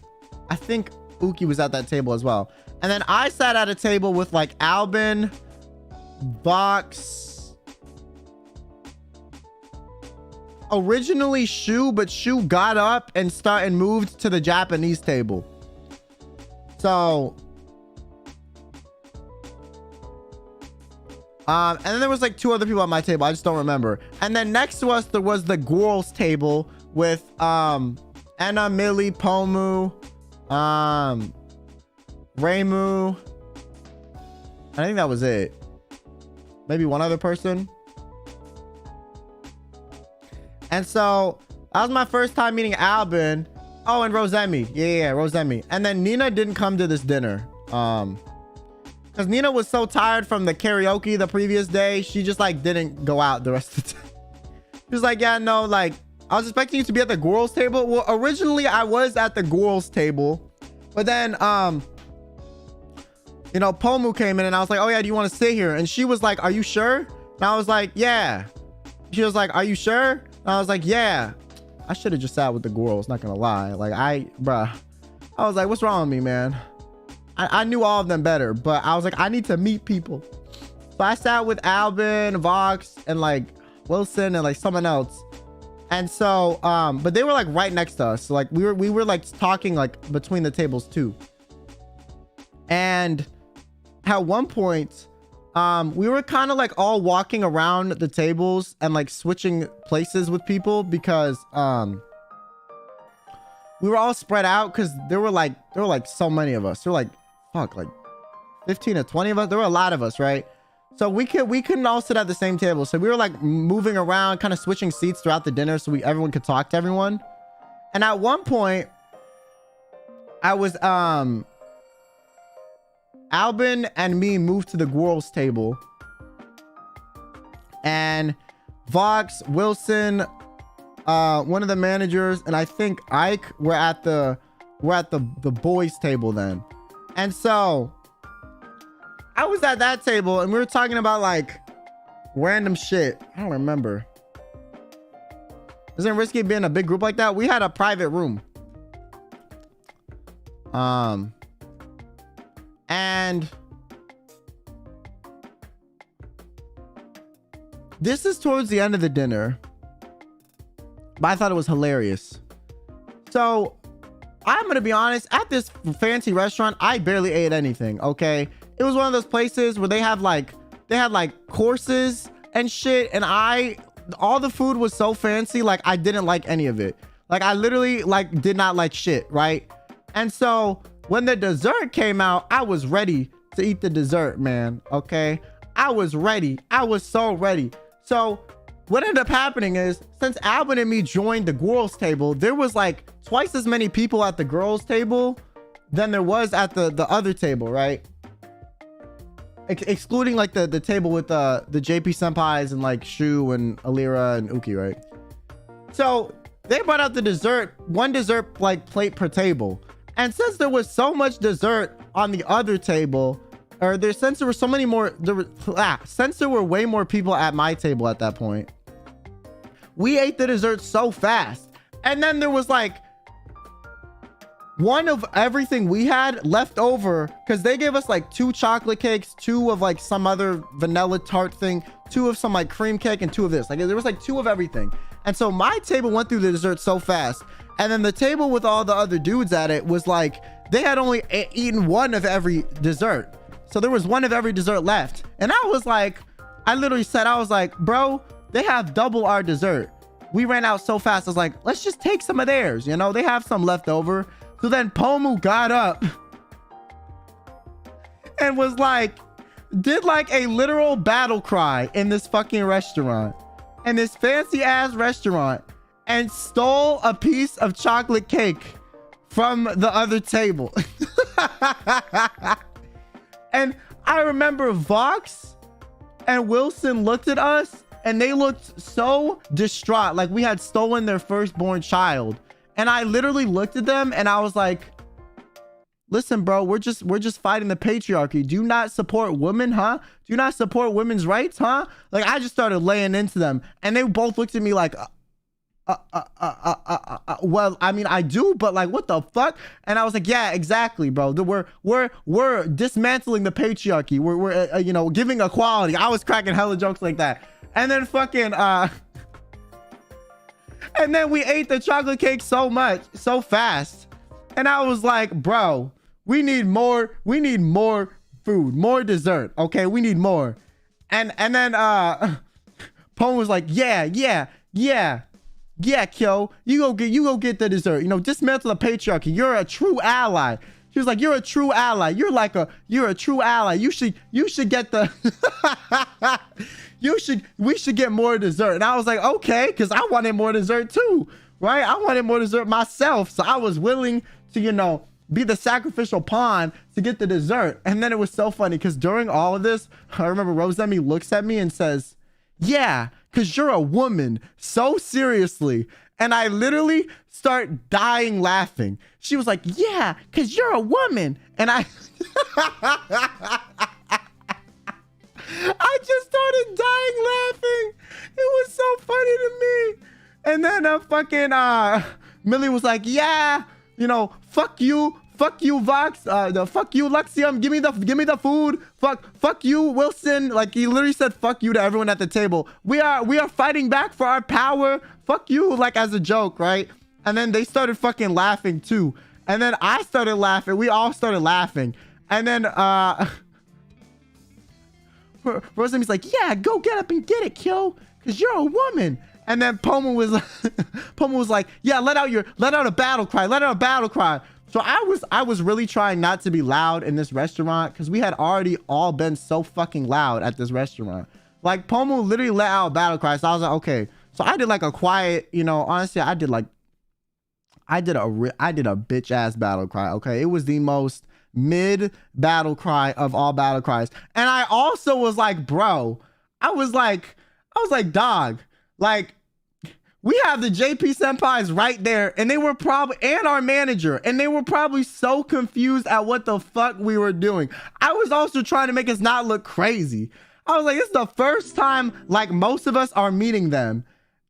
I think Uki was at that table as well. And then I sat at a table with like Albin, Vox, originally Shu, but Shu got up and moved to the Japanese table. So and then there was like two other people at my table, I just don't remember. And then next to us there was the girls table with Anna, Millie, Pomu, Reimu. I think that was it. Maybe one other person. And so that was my first time meeting Albin. Oh, and Rosemi. Yeah, Rosemi. And then Nina didn't come to this dinner. Because Nina was so tired from the karaoke the previous day, she just like didn't go out the rest of the time. She was like, yeah, no, like I was expecting you to be at the girls table. Well, originally I was at the girls table, But then, you know, Pomu came in and I was like, oh yeah, do you want to sit here? And she was like, are you sure? And I was like, yeah. She was like, are you sure? And I was like, yeah. I should have just sat with the girls, not gonna lie. Like, bruh. I was like, what's wrong with me, man? I knew all of them better, but I was like, I need to meet people. So I sat with Albin, Vox, and like Wilson and like someone else. And so, but they were like right next to us. So like we were like talking like between the tables too. And at one point, we were kind of like all walking around the tables and like switching places with people because we were all spread out because there were like so many of us. There were like like 15 or 20 of us. There were a lot of us, right? So we couldn't all sit at the same table. So we were like moving around, kind of switching seats throughout the dinner so everyone could talk to everyone. And at one point, I was Albin and me moved to the girls table, and Vox, Wilson, one of the managers, and I think Ike were at the boys table then. And so I was at that table and we were talking about like random shit. I don't remember. Isn't it risky being a big group like that? We had a private room. And this is towards the end of the dinner, but I thought it was hilarious. So I'm gonna be honest, at this fancy restaurant, I barely ate anything. Okay, it was one of those places where they had like courses and shit, and all the food was so fancy, like I didn't like any of it. Like I literally like did not like shit, right? And so when the dessert came out, I was ready to eat the dessert, man. Okay, I was ready. I was so ready. So what ended up happening is, since Albin and me joined the girls table, there was like twice as many people at the girls table than there was at the other table, right? Excluding like the table with the JP senpais and like Shu and Alira and Uki, right? So they brought out the dessert, one dessert like plate per table. And since there was so much dessert on the other table, since there were so many more, since there were way more people at my table at that point, we ate the dessert so fast. And then there was like one of everything we had left over, because they gave us like 2 chocolate cakes, 2 of like some other vanilla tart thing, 2 of some like cream cake, and 2 of this. Like there was like 2 of everything. And so my table went through the dessert so fast. And then the table with all the other dudes at it was like, they had only eaten 1 of every dessert. So there was 1 of every dessert left. And I was like, I literally said, I was like, bro, they have double our dessert. We ran out so fast. I was like, let's just take some of theirs. You know, they have some left over. So then Pomu got up and was like, did like a literal battle cry in this fucking restaurant, in this fancy ass restaurant, and stole a piece of chocolate cake from the other table. And I remember Vox and Wilson looked at us and they looked so distraught, like we had stolen their firstborn child. And I literally looked at them and I was like, listen, bro, we're just fighting the patriarchy. Do you not support women, huh? Do you not support women's rights, huh? Like I just started laying into them and they both looked at me like, well, I mean, I do, but like, what the fuck? And I was like, yeah, exactly, bro. We're dismantling the patriarchy. We're you know, giving equality. I was cracking hella jokes like that. And then fucking, and then we ate the chocolate cake so fast. And I was like, bro, we need more food, more dessert. Okay, we need more. And then Pone was like, yeah, Kyo, you go get the dessert. You know, dismantle the patriarchy. You're a true ally. She was like, you're a true ally. You're a true ally. You should get the we should get more dessert. And I was like, okay, because I wanted more dessert too, right? I wanted more dessert myself. So I was willing to, you know, be the sacrificial pawn to get the dessert. And then it was so funny because during all of this, I remember Rosemi looks at me and says, yeah, because you're a woman, so seriously. And I literally start dying laughing. She was like, yeah, because you're a woman. And I I just started dying laughing. It was so funny to me. And then Millie was like, yeah, you know, fuck you, Vox, fuck you, Luxium, give me the food, fuck you, Wilson. Like, he literally said fuck you to everyone at the table. We are fighting back for our power, fuck you, like, as a joke, right? And then they started fucking laughing too. And then I started laughing. We all started laughing. And then Rosemi's like, yeah, go get up and get it, Kyo, because you're a woman. And then Poma was like, yeah, let out a battle cry. So I was really trying not to be loud in this restaurant, because we had already all been so fucking loud at this restaurant. Like, Poma literally let out a battle cry. So I was like, okay. So I did like a quiet, you know, honestly, I did a bitch ass battle cry. Okay. It was the most mid battle cry of all battle cries. And I also was like, bro, I was like, dog, like, we have the JP senpais right there, and they were probably, and our manager, and they were probably so confused at what the fuck we were doing. I was also trying to make us not look crazy. I was like, this is the first time, like, most of us are meeting them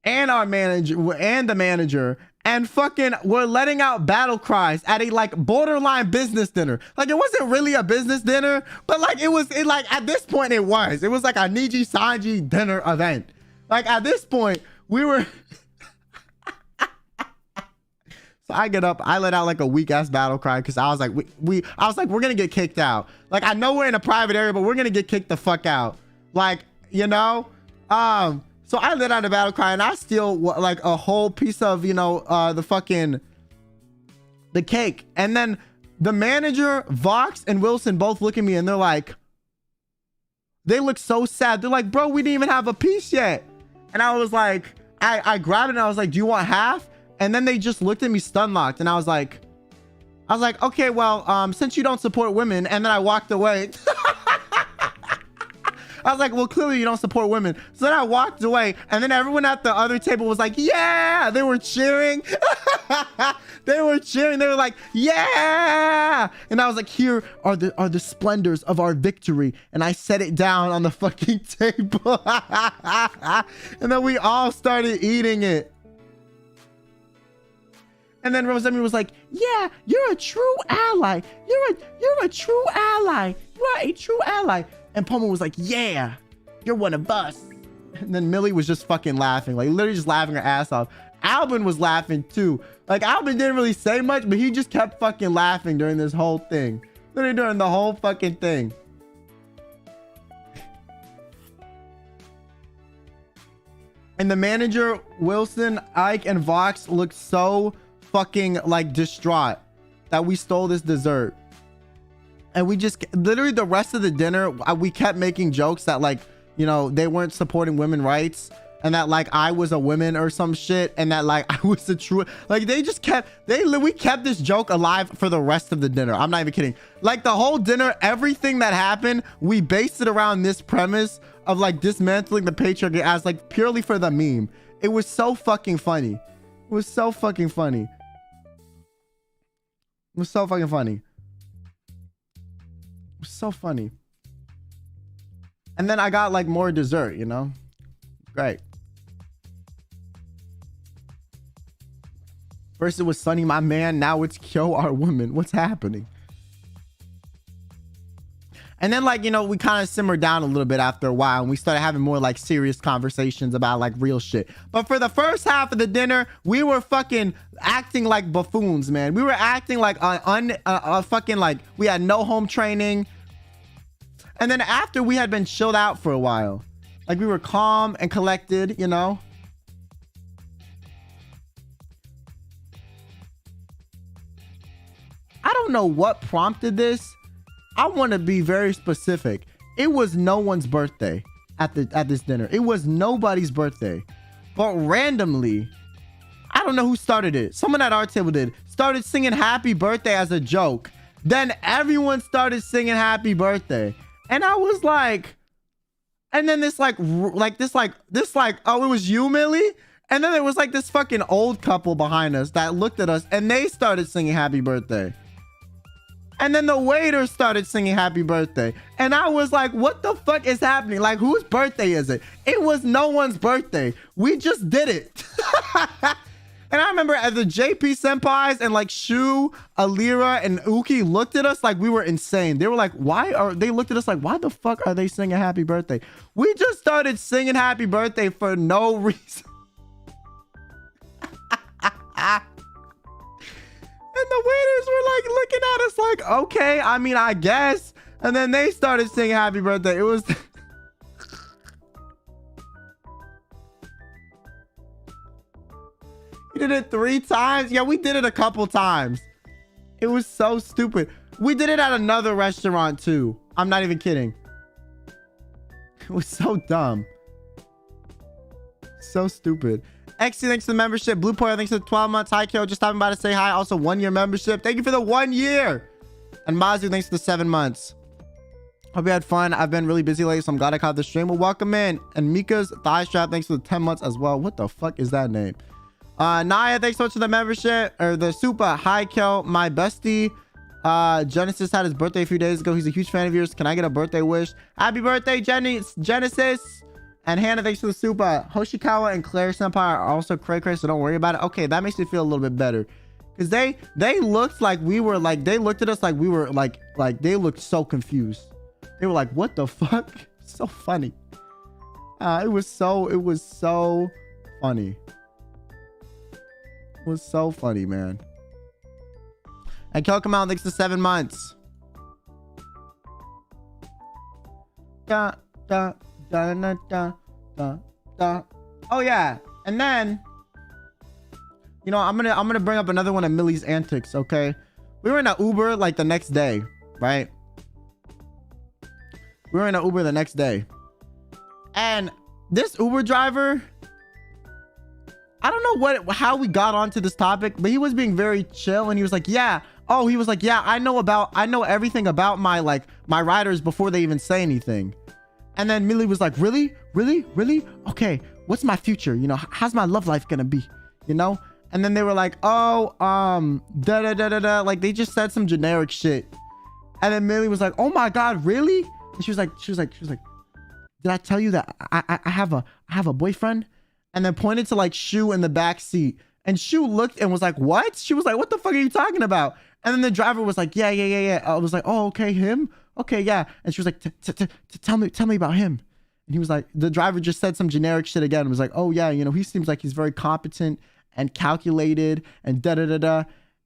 and our manager and the manager, and fucking we're letting out battle cries at a like borderline business dinner. Like, it wasn't really a business dinner, but like like at this point it was like a NIJISANJI dinner event. Like, at this point we were so I get up, I let out like a weak ass battle cry, because I was like, I was like, we're gonna get kicked out. Like, I know we're in a private area, but we're gonna get kicked the fuck out. Like, you know, so I let out a battle cry, and I steal like a whole piece of, you know, the cake. And then the manager, Vox and Wilson both look at me, and they're like, they look so sad. They're like, bro, we didn't even have a piece yet. And I was like, I grabbed it, and I was like, do you want half? And then they just looked at me stun locked, and I was like, okay, well, since you don't support women. And then I walked away. I was like, well, clearly you don't support women. So then I walked away, and then everyone at the other table was like, yeah, they were cheering. They were cheering. They were like, yeah. And I was like, here are the splendors of our victory. And I set it down on the fucking table. And then we all started eating it. And then Rosemi was like, yeah, you're a true ally. You're a true ally. You are a true ally. And Poma was like, yeah, you're one of us. And then Millie was just fucking laughing, like literally just laughing her ass off. Albin was laughing too. Like, Albin didn't really say much, but he just kept fucking laughing during this whole thing. Literally during the whole fucking thing. And the manager, Wilson, Ike, and Vox looked so fucking like distraught that we stole this dessert. And we just literally the rest of the dinner, we kept making jokes that, like, you know, they weren't supporting women's rights, and that like I was a woman or some shit, and that like I was the true, like they just kept, we kept this joke alive for the rest of the dinner. I'm not even kidding. Like, the whole dinner, everything that happened, we based it around this premise of like dismantling the patriarchy as like purely for the meme. It was so fucking funny. It was so fucking funny. It was so fucking funny. It was so funny. And then I got like more dessert, you know? Great. First it was Sunny, my man. Now it's Kyo, our woman. What's happening? And then, like, you know, we kind of simmered down a little bit after a while, and we started having more like serious conversations about like real shit. But for the first half of the dinner, we were fucking acting like buffoons, man. We were acting like fucking like we had no home training. And then after, we had been chilled out for a while. Like, we were calm and collected, you know? I don't know what prompted this. I want to be very specific. It was no one's birthday at this dinner. It was nobody's birthday. But randomly, I don't know who started it. Someone at our table started singing happy birthday as a joke. Then everyone started singing happy birthday. And I was like, And then this oh, it was you, Millie? And then there was like this fucking old couple behind us that looked at us and they started singing happy birthday. And then the waiter started singing happy birthday. And I was like, what the fuck is happening? Like, whose birthday is it? It was no one's birthday. We just did it. And I remember as the JP senpais and like Shu, Alira, and Uki looked at us like we were insane. They were like, they looked at us like, why the fuck are they singing happy birthday? We just started singing happy birthday for no reason. And the waiters were like looking at us like, okay, I mean, I guess. And then they started singing happy birthday. It was... We did it 3 times. Yeah, we did it a couple times. It was so stupid. We did it at another restaurant too. I'm not even kidding. It was so dumb. So stupid. XC, thanks for the membership. Blue Poyer, thanks for the 12 months. Hi, Kyo, just stopping by to say hi. Also, 1-year membership. Thank you for the 1 year. And Mazu, thanks for the 7 months. Hope you had fun. I've been really busy lately, so I'm glad I caught the stream. Well, welcome in. And Mika's Thigh Strap, thanks for the 10 months as well. What the fuck is that name? Naya, thanks so much for the membership. Or the Supa. Hi, Kyo. My bestie, Genesis, had his birthday a few days ago. He's a huge fan of yours. Can I get a birthday wish? Happy birthday, Genesis. And Hannah, thanks for the super. Hoshikawa and Claire Senpai are also cray, so don't worry about it. Okay, that makes me feel a little bit better. Because they looked like we were like, they looked at us like we were like they looked so confused. They were like, what the fuck? So funny. It was so funny. It was so funny, man. And Kokomon, thanks for 7 months. Da, da. Da, da, da, da, da. Oh yeah, and then you know I'm gonna bring up another one of Millie's antics. Okay, we were in an Uber like the next day, right? We were in an Uber the next day, and this Uber driver, I don't know how we got onto this topic, but he was being very chill and he was like, yeah, oh, he was like, yeah, I know everything about my riders before they even say anything. And then Millie was like, really? Okay, what's my future? You know, how's my love life gonna be? You know? And then they were like, oh, da-da-da-da-da. Like, they just said some generic shit. And then Millie was like, oh my God, really? And she was like, did I tell you that I have a boyfriend? And then pointed to like Shu in the back seat. And Shu looked and was like, what? She was like, what the fuck are you talking about? And then the driver was like, yeah. I was like, oh, okay, him? Okay, yeah. And she was like, tell me about him. And he was like, the driver just said some generic shit again. It was like, oh yeah, you know, he seems like he's very competent and calculated and da-da-da-da.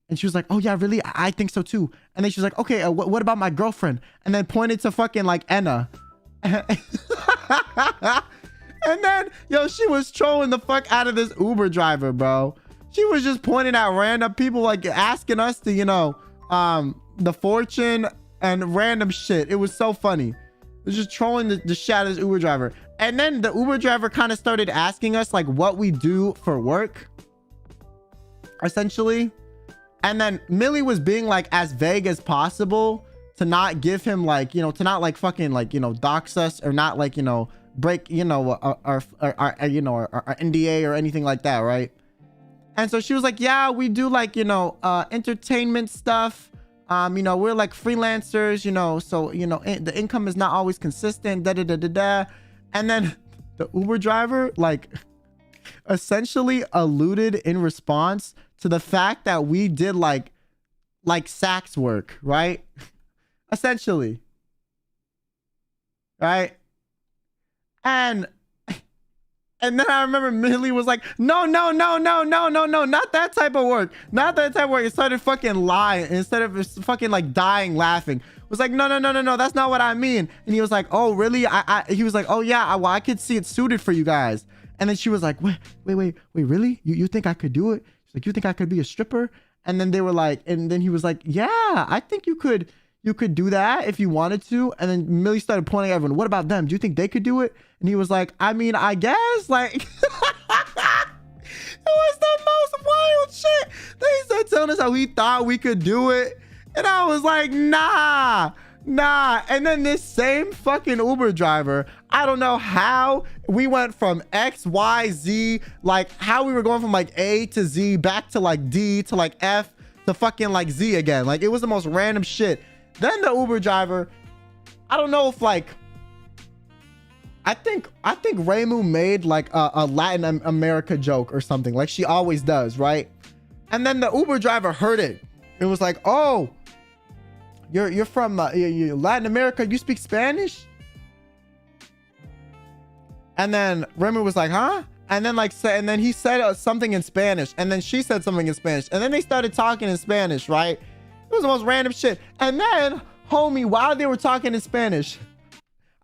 And she was like, oh yeah, really? I think so too. And then she was like, okay, what about my girlfriend? And then pointed to fucking like Enna. And then, yo, she was trolling the fuck out of this Uber driver, bro. She was just pointing at random people, like asking us to, you know, the fortune and random shit. It was so funny. It was just trolling the shit out of this Uber driver. And then the Uber driver kind of started asking us like what we do for work, essentially. And then Millie was being like as vague as possible to not give him like, you know, to not like fucking like, you know, dox us or not like, you know, break, you know, our NDA or anything like that, right? And so she was like, yeah, we do like, you know, entertainment stuff. You know, we're like freelancers, you know, so, you know, the income is not always consistent, da-da-da-da-da. And then the Uber driver, like, essentially alluded in response to the fact that we did like sax work, right? Essentially. Right? And then I remember Millie was like, no, not that type of work. Not that type of work. It started fucking lying instead of fucking like dying laughing. It was like, no, that's not what I mean. And he was like, oh, really? He was like, oh yeah, well, I could see it suited for you guys. And then she was like, wait, really? You think I could do it? She's like, you think I could be a stripper? And then they were like, and then he was like, yeah, I think you could do that if you wanted to. And then Millie started pointing at everyone, what about them? Do you think they could do it? And he was like, I mean, I guess, like, it was the most wild shit. They started telling us how he thought we could do it. And I was like, nah, Nah, and then this same fucking Uber driver, I don't know how we went from X, Y, Z, like how we were going from like A to Z back to like D to like F to fucking like Z again. Like it was the most random shit. Then the Uber driver, I don't know if like, I think Raymu made like a Latin America joke or something like she always does, right? And then the Uber driver heard it. It was like, oh, you're from you're Latin America, you speak Spanish? And then Raymu was like, huh? And then like and then he said something in Spanish, and then she said something in Spanish, and then they started talking in Spanish, right? It was the most random shit. And then homie, while they were talking in Spanish,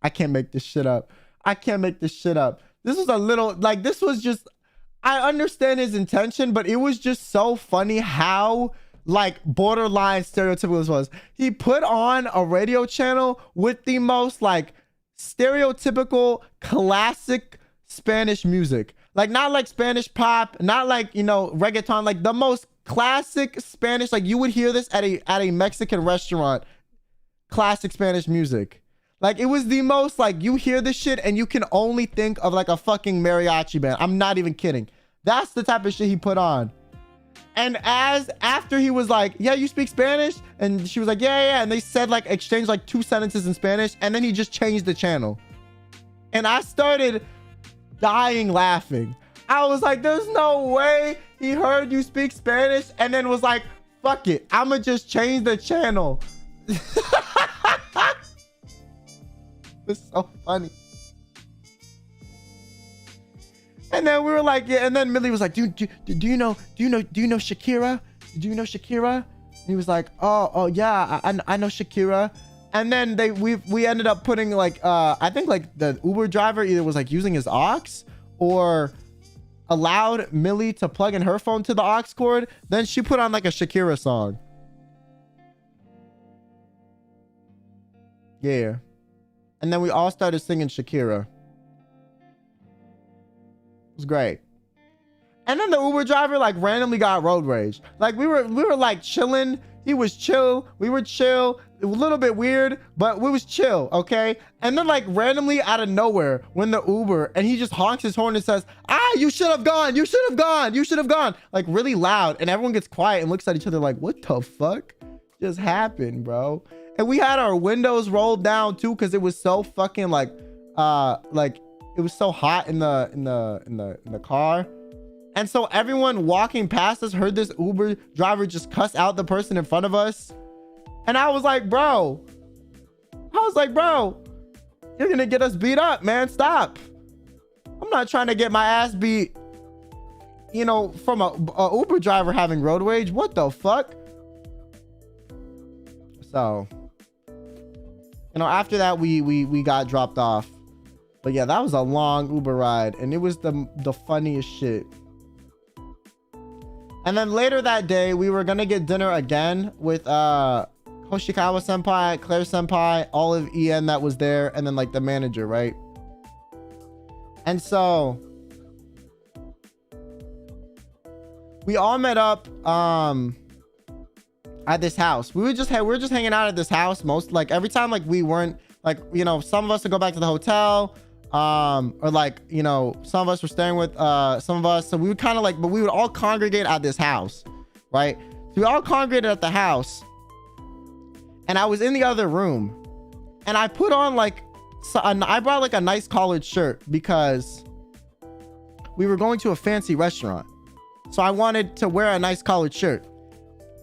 I can't make this shit up. I can't make this shit up. This was a little like, this was just, I understand his intention, but it was just so funny how like borderline stereotypical this was. He put on a radio channel with the most like stereotypical classic Spanish music. Like not like Spanish pop, not like, you know, reggaeton, like the most classic Spanish. Like you would hear this at a Mexican restaurant. Classic Spanish music. Like it was the most like, you hear this shit and you can only think of like a fucking mariachi band. I'm not even kidding. That's the type of shit he put on. And after he was like, yeah, you speak Spanish? And she was like, yeah. And they said like, exchanged like 2 sentences in Spanish. And then he just changed the channel. And I started dying laughing. I was like, there's no way he heard you speak Spanish and then was like, fuck it, I'ma just change the channel. It's so funny. And then we were like, yeah. And then Millie was like, do you know Shakira? Do you know Shakira? And he was like, oh yeah, I know Shakira. And then we ended up putting like, I think like the Uber driver either was like using his aux or allowed Millie to plug in her phone to the aux cord. Then she put on like a Shakira song. Yeah. And then we all started singing Shakira. It was great. And then the Uber driver like randomly got road rage. Like we were like chilling. He was chill. We were chill. It was a little bit weird, but we was chill, okay? And then like randomly out of nowhere, when the Uber, and he just honks his horn and says, you should have gone. You should have gone. You should have gone. Like really loud. And everyone gets quiet and looks at each other like, what the fuck just happened, bro? And we had our windows rolled down too, because it was so fucking like it was so hot in the car. And so everyone walking past us heard this Uber driver just cuss out the person in front of us. And I was like, bro, you're gonna get us beat up, man. Stop. I'm not trying to get my ass beat, you know, from a Uber driver having road rage. What the fuck? So, you know, after that, we got dropped off. But yeah, that was a long Uber ride, and it was the funniest shit. And then later that day, we were gonna get dinner again with Hoshikawa senpai, Claire senpai, Olive En that was there, and then like the manager, right? And so we all met up at this house. We were just hanging out at this house most, like every time, like we weren't like, you know, some of us would go back to the hotel, or like, you know, some of us were staying with some of us, so we would kind of like, but we would all congregate at this house, right? So we all congregated at the house, and I was in the other room, and I put on like, I brought like a nice collared shirt because we were going to a fancy restaurant, so I wanted to wear a nice collared shirt.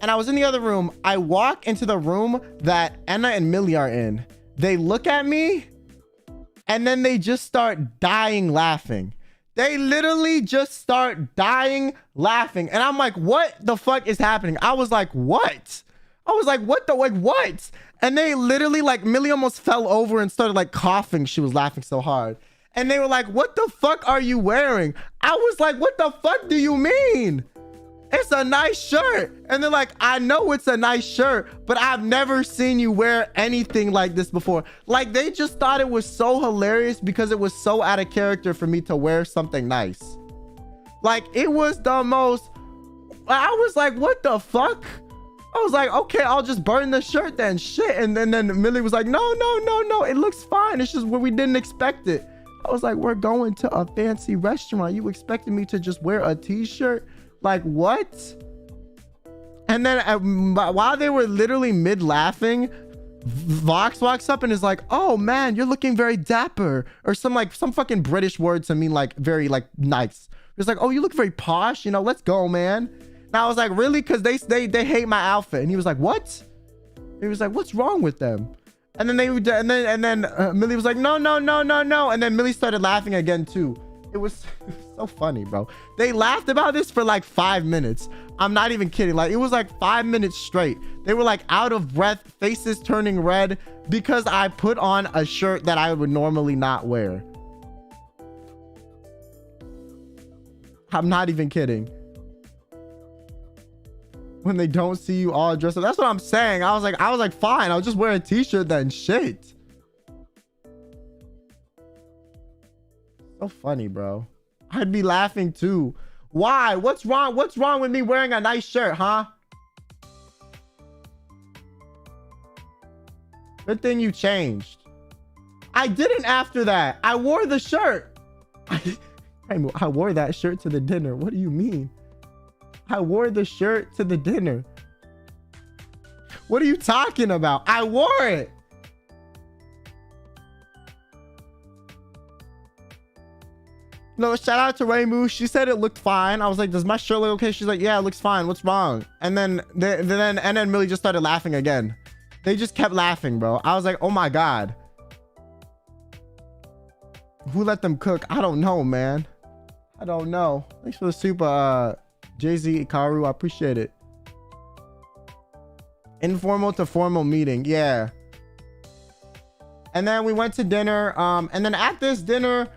And I was in the other room. I walk into the room that Anna and Millie are in. They look at me, and then they just start dying laughing. They literally just start dying laughing. And I'm like, what the fuck is happening? I was like, what? I was like, what the, like, what? And they literally, like, Millie almost fell over and started like coughing. She was laughing so hard. And they were like, what the fuck are you wearing? I was like, what the fuck do you mean? It's a nice shirt. And they're like, I know it's a nice shirt, but I've never seen you wear anything like this before. Like, they just thought it was so hilarious because it was so out of character for me to wear something nice. Like, it was the most, I was like, what the fuck? I was like, okay, I'll just burn the shirt then. Shit. And then Millie was like, no, no, no, no. It looks fine. It's just where we didn't expect it. I was like, we're going to a fancy restaurant. You expected me to just wear a t-shirt? Like, what? And then while they were literally mid laughing, Vox walks up and is like, oh man, you're looking very dapper, or some fucking British word to mean like very like nice. It's like, oh, you look very posh, you know, let's go, man. And I was like, really? Because they hate my outfit. And he was like, what? He was like, what's wrong with them? And then Millie was like, no, no, no, no, no. And then Millie started laughing again too. It was so funny, bro. They laughed about this for like 5 minutes. I'm not even kidding. Like, it was like 5 minutes straight. They were like out of breath, faces turning red, because I put on a shirt that I would normally not wear. I'm not even kidding. When they don't see you all dressed up. That's what I'm saying. I was like, fine, I'll just wear a t-shirt then. Shit. So funny, bro. I'd be laughing too. Why? What's wrong? What's wrong with me wearing a nice shirt, huh? Good thing you changed. I didn't after that. I wore the shirt. I wore that shirt to the dinner. What do you mean? I wore the shirt to the dinner. What are you talking about? I wore it. No, shout out to Raymu. She said it looked fine. I was like, does my shirt look okay? She's like, yeah, it looks fine. What's wrong? And then Millie just started laughing again. They just kept laughing, bro. I was like, oh my God. Who let them cook? I don't know, man. I don't know. Thanks for the super, Jay-Z Ikaru. I appreciate it. Informal to formal meeting. Yeah. And then we went to dinner. And then at this dinner,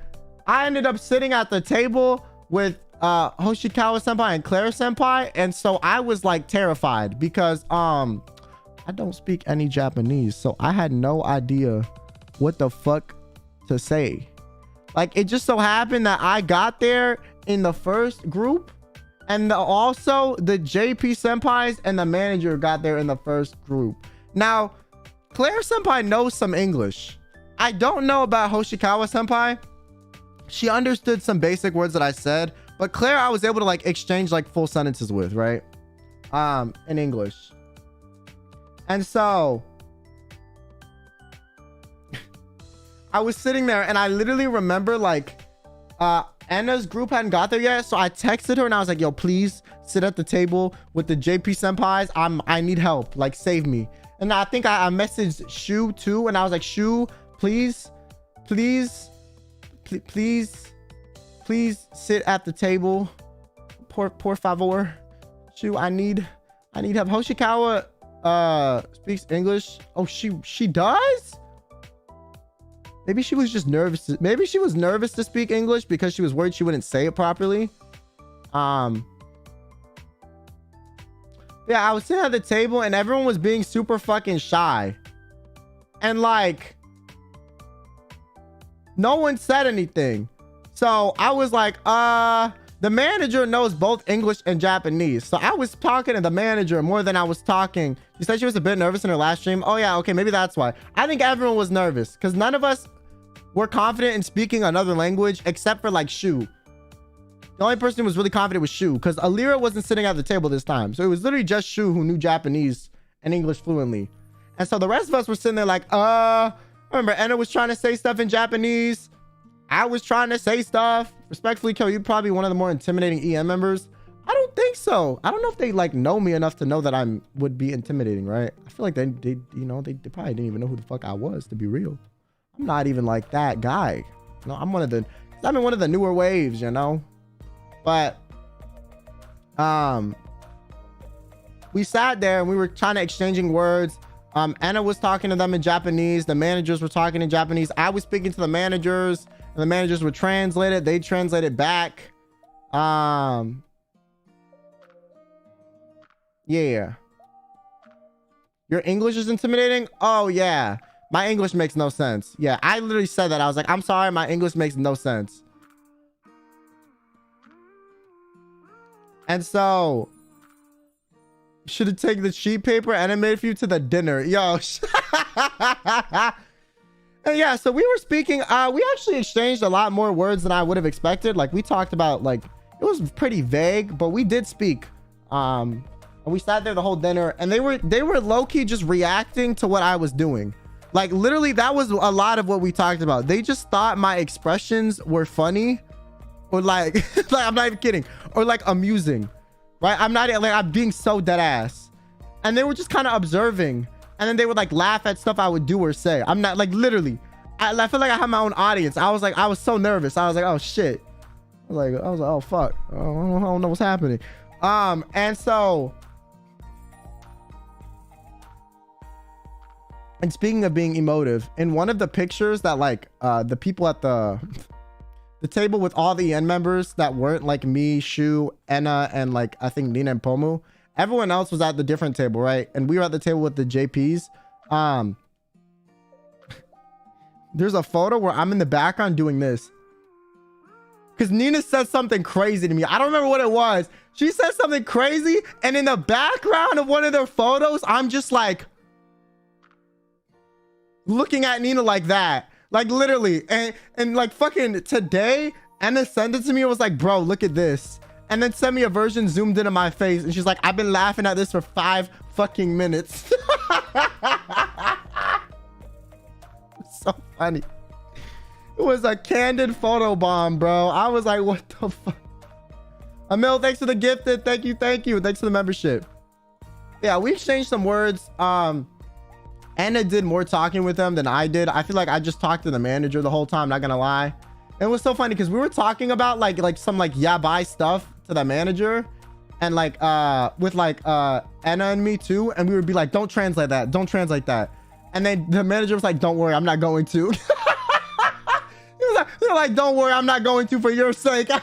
I ended up sitting at the table with Hoshikawa senpai and Claire senpai. And so I was like terrified because I don't speak any Japanese. So I had no idea what the fuck to say. Like, it just so happened that I got there in the first group, and also the JP senpais and the manager got there in the first group. Now, Claire senpai knows some English. I don't know about Hoshikawa senpai. She understood some basic words that I said, but Claire, I was able to like exchange like full sentences with, right? In English. And so I was sitting there and I literally remember like Anna's group hadn't got there yet, so I texted her and I was like, yo, please sit at the table with the JP senpais. I need help, like save me. And I think I messaged Shu too, and I was like, Shu, please sit at the table, por favor. Shu, I need help. Hoshikawa speaks English. Oh, she does? Maybe she was just nervous. Maybe she was nervous to speak English because she was worried she wouldn't say it properly. Yeah, I was sitting at the table and everyone was being super fucking shy. And like, no one said anything. So I was like, the manager knows both English and Japanese. So I was talking to the manager more than I was talking. She said she was a bit nervous in her last stream. Oh yeah, okay, maybe that's why. I think everyone was nervous because none of us were confident in speaking another language except for like Shu. The only person who was really confident was Shu, because Alira wasn't sitting at the table this time. So it was literally just Shu who knew Japanese and English fluently. And so the rest of us were sitting there like, I remember Anna was trying to say stuff in Japanese. I was trying to say stuff. Respectfully, Kel, you're probably one of the more intimidating EM members. I don't think so. I don't know if they like know me enough to know that I would be intimidating, right? I feel like they probably didn't even know who the fuck I was, to be real. I'm not even like that guy. No, I'm in one of the newer waves, you know? But we sat there and we were trying to exchanging words. Anna was talking to them in Japanese. The managers were talking in Japanese. I was speaking to the managers and the managers would translate it. They translated back. Yeah. Your English is intimidating? Oh yeah. My English makes no sense. Yeah, I literally said that. I was like, I'm sorry, my English makes no sense. And so, Should have taken the sheet paper and it made for you to the dinner. Yo. And yeah, so we were speaking. We actually exchanged a lot more words than I would have expected. Like we talked about, like, it was pretty vague, but we did speak. And we sat there the whole dinner, and they were low-key just reacting to what I was doing. Like literally, that was a lot of what we talked about. They just thought my expressions were funny, or like, like I'm not even kidding, or like amusing, right? I'm not like, I'm being so dead ass, and they were just kind of observing. And then they would like laugh at stuff I would do or say. I'm not like literally. I feel like I had my own audience. I was so nervous. I was like, oh shit. I was like, oh fuck. I don't know what's happening. And so. And speaking of being emotive, in one of the pictures that like the people at the table with all the EN members that weren't like me, Shu, Enna, and like I think Nina and Pomu. Everyone else was at the different table, right? And we were at the table with the JPs. There's a photo where I'm in the background doing this. Because Nina said something crazy to me. I don't remember what it was. She said something crazy. And in the background of one of their photos, I'm just like looking at Nina like that. Like literally. And like fucking today, Anna sent it to me and was like, bro, look at this. And then sent me a version zoomed into my face. And she's like, I've been laughing at this for 5 fucking minutes. So funny. It was a candid photo bomb, bro. I was like, what the fuck? Emil, thanks for the gifted. Thank you. Thanks for the membership. Yeah, we exchanged some words. Anna did more talking with them than I did. I feel like I just talked to the manager the whole time, not gonna lie. It was so funny because we were talking about like some like yeah bye stuff to the manager, and like with like Anna and me too, and we would be like, don't translate that, and then the manager was like, don't worry, I'm not going to. They're like, don't worry, I'm not going to for your sake. I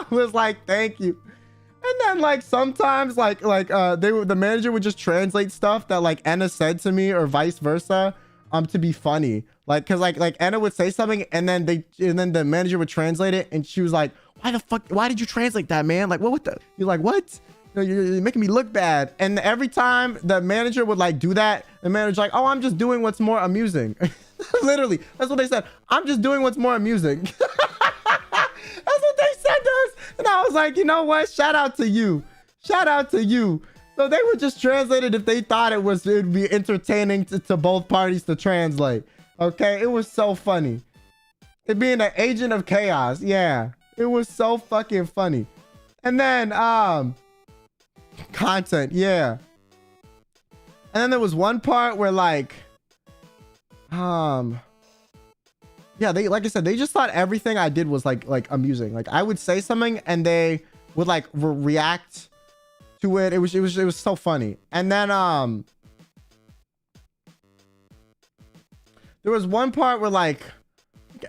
was like, thank you. And then like sometimes like the manager would just translate stuff that like Anna said to me or vice versa to be funny. Like cause like Anna would say something and then the manager would translate it, and she was like, why did you translate that, man? Like what the, you're like, what? You're making me look bad. And every time the manager would like do that, the manager's like, oh, I'm just doing what's more amusing. Literally, that's what they said. I'm just doing what's more amusing. That's what they said to us. And I was like, you know what? Shout out to you. So they would just translate it if they thought it would be entertaining to both parties to translate. Okay, it was so funny. It being an agent of chaos. Yeah, it was so fucking funny. And then content, yeah. And then there was one part where like yeah, they, like I said, they just thought everything I did was like amusing. Like I would say something and they would like react to it. It was so funny. And then there was one part where like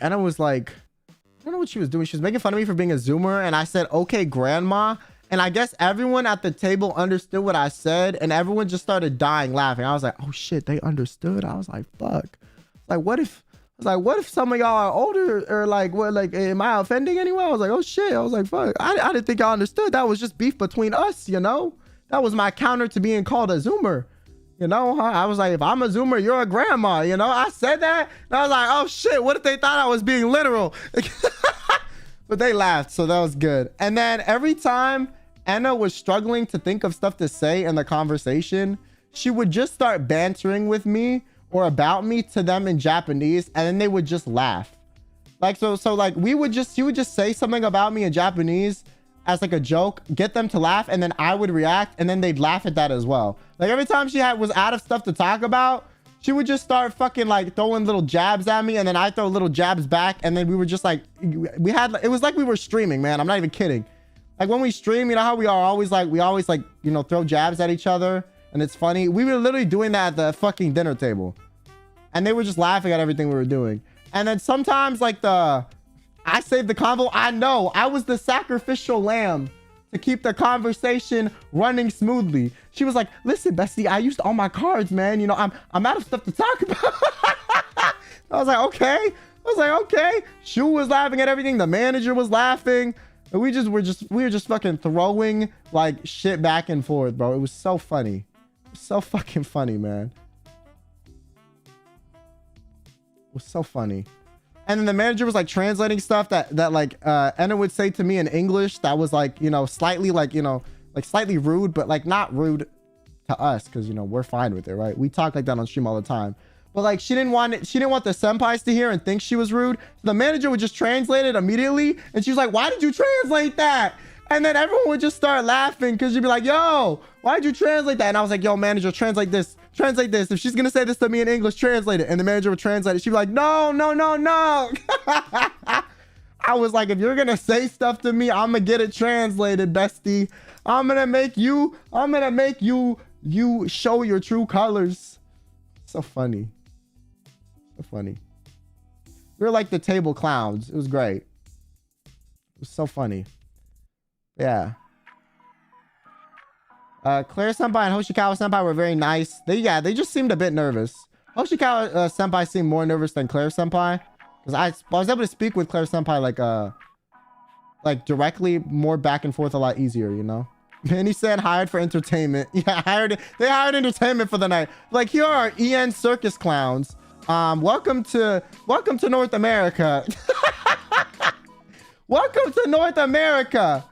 Anna was like, I don't know what she was doing. She was making fun of me for being a Zoomer, and I said, okay, grandma. And I guess everyone at the table understood what I said, and everyone just started dying laughing. I was like, oh shit, they understood. I was like, fuck. Like, what if some of y'all are older, or like, what, like, am I offending anyone? I was like, oh shit. I was like, fuck. I didn't think y'all understood. That was just beef between us, you know? That was my counter to being called a Zoomer. You know, I was like, if I'm a Zoomer, you're a grandma, you know? I said that, and I was like, oh shit, what if they thought I was being literal? But they laughed, so that was good. And then every time Anna was struggling to think of stuff to say in the conversation, she would just start bantering with me or about me to them in Japanese, and then they would just laugh. Like, so like she would just say something about me in Japanese as like a joke, get them to laugh, and then I would react, and then they'd laugh at that as well. Like every time she was out of stuff to talk about, she would just start fucking like throwing little jabs at me, and then I throw little jabs back, and then we were just like, it was like we were streaming, man. I'm not even kidding. Like when we stream, you know how we always you know, throw jabs at each other, and it's funny. We were literally doing that at the fucking dinner table, and they were just laughing at everything we were doing. And then sometimes like I saved the convo. I know I was the sacrificial lamb to keep the conversation running smoothly. She was like, listen, bestie, I used all my cards, man. You know, I'm out of stuff to talk about. I was like, okay. Shu was laughing at everything. The manager was laughing. And we were just fucking throwing like shit back and forth, bro. It was so funny. It was so fucking funny, man. It was so funny. And then the manager was like translating stuff that like Anna would say to me in English that was like, you know, slightly like, you know, like slightly rude, but like not rude to us because, you know, we're fine with it, right? We talk like that on stream all the time. But like she didn't want the senpais to hear and think she was rude. The manager would just translate it immediately, and she was like, why did you translate that? And then everyone would just start laughing because she'd be like, yo, why'd you translate that? And I was like, yo, manager, translate this. Translate this. If she's gonna say this to me in English, translate it. And the manager would translate it. She'd be like, no, no, no, no. I was like, if you're gonna say stuff to me, I'm gonna get it translated, bestie. I'm gonna make you show your true colors. So funny. So funny. We were like the table clowns. It was great. It was so funny. Yeah. Claire senpai and Hoshikawa senpai were very nice. They just seemed a bit nervous. Hoshikawa senpai seemed more nervous than Claire senpai, because I was able to speak with Claire senpai like directly, more back and forth, a lot easier, you know. And he said hired for entertainment. Yeah, they hired entertainment for the night. Like, here are EN circus clowns. Welcome to North America. Welcome to North America.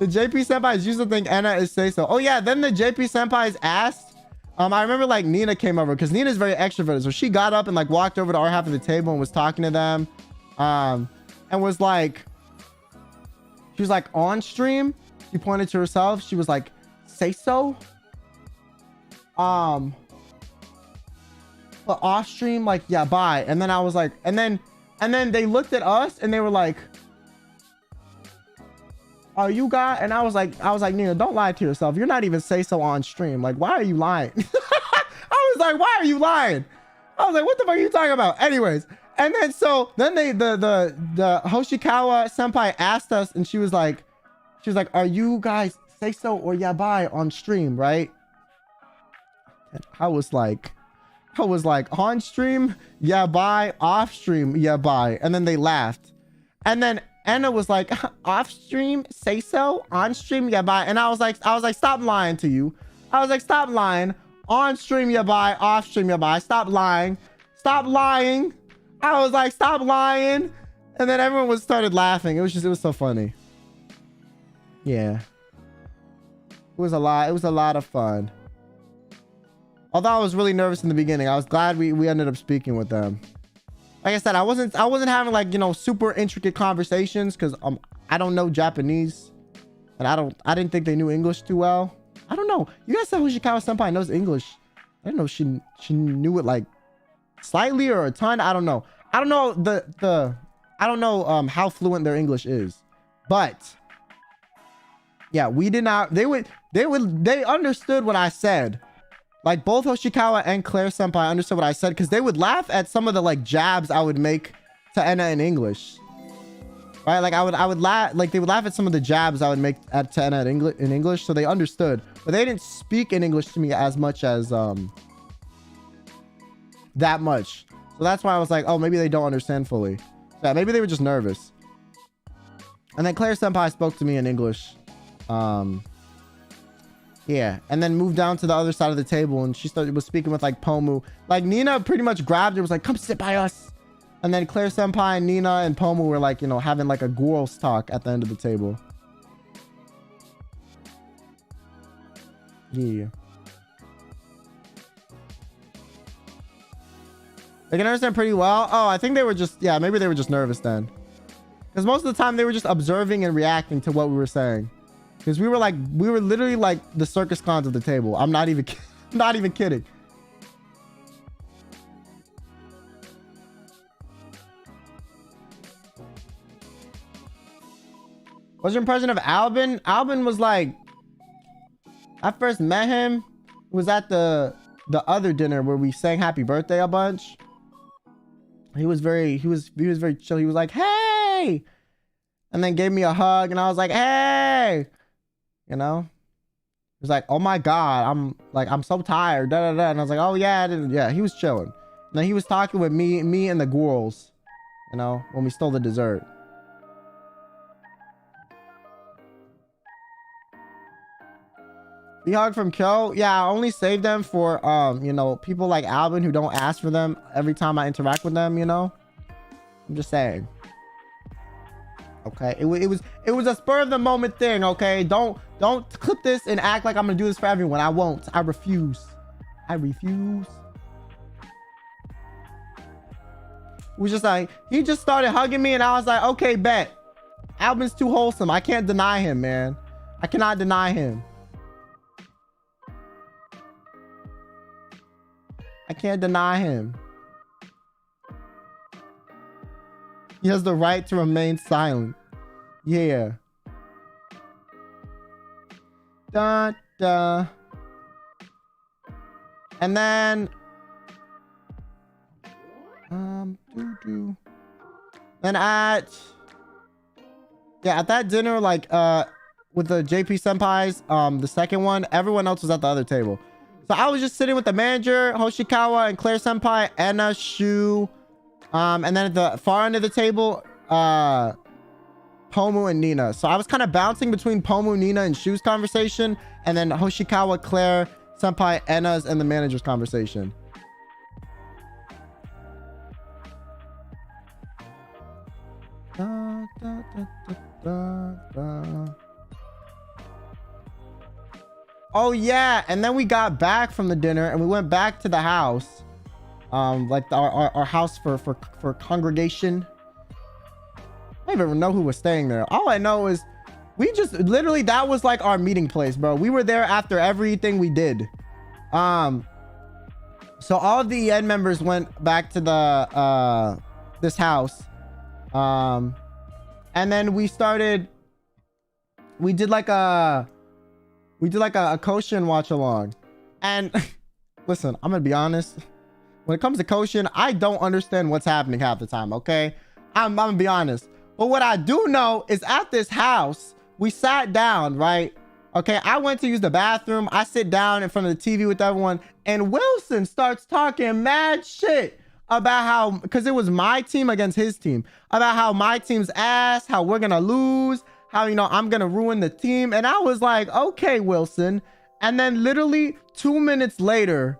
The JP senpais used to think Anna is say so. Oh yeah, then the JP senpais asked. I remember like Nina came over because Nina's very extroverted, so she got up and like walked over to our half of the table and was talking to them, and was like, she was like on stream. She pointed to herself. She was like, say so. But off stream, like, yeah, bye. And then I was like, and then they looked at us and they were like, are you guys? And I was like, Nina, don't lie to yourself. You're not even say so on stream. Like, why are you lying? I was like, why are you lying? I was like, what the fuck are you talking about? Anyways. And then, so then the Hoshikawa senpai asked us, and she was like, are you guys say so or yeah, bye on stream, right? And I was like, on stream, yeah, bye. Off stream, yeah, bye. And then they laughed. And then Anna was like, off stream, say so. On stream, yeah, bye. And I was like, stop lying to you. I was like, stop lying. On stream, yeah, bye. Off stream, yeah, bye. Stop lying. Stop lying. I was like, stop lying. And then everyone started laughing. It was so funny. Yeah. It was a lot of fun. Although I was really nervous in the beginning, I was glad we ended up speaking with them. Like I said, I wasn't having like, you know, super intricate conversations because I don't know Japanese, and I didn't think they knew English too well. I don't know. You guys said Hoshikawa senpai knows English. I didn't know she knew it like slightly or a ton. I don't know. I don't know I don't know how fluent their English is, but yeah, we did not. They understood what I said. Like both Hoshikawa and Claire senpai understood what I said, because they would laugh at some of the like jabs I would make to Anna in English. Right? Like I would laugh, like they would laugh at some of the jabs I would make to Anna in English, so they understood. But they didn't speak in English to me as much as that much. So that's why I was like, oh, maybe they don't understand fully. Yeah, maybe they were just nervous. And then Claire senpai spoke to me in English. Yeah, and then moved down to the other side of the table, and she was speaking with like Pomu. Like Nina pretty much grabbed her, was like, come sit by us. And then Claire senpai, Nina, and Pomu were like, you know, having like a girls talk at the end of the table. Yeah. They can understand pretty well. Oh, I think they were just, yeah, maybe they were just nervous then. Because most of the time they were just observing and reacting to what we were saying. Because we were literally like the circus clowns of the table. I'm not even kidding. What's your impression of Albin? Albin was like, I first met him, was at the other dinner where we sang happy birthday a bunch. He was very chill. He was like, hey, and then gave me a hug, and I was like, hey. You know, he was like, oh my God, I'm so tired. Da, da, da. And I was like, oh yeah, yeah, he was chilling. And then he was talking with me and the girls, you know, when we stole the dessert. Be hug from Kyo. Yeah, I only save them for you know, people like Alvin who don't ask for them every time I interact with them, you know. I'm just saying. Okay, it was a spur of the moment thing. Okay, don't clip this and act like I'm gonna do this for everyone. I won't. I refuse. I refuse. It was just like, he just started hugging me and I was like, okay, bet. Alvin's too wholesome. I can't deny him, man. I cannot deny him. I can't deny him. He has the right to remain silent. Yeah. Da, da. And then then at that dinner, like with the JP senpais, the second one, everyone else was at the other table. So I was just sitting with the manager, Hoshikawa, and Claire senpai, Anna, Shu, and then at the far end of the table, Pomu and Nina. So I was kind of bouncing between Pomu, Nina, and Shu's conversation, and then Hoshikawa, Claire senpai, Anna's, and the manager's conversation. Da, da, da, da, da. Oh yeah, and then we got back from the dinner and we went back to the house, like our house for congregation. I don't even know who was staying there. All I know is we just literally, that was like our meeting place, bro. We were there after everything we did. So all of the EN members went back to the this house, and then we did like a Koshin watch along. And listen, I'm gonna be honest, when it comes to Koshin, I don't understand what's happening half the time. Okay, I'm gonna be honest, but what I do know is at this house we sat down, right? Okay, I went to use the bathroom. I sit down in front of the TV with everyone, and Wilson starts talking mad shit about how, because it was my team against his team, about how my team's ass, how we're gonna lose, how, you know, I'm gonna ruin the team. And I was like, okay, Wilson. And then literally 2 minutes later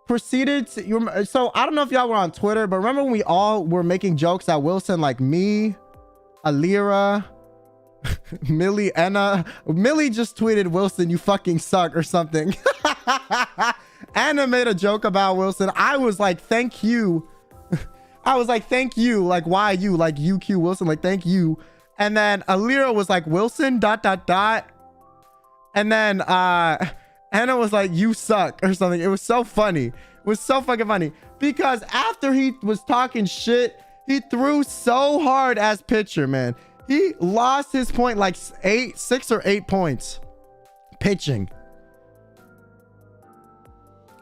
proceeded to, so I don't know if y'all were on Twitter, but remember when we all were making jokes at Wilson, like me, Alira, Millie, Anna. Millie just tweeted, Wilson, you fucking suck, or something. Anna made a joke about Wilson. I was like, thank you. I was like, thank you. Like, why you? Like, UQ Wilson, like, thank you. And then Alira was like, Wilson, ... And then Anna was like, you suck, or something. It was so funny. It was so fucking funny. Because after he was talking shit, he threw so hard as pitcher, man. He lost his point like 6 or 8 points pitching.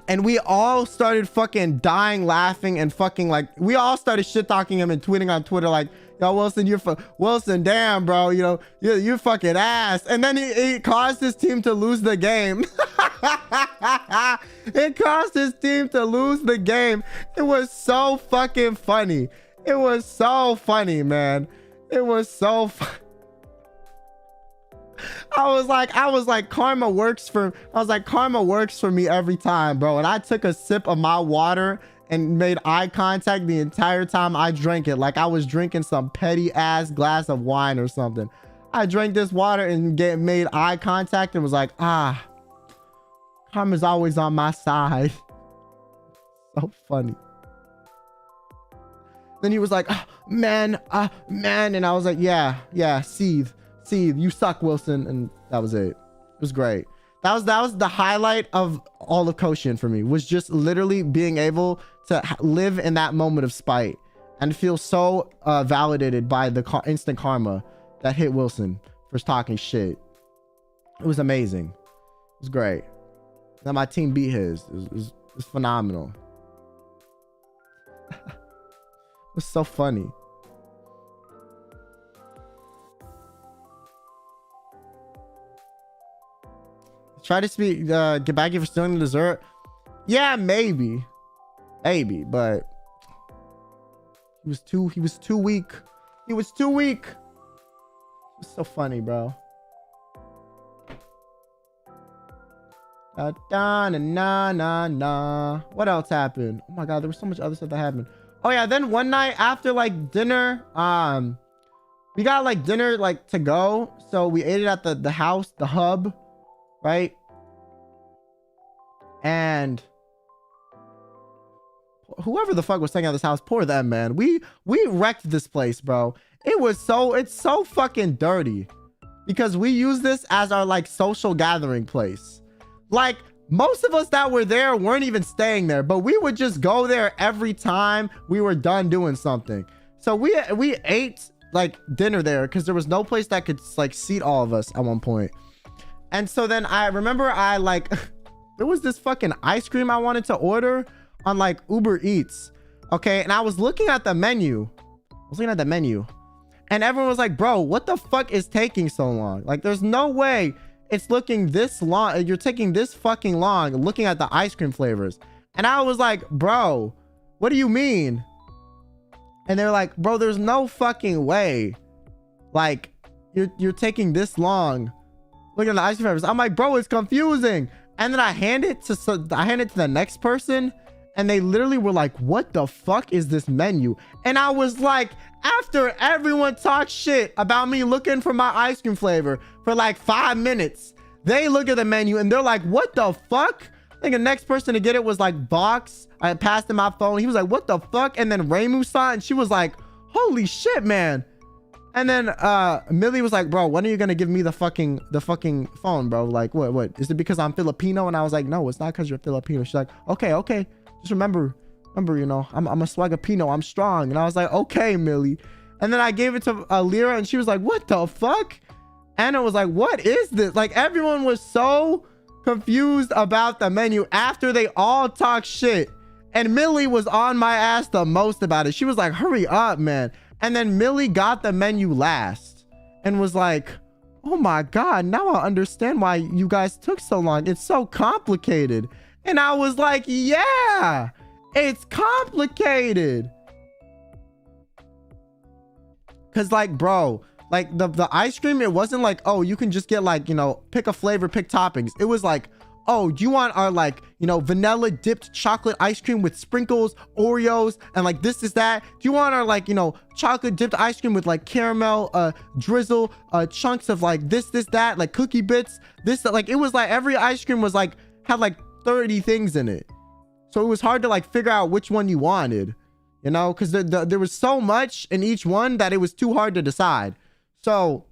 And we all started fucking dying laughing and fucking like, we all started shit talking him and tweeting on Twitter like, yo, Wilson, Wilson, damn, bro, you know, you're fucking ass. And then he caused his team to lose the game. It caused his team to lose the game. It was so fucking funny. It was so funny, man. It was so fun. I was like, karma works for me every time, bro. And I took a sip of my water and made eye contact the entire time I drank it, like I was drinking some petty ass glass of wine or something. I drank this water and made eye contact and was like, ah, karma's always on my side. So funny. Then he was like, oh, man, and I was like, yeah, seethe, you suck, Wilson. And that was it. It was great. That was the highlight of all of Koshin for me, was just literally being able to live in that moment of spite and feel so validated by the instant karma that hit Wilson for talking shit. It was amazing. It was great. Now my team beat his. It was phenomenal. It was so funny. Try to speak, get back at you for stealing the dessert. Yeah, maybe, but he was too weak. He was too weak. It was so funny, bro. Da, da, na, na, na, na. What else happened? Oh my god, there was so much other stuff that happened. Oh yeah, then one night after like dinner, we got like dinner like to go, so we ate it at the house, the hub, right? And whoever the fuck was staying at this house, poor them, man. We wrecked this place, bro. It's so fucking dirty because we use this as our like social gathering place. Like most of us that were there weren't even staying there, but we would just go there every time we were done doing something. So we ate like dinner there because there was no place that could like seat all of us at one point. And so then I remember I like there was this fucking ice cream I wanted to order on like Uber Eats. Okay, and I was looking at the menu. And everyone was like, bro, what the fuck is taking so long? Like, there's no way it's looking this long. You're taking this fucking long looking at the ice cream flavors. And I was like, bro, what do you mean? And they're like, bro, there's no fucking way. Like, you're taking this long looking at the ice cream flavors. I'm like, bro, it's confusing. And then I hand it to the next person. And they literally were like, what the fuck is this menu? And I was like, after everyone talked shit about me looking for my ice cream flavor for like 5 minutes, they look at the menu and they're like, what the fuck? I think the next person to get it was like Box. I passed him my phone. He was like, what the fuck? And then Raymu saw it and she was like, holy shit, man. And then Millie was like, bro, when are you gonna give me the fucking phone, bro? Like, what? Is it because I'm Filipino? And I was like, no, it's not because you're Filipino. She's like, okay. Just remember, you know, I'm a Swagapino. I'm strong. And I was like, okay, Millie. And then I gave it to Lyra and she was like, what the fuck? Anna was like, what is this? Like, everyone was so confused about the menu after they all talked shit. And Millie was on my ass the most about it. She was like, hurry up, man. And then Millie got the menu last and was like, oh my God, now I understand why you guys took so long. It's so complicated. And I was like, yeah, it's complicated. Cause like, bro, like the ice cream, it wasn't like, oh, you can just get like, you know, pick a flavor, pick toppings. It was like, oh, do you want our like, you know, vanilla dipped chocolate ice cream with sprinkles, Oreos, and like this is that? Do you want our like, you know, chocolate dipped ice cream with like caramel, drizzle, chunks of like this, that, like cookie bits, this, like, it was like every ice cream was like, had like 30 things in it. So it was hard to like figure out which one you wanted, you know, because there was so much in each one that it was too hard to decide. So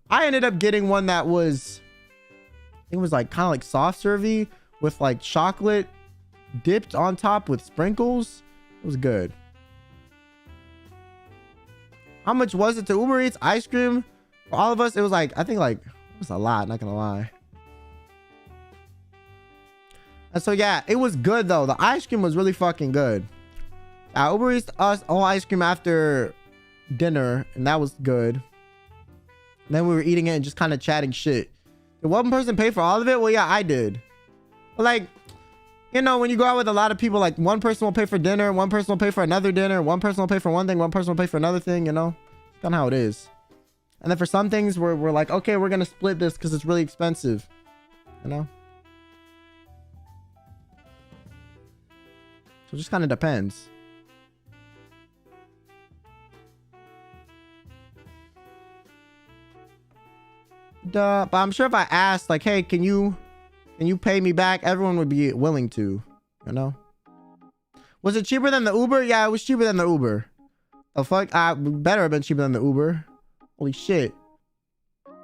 I ended up getting one that was, it was like kind of like soft servy with like chocolate dipped on top with sprinkles. It was good. How much was it to Uber Eats ice cream for all of us? It was like, I think like, it was a lot, not gonna lie. And so yeah, it was good though. The ice cream was really fucking good. Uber Eats us all ice cream after dinner, and that was good. And then we were eating it and just kind of chatting shit. Did one person pay for all of it? Well, yeah, I did. But like, you know, when you go out with a lot of people, like one person will pay for dinner, one person will pay for another dinner, one person will pay for one thing, one person will pay for another thing, you know? It's kind of how it is. And then for some things, we're like, okay, we're going to split this because it's really expensive, you know? So it just kind of depends. But I'm sure if I asked, like, hey, can you pay me back? Everyone would be willing to, you know? Was it cheaper than the Uber? Yeah, it was cheaper than the Uber. The fuck? Better have been cheaper than the Uber. Holy shit. So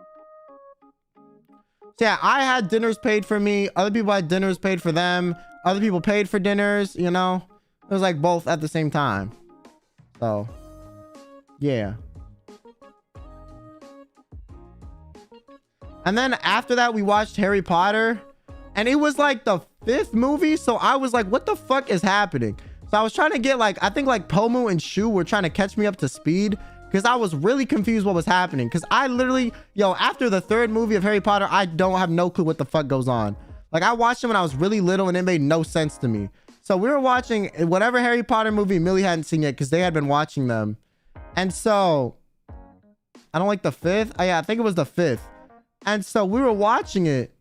yeah, I had dinners paid for me. Other people had dinners paid for them. Other people paid for dinners, you know? It was like both at the same time. So, yeah. And then after that, we watched Harry Potter. And it was like the 5th movie. So I was like, what the fuck is happening? So I was trying to get like, I think like Pomu and Shu were trying to catch me up to speed. Because I was really confused what was happening. Because I literally, yo, after the 3rd movie of Harry Potter, I don't have no clue what the fuck goes on. Like, I watched it when I was really little and it made no sense to me. So we were watching whatever Harry Potter movie Millie hadn't seen yet because they had been watching them. And so, I don't like the 5th. Oh, yeah, I think it was the 5th. And so we were watching it.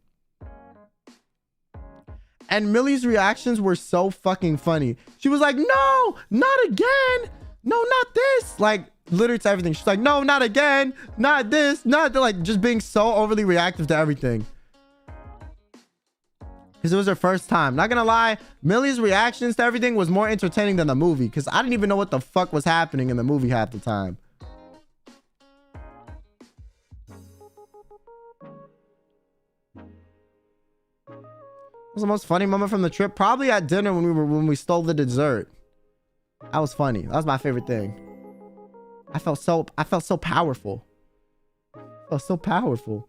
And Millie's reactions were so fucking funny. She was like, no, not again. No, not this. Like, literally to everything. She's like, no, not again. Not this. Not that. Like, just being so overly reactive to everything. Because it was her first time. Not gonna lie, Millie's reactions to everything was more entertaining than the movie. Because I didn't even know what the fuck was happening in the movie half the time. What was the most funny moment from the trip? Probably at dinner when we stole the dessert. That was funny. That was my favorite thing. I felt so powerful. I felt so powerful.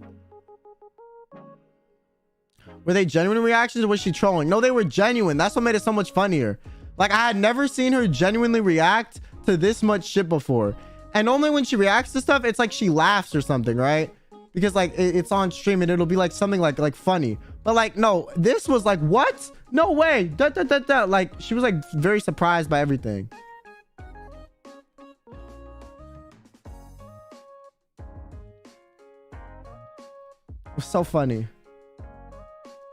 Were they genuine reactions or was she trolling? No, they were genuine. That's what made it so much funnier. Like, I had never seen her genuinely react to this much shit before. And only when she reacts to stuff, it's like she laughs or something, right? Because like it's on stream and it'll be like something like funny. But like, no, this was like, what? No way. Like, she was like very surprised by everything. It was so funny.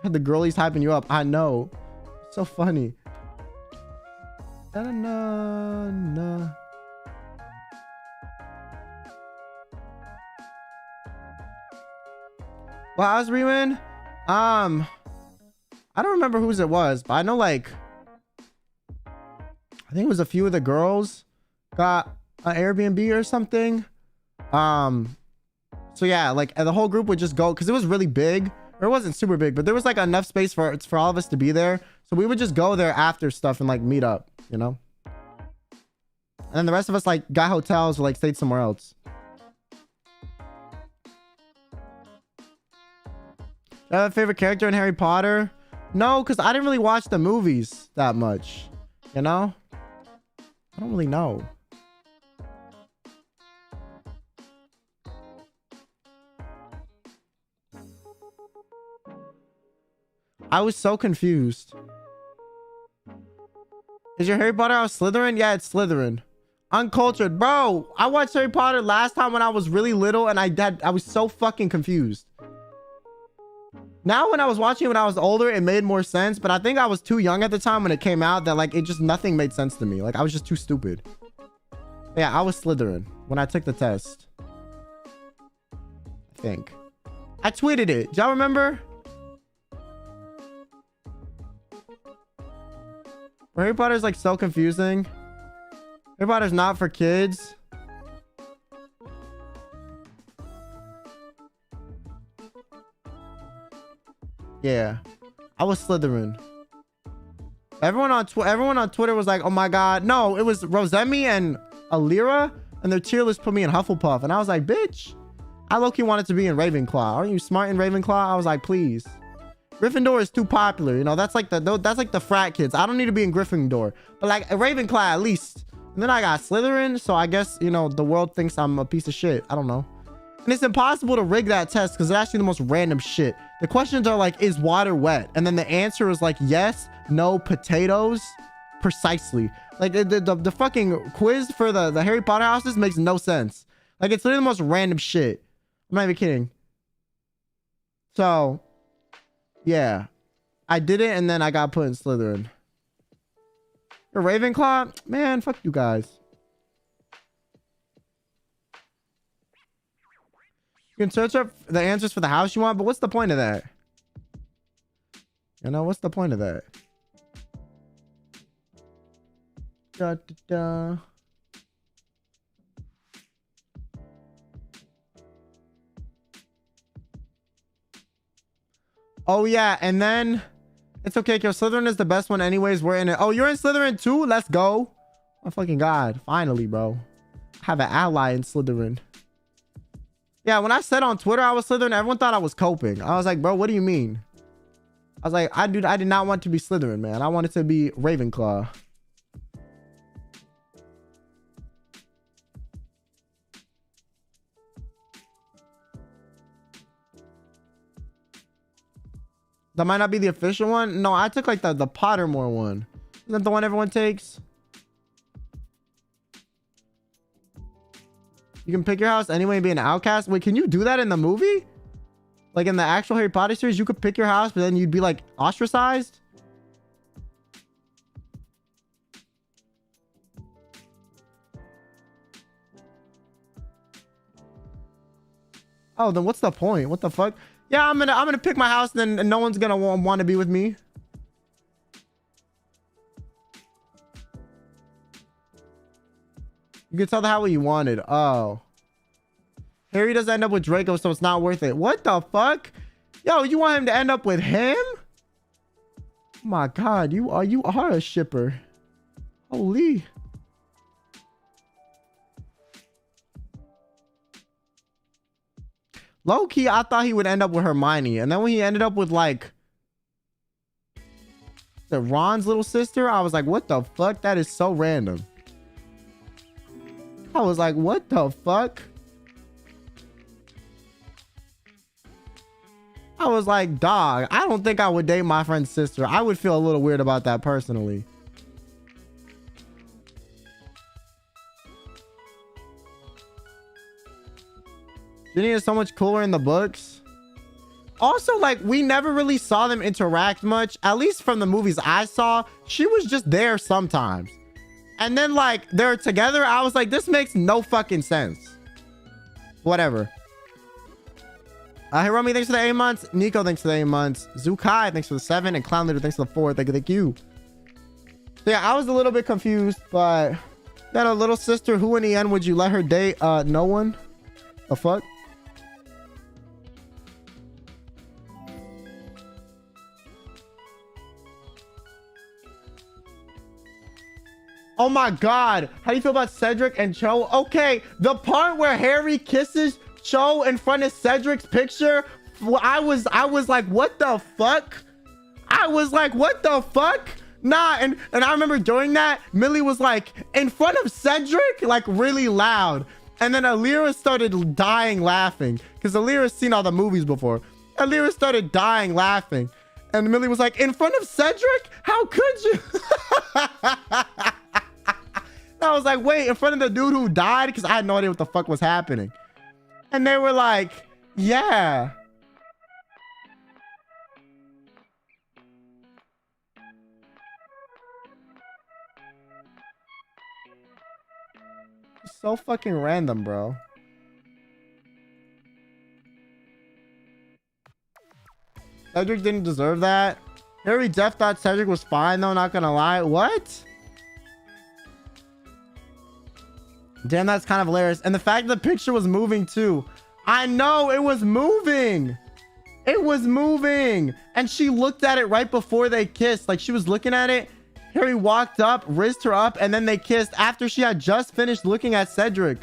The girlies hyping you up. I know. So funny. Na-na-na-na. Well, I was reading. I don't remember whose it was, but I know like I think it was a few of the girls got an Airbnb or something. So yeah, like the whole group would just go because it was really big. Or it wasn't super big, but there was like enough space for all of us to be there. So we would just go there after stuff and like meet up, you know? And then the rest of us like got hotels or like stayed somewhere else. Do I have a favorite character in Harry Potter? No, because I didn't really watch the movies that much, you know? I don't really know. I was so confused. Is your Harry Potter house Slytherin? Yeah, it's Slytherin. Uncultured. Bro, I watched Harry Potter last time when I was really little and I was so fucking confused. Now when I was watching it when I was older, it made more sense. But I think I was too young at the time when it came out that like it just nothing made sense to me. Like I was just too stupid. Yeah, I was Slytherin when I took the test. I think. I tweeted it. Do y'all remember? Harry Potter's like so confusing. Harry Potter's not for kids. Yeah, I was Slytherin. Everyone on Twitter was like, "Oh my god, no!" It was Rosemi and Alira, and their tier list put me in Hufflepuff, and I was like, "Bitch, I low-key wanted to be in Ravenclaw. Aren't you smart in Ravenclaw?" I was like, "Please." Gryffindor is too popular, you know. That's like the frat kids. I don't need to be in Gryffindor, but like a Ravenclaw at least. And then I got Slytherin, so I guess you know the world thinks I'm a piece of shit. I don't know. And it's impossible to rig that test because it's actually the most random shit. The questions are like, is water wet? And then the answer is like, yes, no, potatoes. Precisely. Like the fucking quiz for the Harry Potter houses makes no sense. Like it's literally the most random shit. I'm not even kidding. So yeah, I did it and then I got put in Slytherin. You're Ravenclaw? Man, fuck you guys. You can search up the answers for the house you want, but what's the point of that? You know, what's the point of that? Da, da, da. Oh yeah, and then it's okay, Kyo. Slytherin is the best one anyways. We're in it. Oh, you're in Slytherin too? Let's go. Oh fucking god. Finally, bro. I have an ally in Slytherin. Yeah, when I said on Twitter I was Slytherin, everyone thought I was coping. I was like, bro, what do you mean? I was like, I did not want to be Slytherin, man. I wanted to be Ravenclaw. That might not be the official one. No, I took like the Pottermore one. Isn't that the one everyone takes? You can pick your house anyway and be an outcast. Wait, can you do that in the movie? Like in the actual Harry Potter series, you could pick your house, but then you'd be like ostracized? Oh, then what's the point? What the fuck? Yeah, I'm gonna pick my house, and no one's gonna want to be with me. You can tell the how you wanted. Oh. Harry doesn't end up with Draco, so it's not worth it. What the fuck? Yo, you want him to end up with him? Oh my god, you are a shipper. Holy. Low key, I thought he would end up with Hermione, and then when he ended up with like Ron's little sister, I was like, what the fuck? That is so random. I was like, what the fuck? I was like, dog, I don't think I would date my friend's sister. I would feel a little weird about that personally. Ginny is so much cooler in the books. Also, like, we never really saw them interact much. At least from the movies I saw, she was just there sometimes. And then, like, they're together. I was like, this makes no fucking sense. Whatever. Hiromi, thanks for the 8 months. Nico, thanks for the 8 months. Zukai, thanks for the 7. And Clown Leader, thanks for the 4. Thank you. So, yeah, I was a little bit confused, but got a little sister. Who in the end would you let her date? No one. The fuck? Oh my god, how do you feel about Cedric and Cho? Okay, the part where Harry kisses Cho in front of Cedric's picture, I was like, what the fuck? I was like, what the fuck? Nah, and I remember during that, Millie was like, in front of Cedric, like really loud. And then Alira started dying laughing, because Alira's seen all the movies before. Alira started dying laughing. And Millie was like, in front of Cedric? How could you? I was like, wait, in front of the dude who died? Because I had no idea what the fuck was happening. And they were like, yeah. It's so fucking random, bro. Cedric didn't deserve that. Harry Jeff thought Cedric was fine, though, not gonna lie. What? Damn, that's kind of hilarious. And the fact that the picture was moving too. I know, it was moving. It was moving. And she looked at it right before they kissed. Like, she was looking at it. Harry walked up, raised her up, and then they kissed after she had just finished looking at Cedric.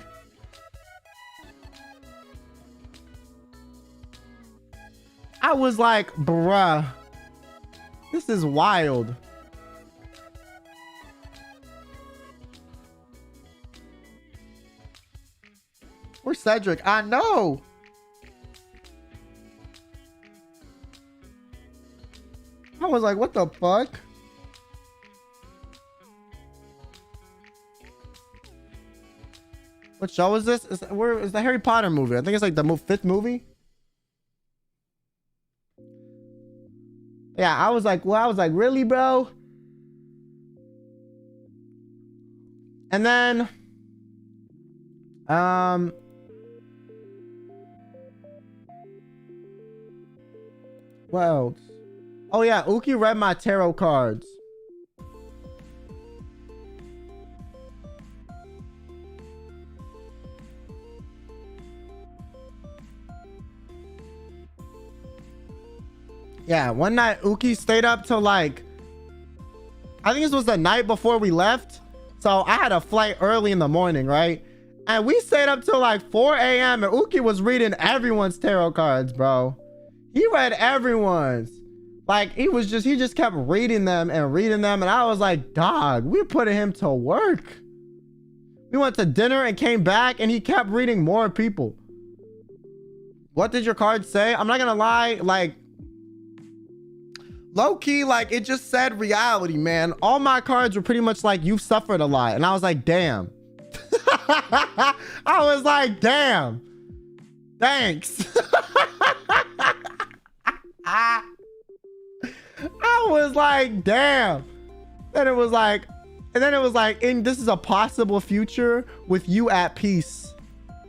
I was like, bruh, this is wild. Where's Cedric? I know. I was like, what the fuck? What show is this? Where is the Harry Potter movie? I think it's like the 5th movie. Yeah, I was like, well, I was like, really, bro? And then, what else? Oh yeah, Uki read my tarot cards. Yeah, one night Uki stayed up till like, I think this was the night before we left. So I had a flight early in the morning, right? And we stayed up till like 4 a.m. and Uki was reading everyone's tarot cards, bro. He read everyone's. Like, he just kept reading them. And I was like, dog, we're putting him to work. We went to dinner and came back and he kept reading more people. What did your card say? I'm not gonna lie, like, low-key, like, it just said reality, man. All my cards were pretty much like, you've suffered a lot. And I was like, damn. I was like, damn. Thanks. I was like, damn. Then it was like, and this is a possible future with you at peace.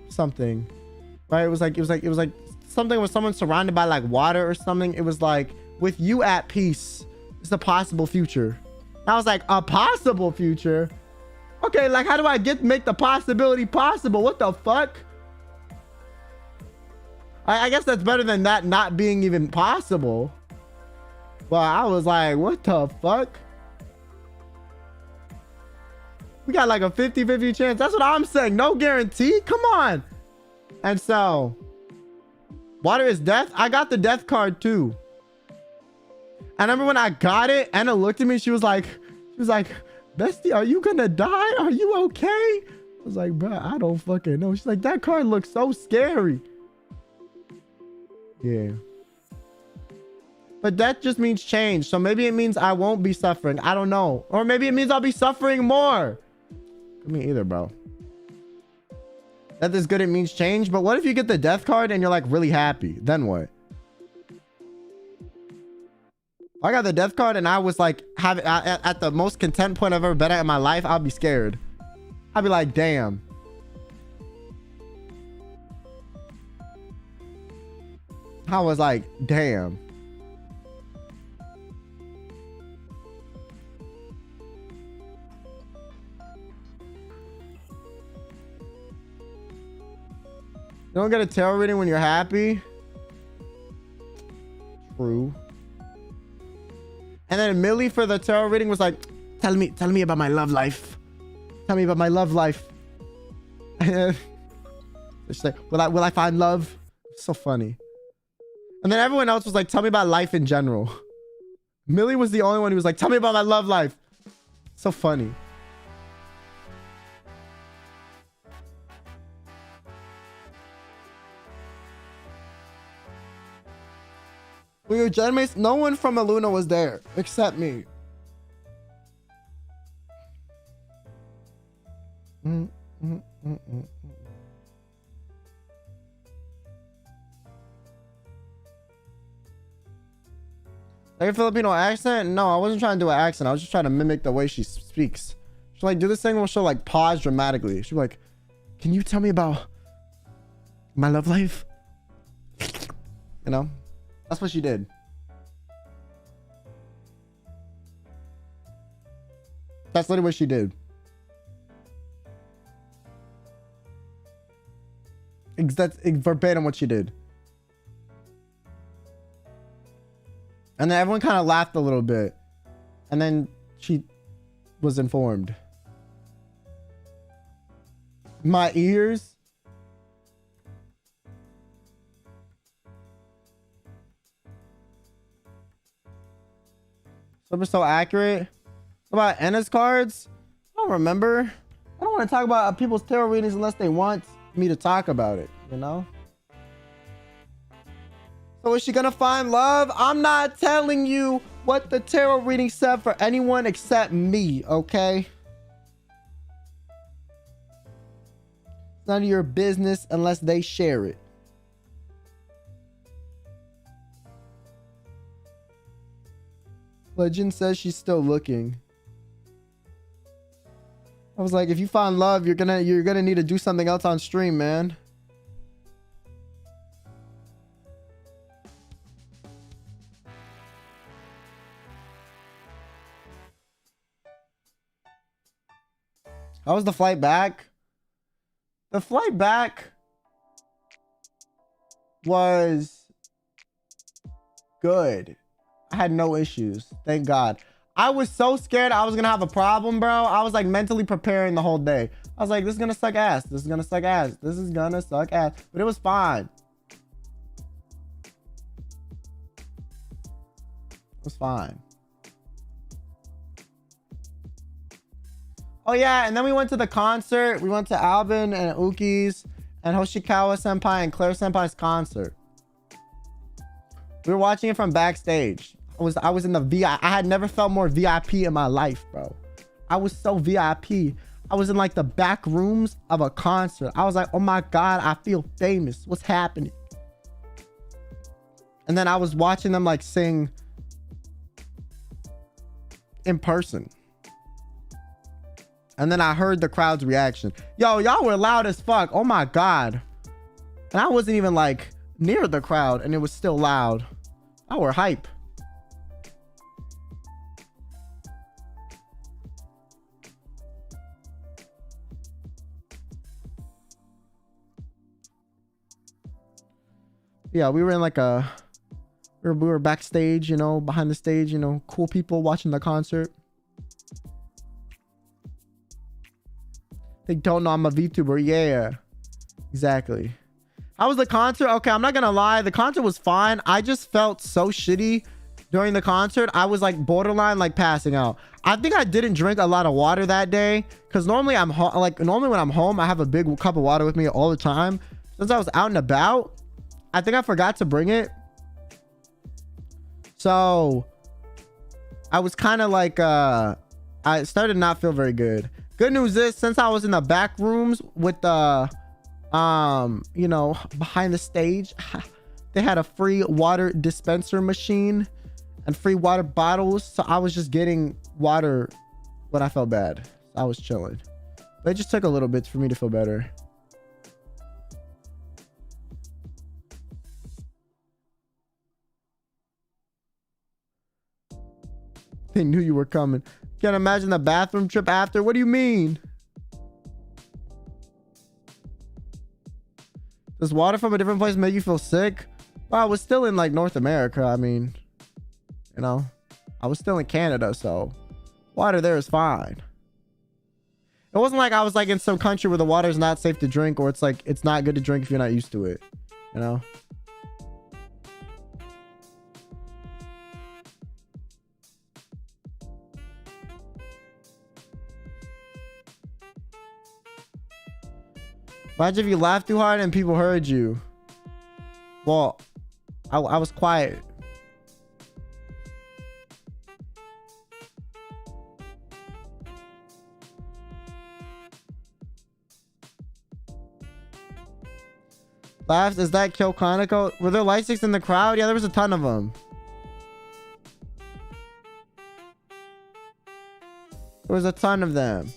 Something. right? It was like something with someone surrounded by like water or something. It was like, with you at peace, it's a possible future. I was like, a possible future? Okay, like, how do I make the possibility possible? What the fuck? I guess that's better than that not being even possible. Well, I was like, what the fuck? We got like a 50-50 chance. That's what I'm saying. No guarantee. Come on. And so, water is death. I got the death card too. I remember when I got it, Anna looked at me. She was like, bestie, are you gonna die? Are you okay? I was like, bro, I don't fucking know. She's like, that card looks so scary. Yeah. But death just means change. So maybe it means I won't be suffering. I don't know. Or maybe it means I'll be suffering more. Me either, bro. Death is good. It means change. But what if you get the death card and you're like really happy? Then what? I got the death card and I was like at the most content point I've ever been at in my life. I'll be scared. I'll be like, damn. I was like, damn. You don't get a tarot reading when you're happy. True. And then Millie for the tarot reading was like, tell me about my love life. Tell me about my love life. And she's like, will I find love? So funny. And then everyone else was like, tell me about life in general. Millie was the only one who was like, tell me about my love life. So funny. We were genmates. No one from ILUNA was there except me. Like a Filipino accent? No, I wasn't trying to do an accent. I was just trying to mimic the way she speaks. She'll like do this thing where she'll like pause dramatically. She'll be like, can you tell me about my love life? You know? That's what she did. That's literally what she did. That's verbatim what she did. And then everyone kind of laughed a little bit. And then she was informed. My ears. Super so accurate. What about Anna's cards? I don't remember. I don't want to talk about people's tarot readings unless they want me to talk about it, you know? So is she gonna find love? I'm not telling you what the tarot reading said for anyone except me, okay? It's none of your business unless they share it. Legend says she's still looking. I was like, if you find love, you're gonna need to do something else on stream, man. How was the flight back? The flight back was good. I had no issues. Thank God. I was so scared I was gonna have a problem, bro. I was like mentally preparing the whole day. I was like, this is gonna suck ass. This is gonna suck ass. This is gonna suck ass. But it was fine. It was fine. Oh yeah, and then we went to the concert. We went to Alvin and Uki's and Hoshikawa Senpai and Claire Senpai's concert. We were watching it from backstage. I was in the VIP. I had never felt more VIP in my life, bro. I was so VIP. I was in like the back rooms of a concert. I was like, oh my God, I feel famous. What's happening? And then I was watching them like sing in person. And then I heard the crowd's reaction. Yo, y'all were loud as fuck. Oh my God. And I wasn't even like near the crowd and it was still loud. Our hype. Yeah, we were in like a, we were backstage, you know, behind the stage, you know, cool people watching the concert. They don't know I'm a VTuber. Yeah, exactly. How was the concert? Okay, I'm not gonna lie, the concert was fine. I just felt so shitty during the concert. I was like borderline like passing out. I think I didn't drink a lot of water that day because normally normally when I'm home I have a big cup of water with me all the time. Since I was out and about, I think I forgot to bring it. So I was kind of like I started to not feel very good. Good news is, since I was in the back rooms with the you know, behind the stage, they had a free water dispenser machine and free water bottles, so I was just getting water when I felt bad. I was chilling, but it just took a little bit for me to feel better. They knew you were coming. Can't imagine the bathroom trip after. What do you mean? Does water from a different place make you feel sick? Well, I was still in like North America. I mean, you know, I was still in Canada, so water there is fine. It wasn't like I was like in some country where the water is not safe to drink, or it's like it's not good to drink if you're not used to it, you know? Imagine if you laughed too hard and people heard you. Well, I was quiet. Laughs, is that kill Kaneko? Were there light sticks in the crowd? Yeah, there was a ton of them. There was a ton of them.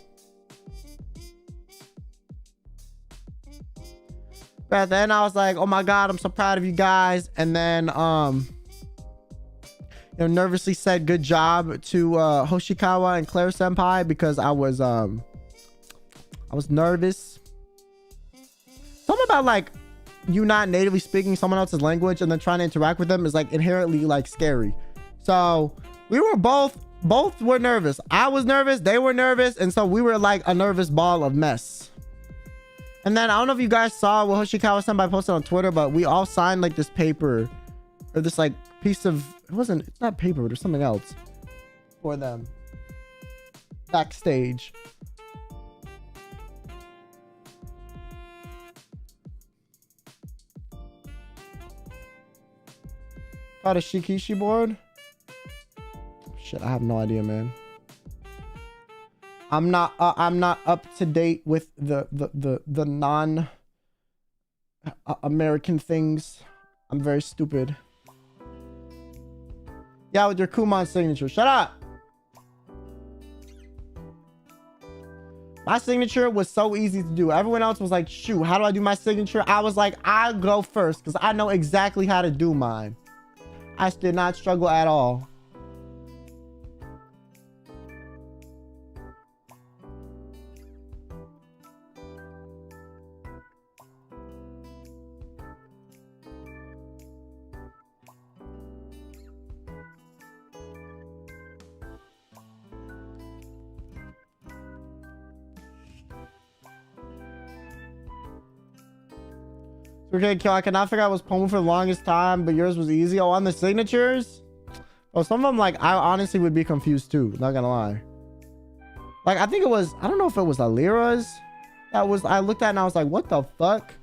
But then I was like, oh my god, I'm so proud of you guys. And then you know, nervously said good job to Hoshikawa and Claire senpai, because I was nervous. Something about like you not natively speaking someone else's language and then trying to interact with them is like inherently like scary. So we were both were nervous. I was nervous, they were nervous, and so we were like a nervous ball of mess. And then I don't know if you guys saw what Hoshikawa senpai posted on Twitter, but we all signed like this paper, or this like piece of, it's not paper, there's something else for them backstage. Got a Shikishi board? Shit, I have no idea, man. I'm not up to date with the non American things. I'm very stupid. Yeah, with your Kumon signature. Shut up. My signature was so easy to do. Everyone else was like, shoot, how do I do my signature? I was like, I'll go first because I know exactly how to do mine. I did not struggle at all. Okay, Kill, I cannot figure out what's Pomu for the longest time, but yours was easy. Oh, on the signatures? Oh, some of them, like, I honestly would be confused too, not gonna lie. Like, I think it was, I don't know if it was Alira's that was, I looked at and I was like, what the fuck?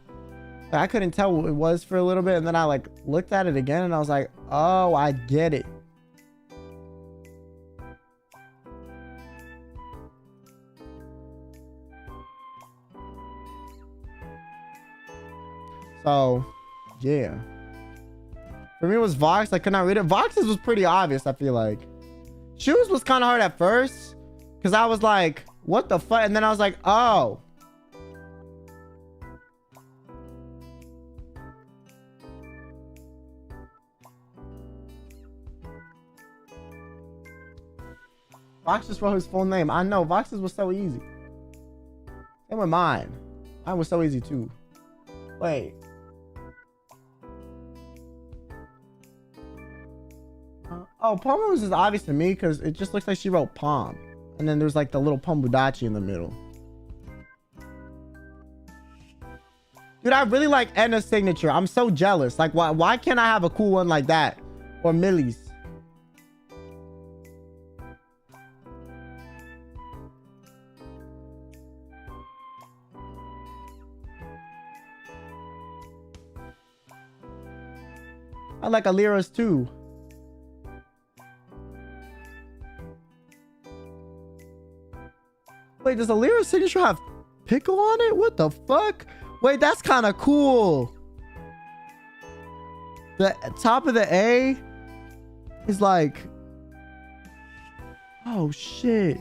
Like, I couldn't tell what it was for a little bit, and then I, like, looked at it again and I was like, oh, I get it. So, yeah. For me, it was Vox. I could not read it. Vox's was pretty obvious, I feel like. Shoes was kind of hard at first, because I was like, what the fuck? And then I was like, oh. Vox just wrote his full name. I know, Vox's was so easy. Same with mine. Mine was so easy too. Wait. Oh, Pomu is obvious to me because it just looks like she wrote Palm. And then there's like the little Pombudachi in the middle. Dude, I really like Enna's signature. I'm so jealous. Like, why can't I have a cool one like that? Or Millie's. I like Alira's too. Wait, does Alira's signature have pickle on it? What the fuck? Wait, that's kind of cool. The top of the A is like, oh shit.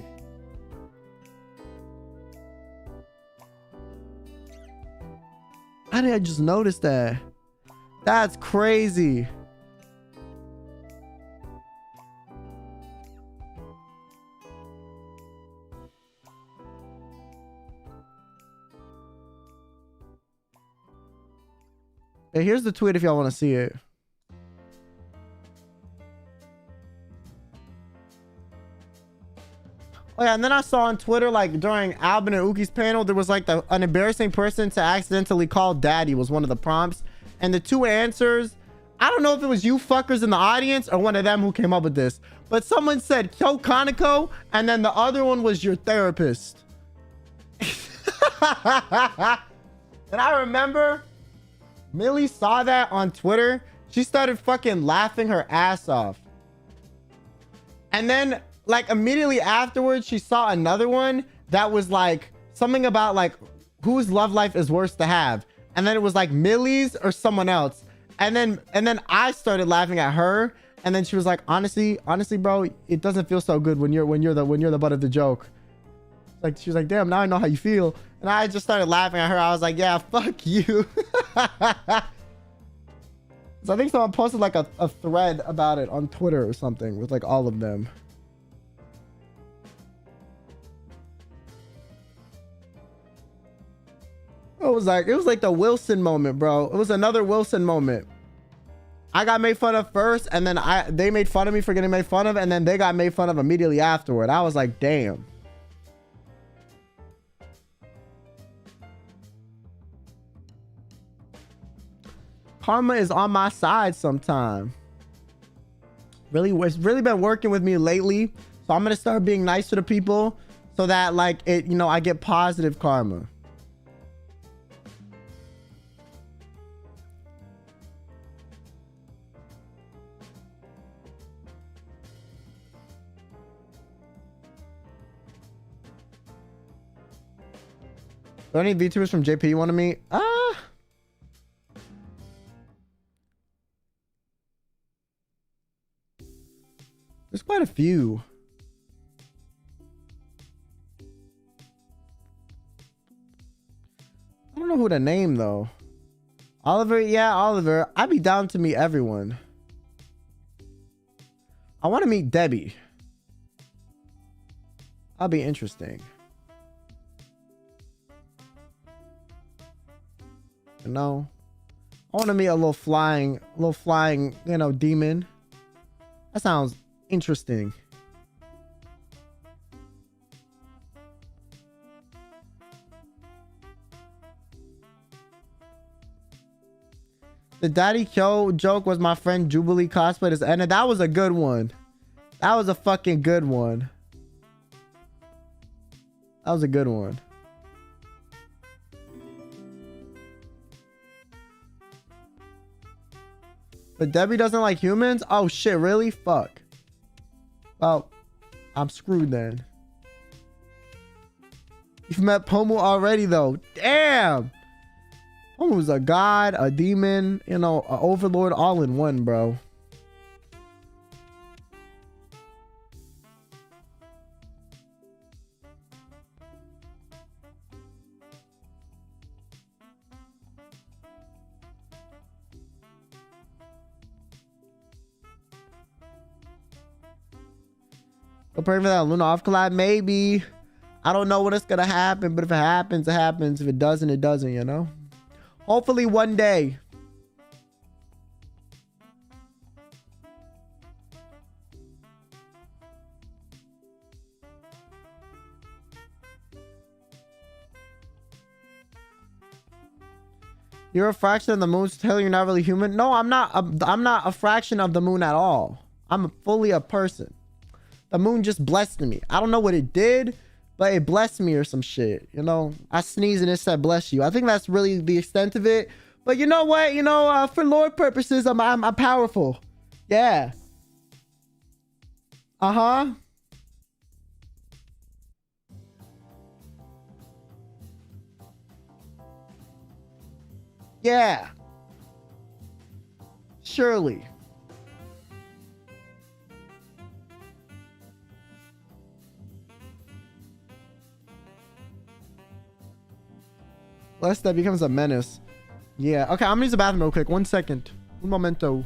How did I just notice that? That's crazy. Hey, here's the tweet if y'all want to see it. Oh yeah, and then I saw on Twitter, like during Albin and Uki's panel, there was like an embarrassing person to accidentally call daddy was one of the prompts. And the two answers, I don't know if it was you fuckers in the audience or one of them who came up with this, but someone said, yo, Kaneko, and then the other one was your therapist. And I remember Millie saw that on Twitter. She started fucking laughing her ass off. And then like immediately afterwards, she saw another one that was like something about like whose love life is worse to have. And then it was like Millie's or someone else. And then I started laughing at her. And then she was like, honestly, bro, it doesn't feel so good when you're the butt of the joke. Like, she was like, damn, now I know how you feel. And I just started laughing at her. I was like, yeah, fuck you. So I think someone posted like a thread about it on Twitter or something with like all of them. It was like the Wilson moment, bro. It was another Wilson moment. I got made fun of first, and then they made fun of me for getting made fun of, and then they got made fun of immediately afterward. I was like, damn. Karma is on my side sometime. It's really been working with me lately. So I'm gonna start being nice to the people so that like it, you know, I get positive karma. Are there any VTubers from JP you want to meet? There's quite a few. I don't know who to name though. Oliver, yeah, Oliver. I'd be down to meet everyone. I want to meet Debbie. That'll be interesting. No, I want to meet a little flying, you know, demon. That sounds interesting. The Daddy Kyo joke was my friend Jubilee cosplayed as Enna. That was a good one. That was a fucking good one. That was a good one. But Debbie doesn't like humans? Oh shit, really? Fuck. Well, I'm screwed then. You've met Pomu already though. Damn! Pomu's a god, a demon, you know, an overlord all in one, bro. Go pray for that Luna off collab. Maybe. I don't know when it's gonna happen, but if it happens, it happens. If it doesn't, it doesn't, you know? Hopefully one day. You're a fraction of the moon, so tell you're not really human. No, I'm not. I'm not a fraction of the moon at all. I'm fully a person. The moon just blessed me. I don't know what it did, but it blessed me or some shit. You know, I sneezed and it said bless you. I think that's really the extent of it. But you know what? You know, for Lord purposes, I'm powerful. Yeah. Uh-huh. Yeah. Surely. Lest that becomes a menace. Yeah. Okay, I'm gonna use the bathroom real quick. 1 second. Un momento.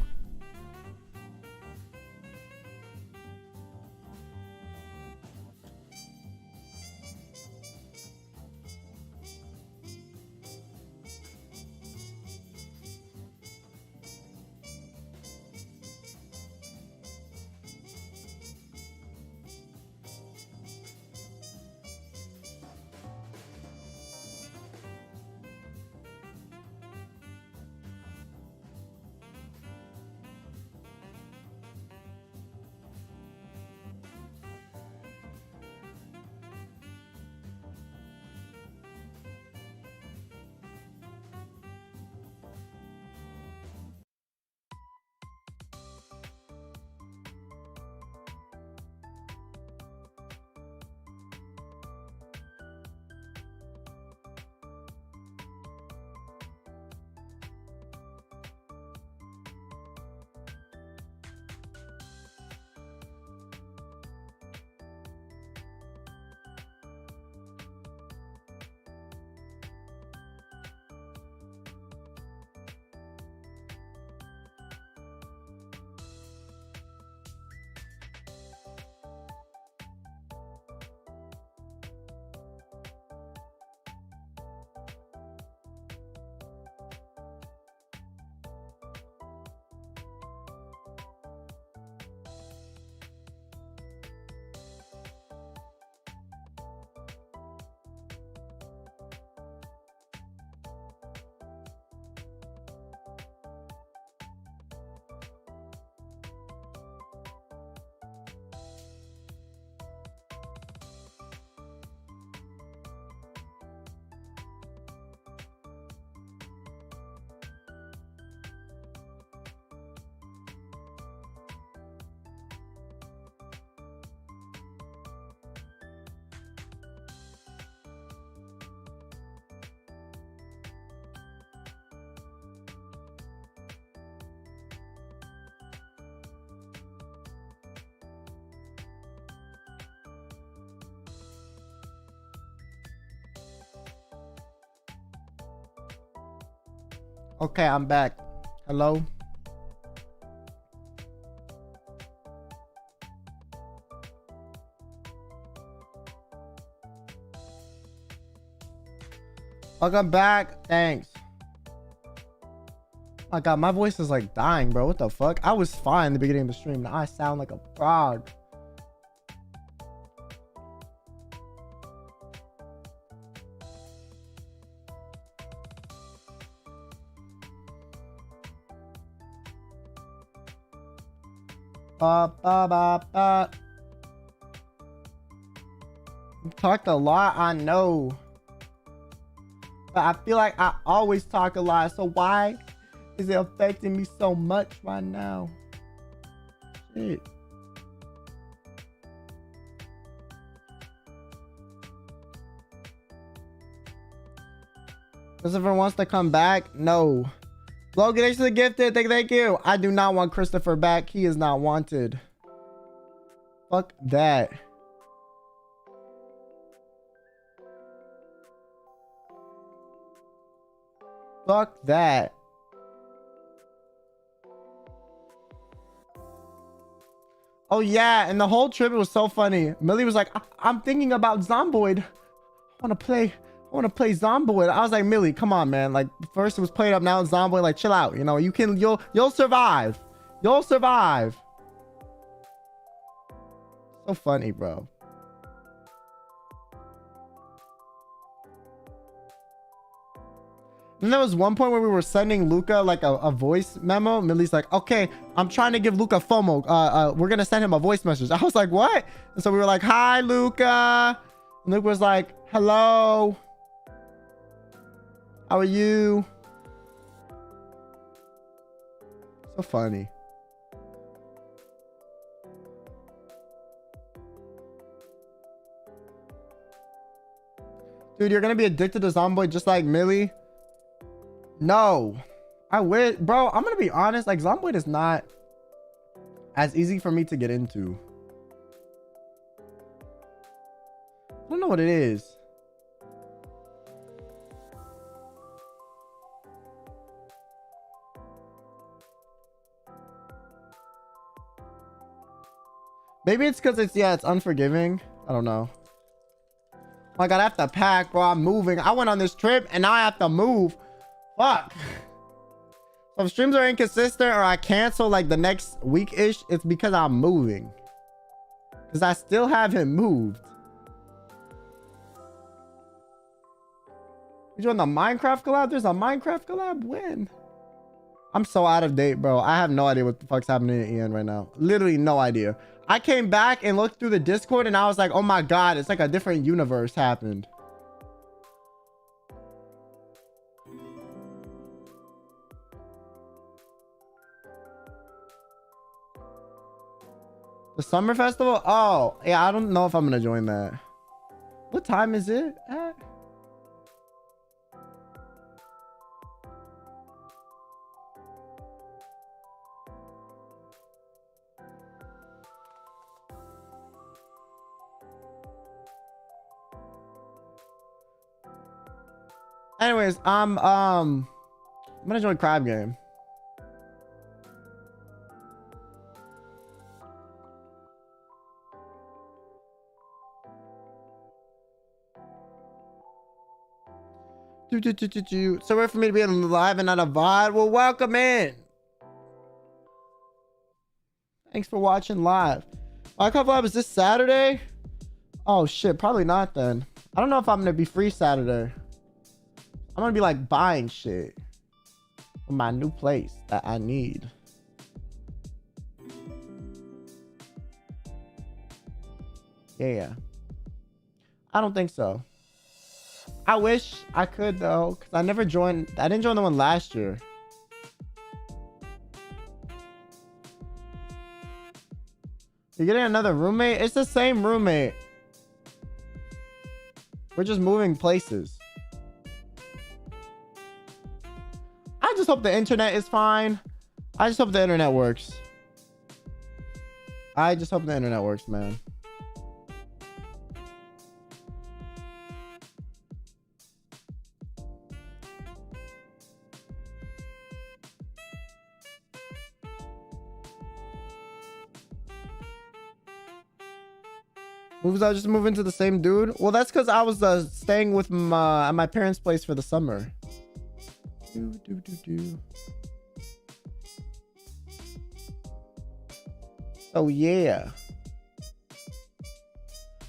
Okay, I'm back. Hello? Welcome back. Thanks. My God, my voice is like dying, bro. What the fuck? I was fine in the beginning of the stream. Now I sound like a frog. Talked a lot, I know. But I feel like I always talk a lot. So why is it affecting me so much right now? Shit. Christopher wants to come back? No. Logan, thanks for the gifted. Thank you. I do not want Christopher back. He is not wanted. Fuck that. Fuck that. Oh yeah, and the whole trip it was so funny. Millie was like, I'm thinking about Zomboid. I want to play Zomboid. I was like, Millie, come on, man. Like first it was played up, now it's Zomboid. Like chill out. You know, you'll survive. You'll survive. So funny, bro. And there was one point where we were sending Luca like a voice memo. Millie's like, okay, I'm trying to give Luca FOMO. We're going to send him a voice message. I was like, what? And so we were like, hi, Luca. And Luca was like, hello. How are you? So funny. Dude, you're going to be addicted to Zomboid just like Millie. No, I wish, bro. I'm gonna be honest. Like Zomboid is not as easy for me to get into. I don't know what it is. Maybe it's because it's unforgiving. I don't know. Oh my God, I have to pack, bro. I'm moving. I went on this trip and now I have to move. Fuck. So if streams are inconsistent or I cancel like the next week-ish, it's because I'm moving. Because I still haven't moved. You join the Minecraft collab? There's a Minecraft collab? When? I'm so out of date, bro. I have no idea what the fuck's happening in EN right now. Literally no idea. I came back and looked through the Discord and I was like, oh my God, it's like a different universe happened. The summer festival? Oh, yeah, I don't know if I'm gonna join that. What time is it at? Anyways, I'm gonna join Crab Game. So wait for me to be live and not a VOD. Well, welcome in. Thanks for watching live. Minecraft Live is this Saturday? Oh shit, probably not then. I don't know if I'm gonna be free Saturday. I'm gonna be like buying shit for my new place that I need. Yeah. I don't think so. I wish I could though, because I never joined. I didn't join the one last year. You're getting another roommate? It's the same roommate. We're just moving places. I just hope the internet is fine. I just hope the internet works. I just hope the internet works, man. Moves out just move into the same dude? Well, that's because I was staying with at my parents' place for the summer. Oh yeah.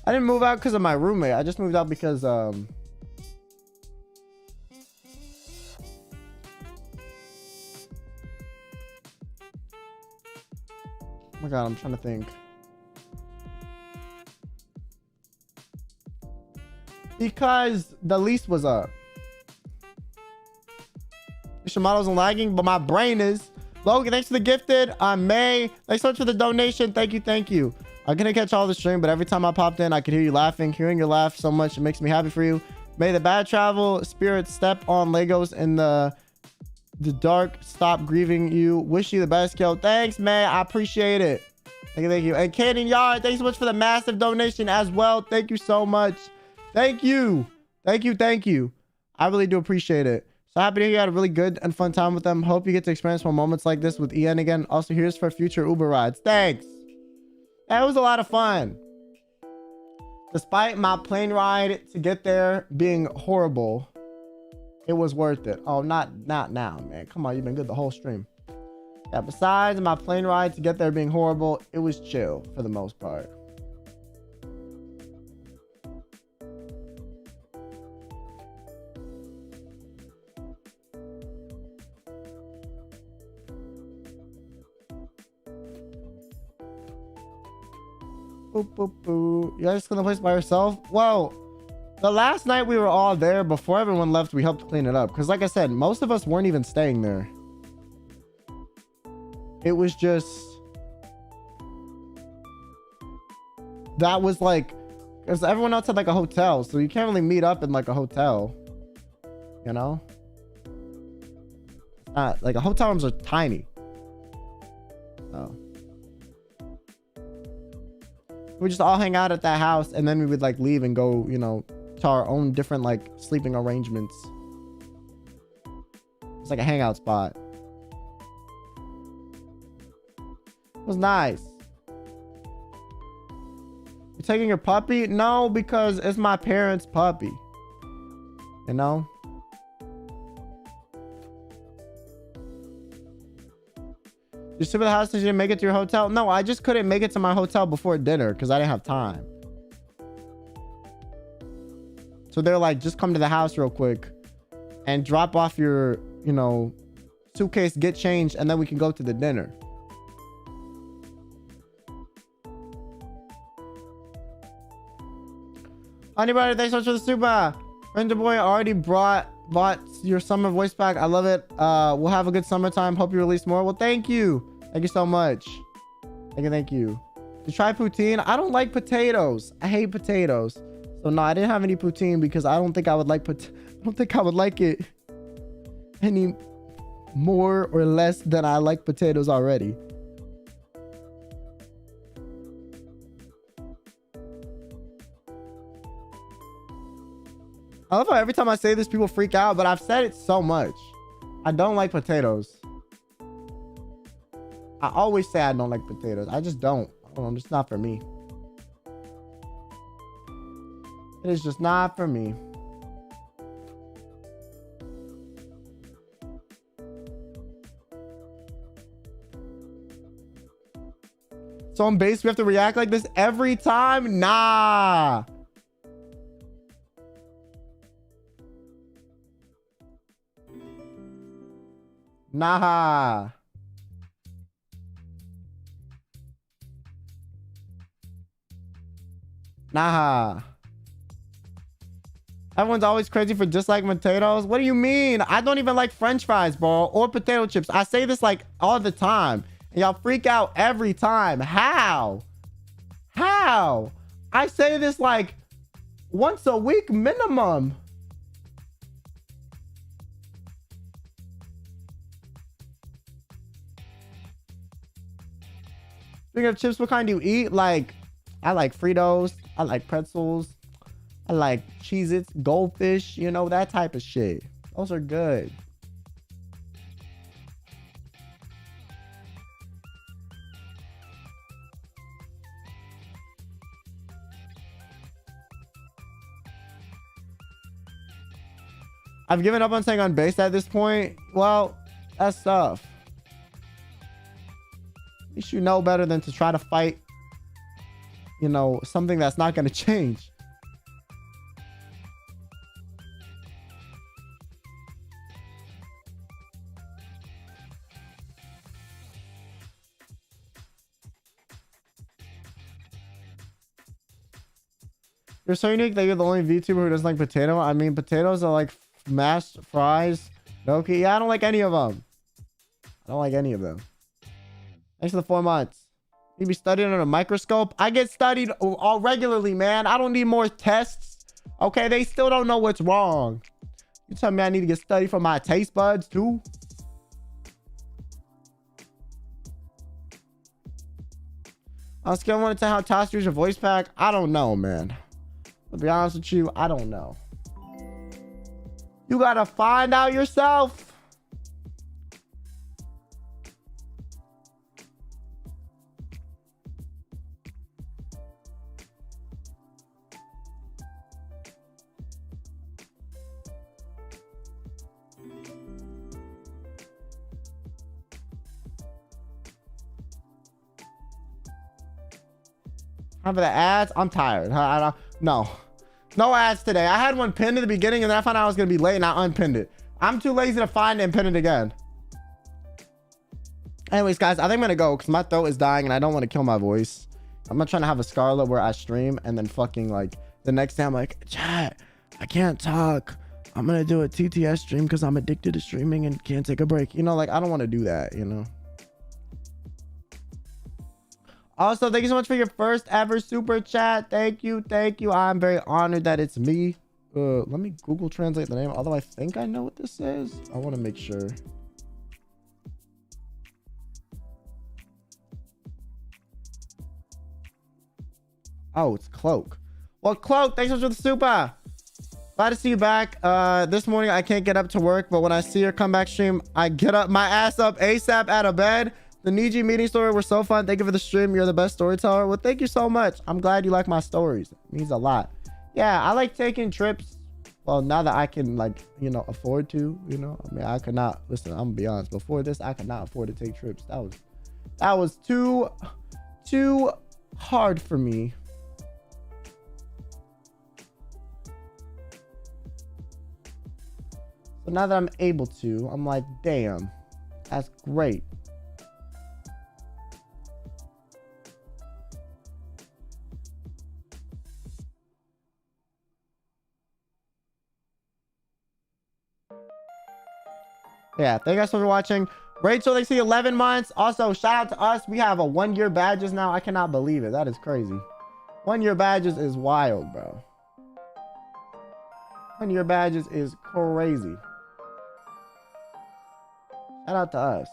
I didn't move out because of my roommate. I just moved out because oh my God, I'm trying to think. Because the lease was up. Your model isn't lagging, but my brain is. Logan, thanks for the gifted. May, thanks so much for the donation. Thank you, thank you. I couldn't catch all the stream, but every time I popped in, I could hear you laughing. Hearing your laugh so much, it makes me happy for you. May the bad travel spirits step on Legos in the dark. Stop grieving you. Wish you the best, Kel. Thanks, May. I appreciate it. Thank you, thank you. And Canyon Yard, thanks so much for the massive donation as well. Thank you so much. Thank you. Thank you. Thank you. I really do appreciate it. So happy to hear you had a really good and fun time with them. Hope you get to experience more moments like this with EN again. Also, here's for future Uber rides. Thanks. That was a lot of fun. Despite my plane ride to get there being horrible, it was worth it. Oh, not now, man. Come on, you've been good the whole stream. Yeah, besides my plane ride to get there being horrible, it was chill for the most part. Boop, boop, boop. You guys gonna place by yourself? Well, the last night we were all there before everyone left, we helped clean it up. Because like I said, most of us weren't even staying there. It was just... that was like... because everyone else had like a hotel. So you can't really meet up in like a hotel. You know? It's not... like, hotel rooms are tiny. Oh. We just all hang out at that house, and then we would like leave and go, you know, to our own different like sleeping arrangements. It's like a hangout spot. It was nice. You taking your puppy? No, because it's my parents' puppy. You know? You sleep at the house since you didn't make it to your hotel? No, I just couldn't make it to my hotel before dinner because I didn't have time. So they're like, just come to the house real quick and drop off your, you know, suitcase, get changed, and then we can go to the dinner. Anybody, thanks so much for the super. Friend boy already bought your summer voice pack. I love it. We'll have a good summertime. Hope you release more. Well, thank you. Thank you so much. Thank you. To try poutine. I don't like potatoes. I hate potatoes. So no, I didn't have any poutine because I don't think I would like it any more or less than I like potatoes already. I love how every time I say this, people freak out, but I've said it so much. I don't like potatoes. I always say I don't like potatoes. I just don't. I don't know, it's not for me. It is just not for me. So on base, we have to react like this every time? Nah. Nah. Nah. Everyone's always crazy for disliking potatoes. What do you mean? I don't even like French fries, bro, or potato chips. I say this like all the time. And y'all freak out every time. How? How? I say this like once a week minimum. Speaking of chips, what kind do you eat? Like, I like Fritos. I like pretzels. I like Cheez-Its, Goldfish, you know, that type of shit. Those are good. I've given up on saying on base at this point. Well, that's tough. At least you know better than to try to fight, you know, something that's not going to change. You're so unique that you're the only VTuber who doesn't like potato. I mean, potatoes are like mashed fries. Okay, yeah, I don't like any of them. I don't like any of them. Thanks for the 4 months. You be studying under a microscope? I get studied all regularly, man. I don't need more tests. Okay, they still don't know what's wrong. You tell me I need to get studied for my taste buds too? On a scale of 1 to 10, how tossed is your voice pack? I don't know, man. To be honest with you, I don't know. You gotta find out yourself. Time for the ads. I'm tired. I don't, no ads today. I had one pinned in the beginning and then I found out I was gonna be late and I unpinned it. I'm too lazy to find it and pin it again. Anyways, guys, I think I'm gonna go because my throat is dying and I don't want to kill my voice. I'm not trying to have a Scarlet where I stream and then fucking like the next day I'm like, chat, I can't talk. I'm gonna do a TTS stream because I'm addicted to streaming and can't take a break. You know, like I don't want to do that, you know. Also, thank you so much for your first ever super chat. Thank you. I'm very honored that it's me. Let me Google translate the name, although I think I know what this is. I want to make sure. Oh, it's Cloak. Well, Cloak, thanks so much for the super. Glad to see you back. This morning I can't get up to work, but when I see your comeback stream, I get up my ass up ASAP out of bed. The Niji meeting story were so fun. Thank you for the stream. You're the best storyteller. Well, thank you so much. I'm glad you like my stories. It means a lot. Yeah, I like taking trips. Well, now that I can, like, you know, afford to, you know, I mean, I could not, listen, I'm gonna be honest. Before this, I could not afford to take trips. That was too hard for me. So now that I'm able to, I'm like, damn, that's great. Yeah, thank you guys for watching. Rachel, thanks for 11 months. Also, shout out to us. We have a 1-year badges now. I cannot believe it. That is crazy. 1-year badges is wild, bro. 1-year badges is crazy. Shout out to us.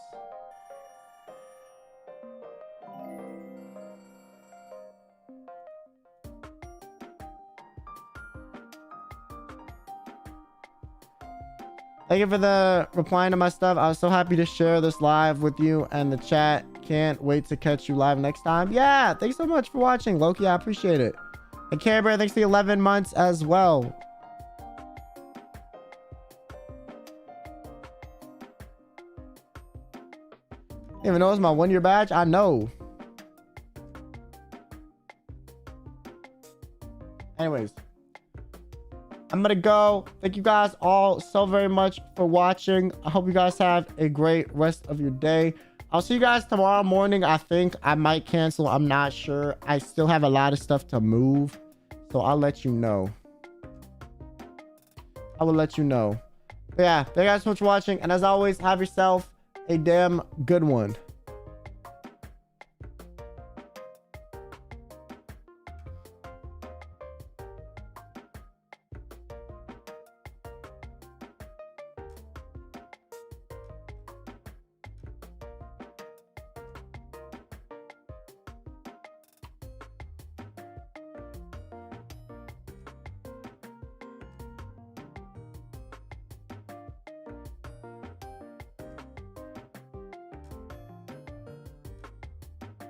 Thank you for the replying to my stuff. I was so happy to share this live with you and the chat. Can't wait to catch you live next time. Yeah, thanks so much for watching, Loki. I appreciate it. And Care Bear, thanks for the 11 months as well. Even though it's my 1-year badge, I know. Anyways, I'm gonna go. Thank you guys all so very much for watching. I hope you guys have a great rest of your day. I'll see you guys tomorrow morning. I think I might cancel. I'm not sure. I still have a lot of stuff to move, so I'll let you know. I will let you know. But yeah, thank you guys so much for watching, and as always, have yourself a damn good one.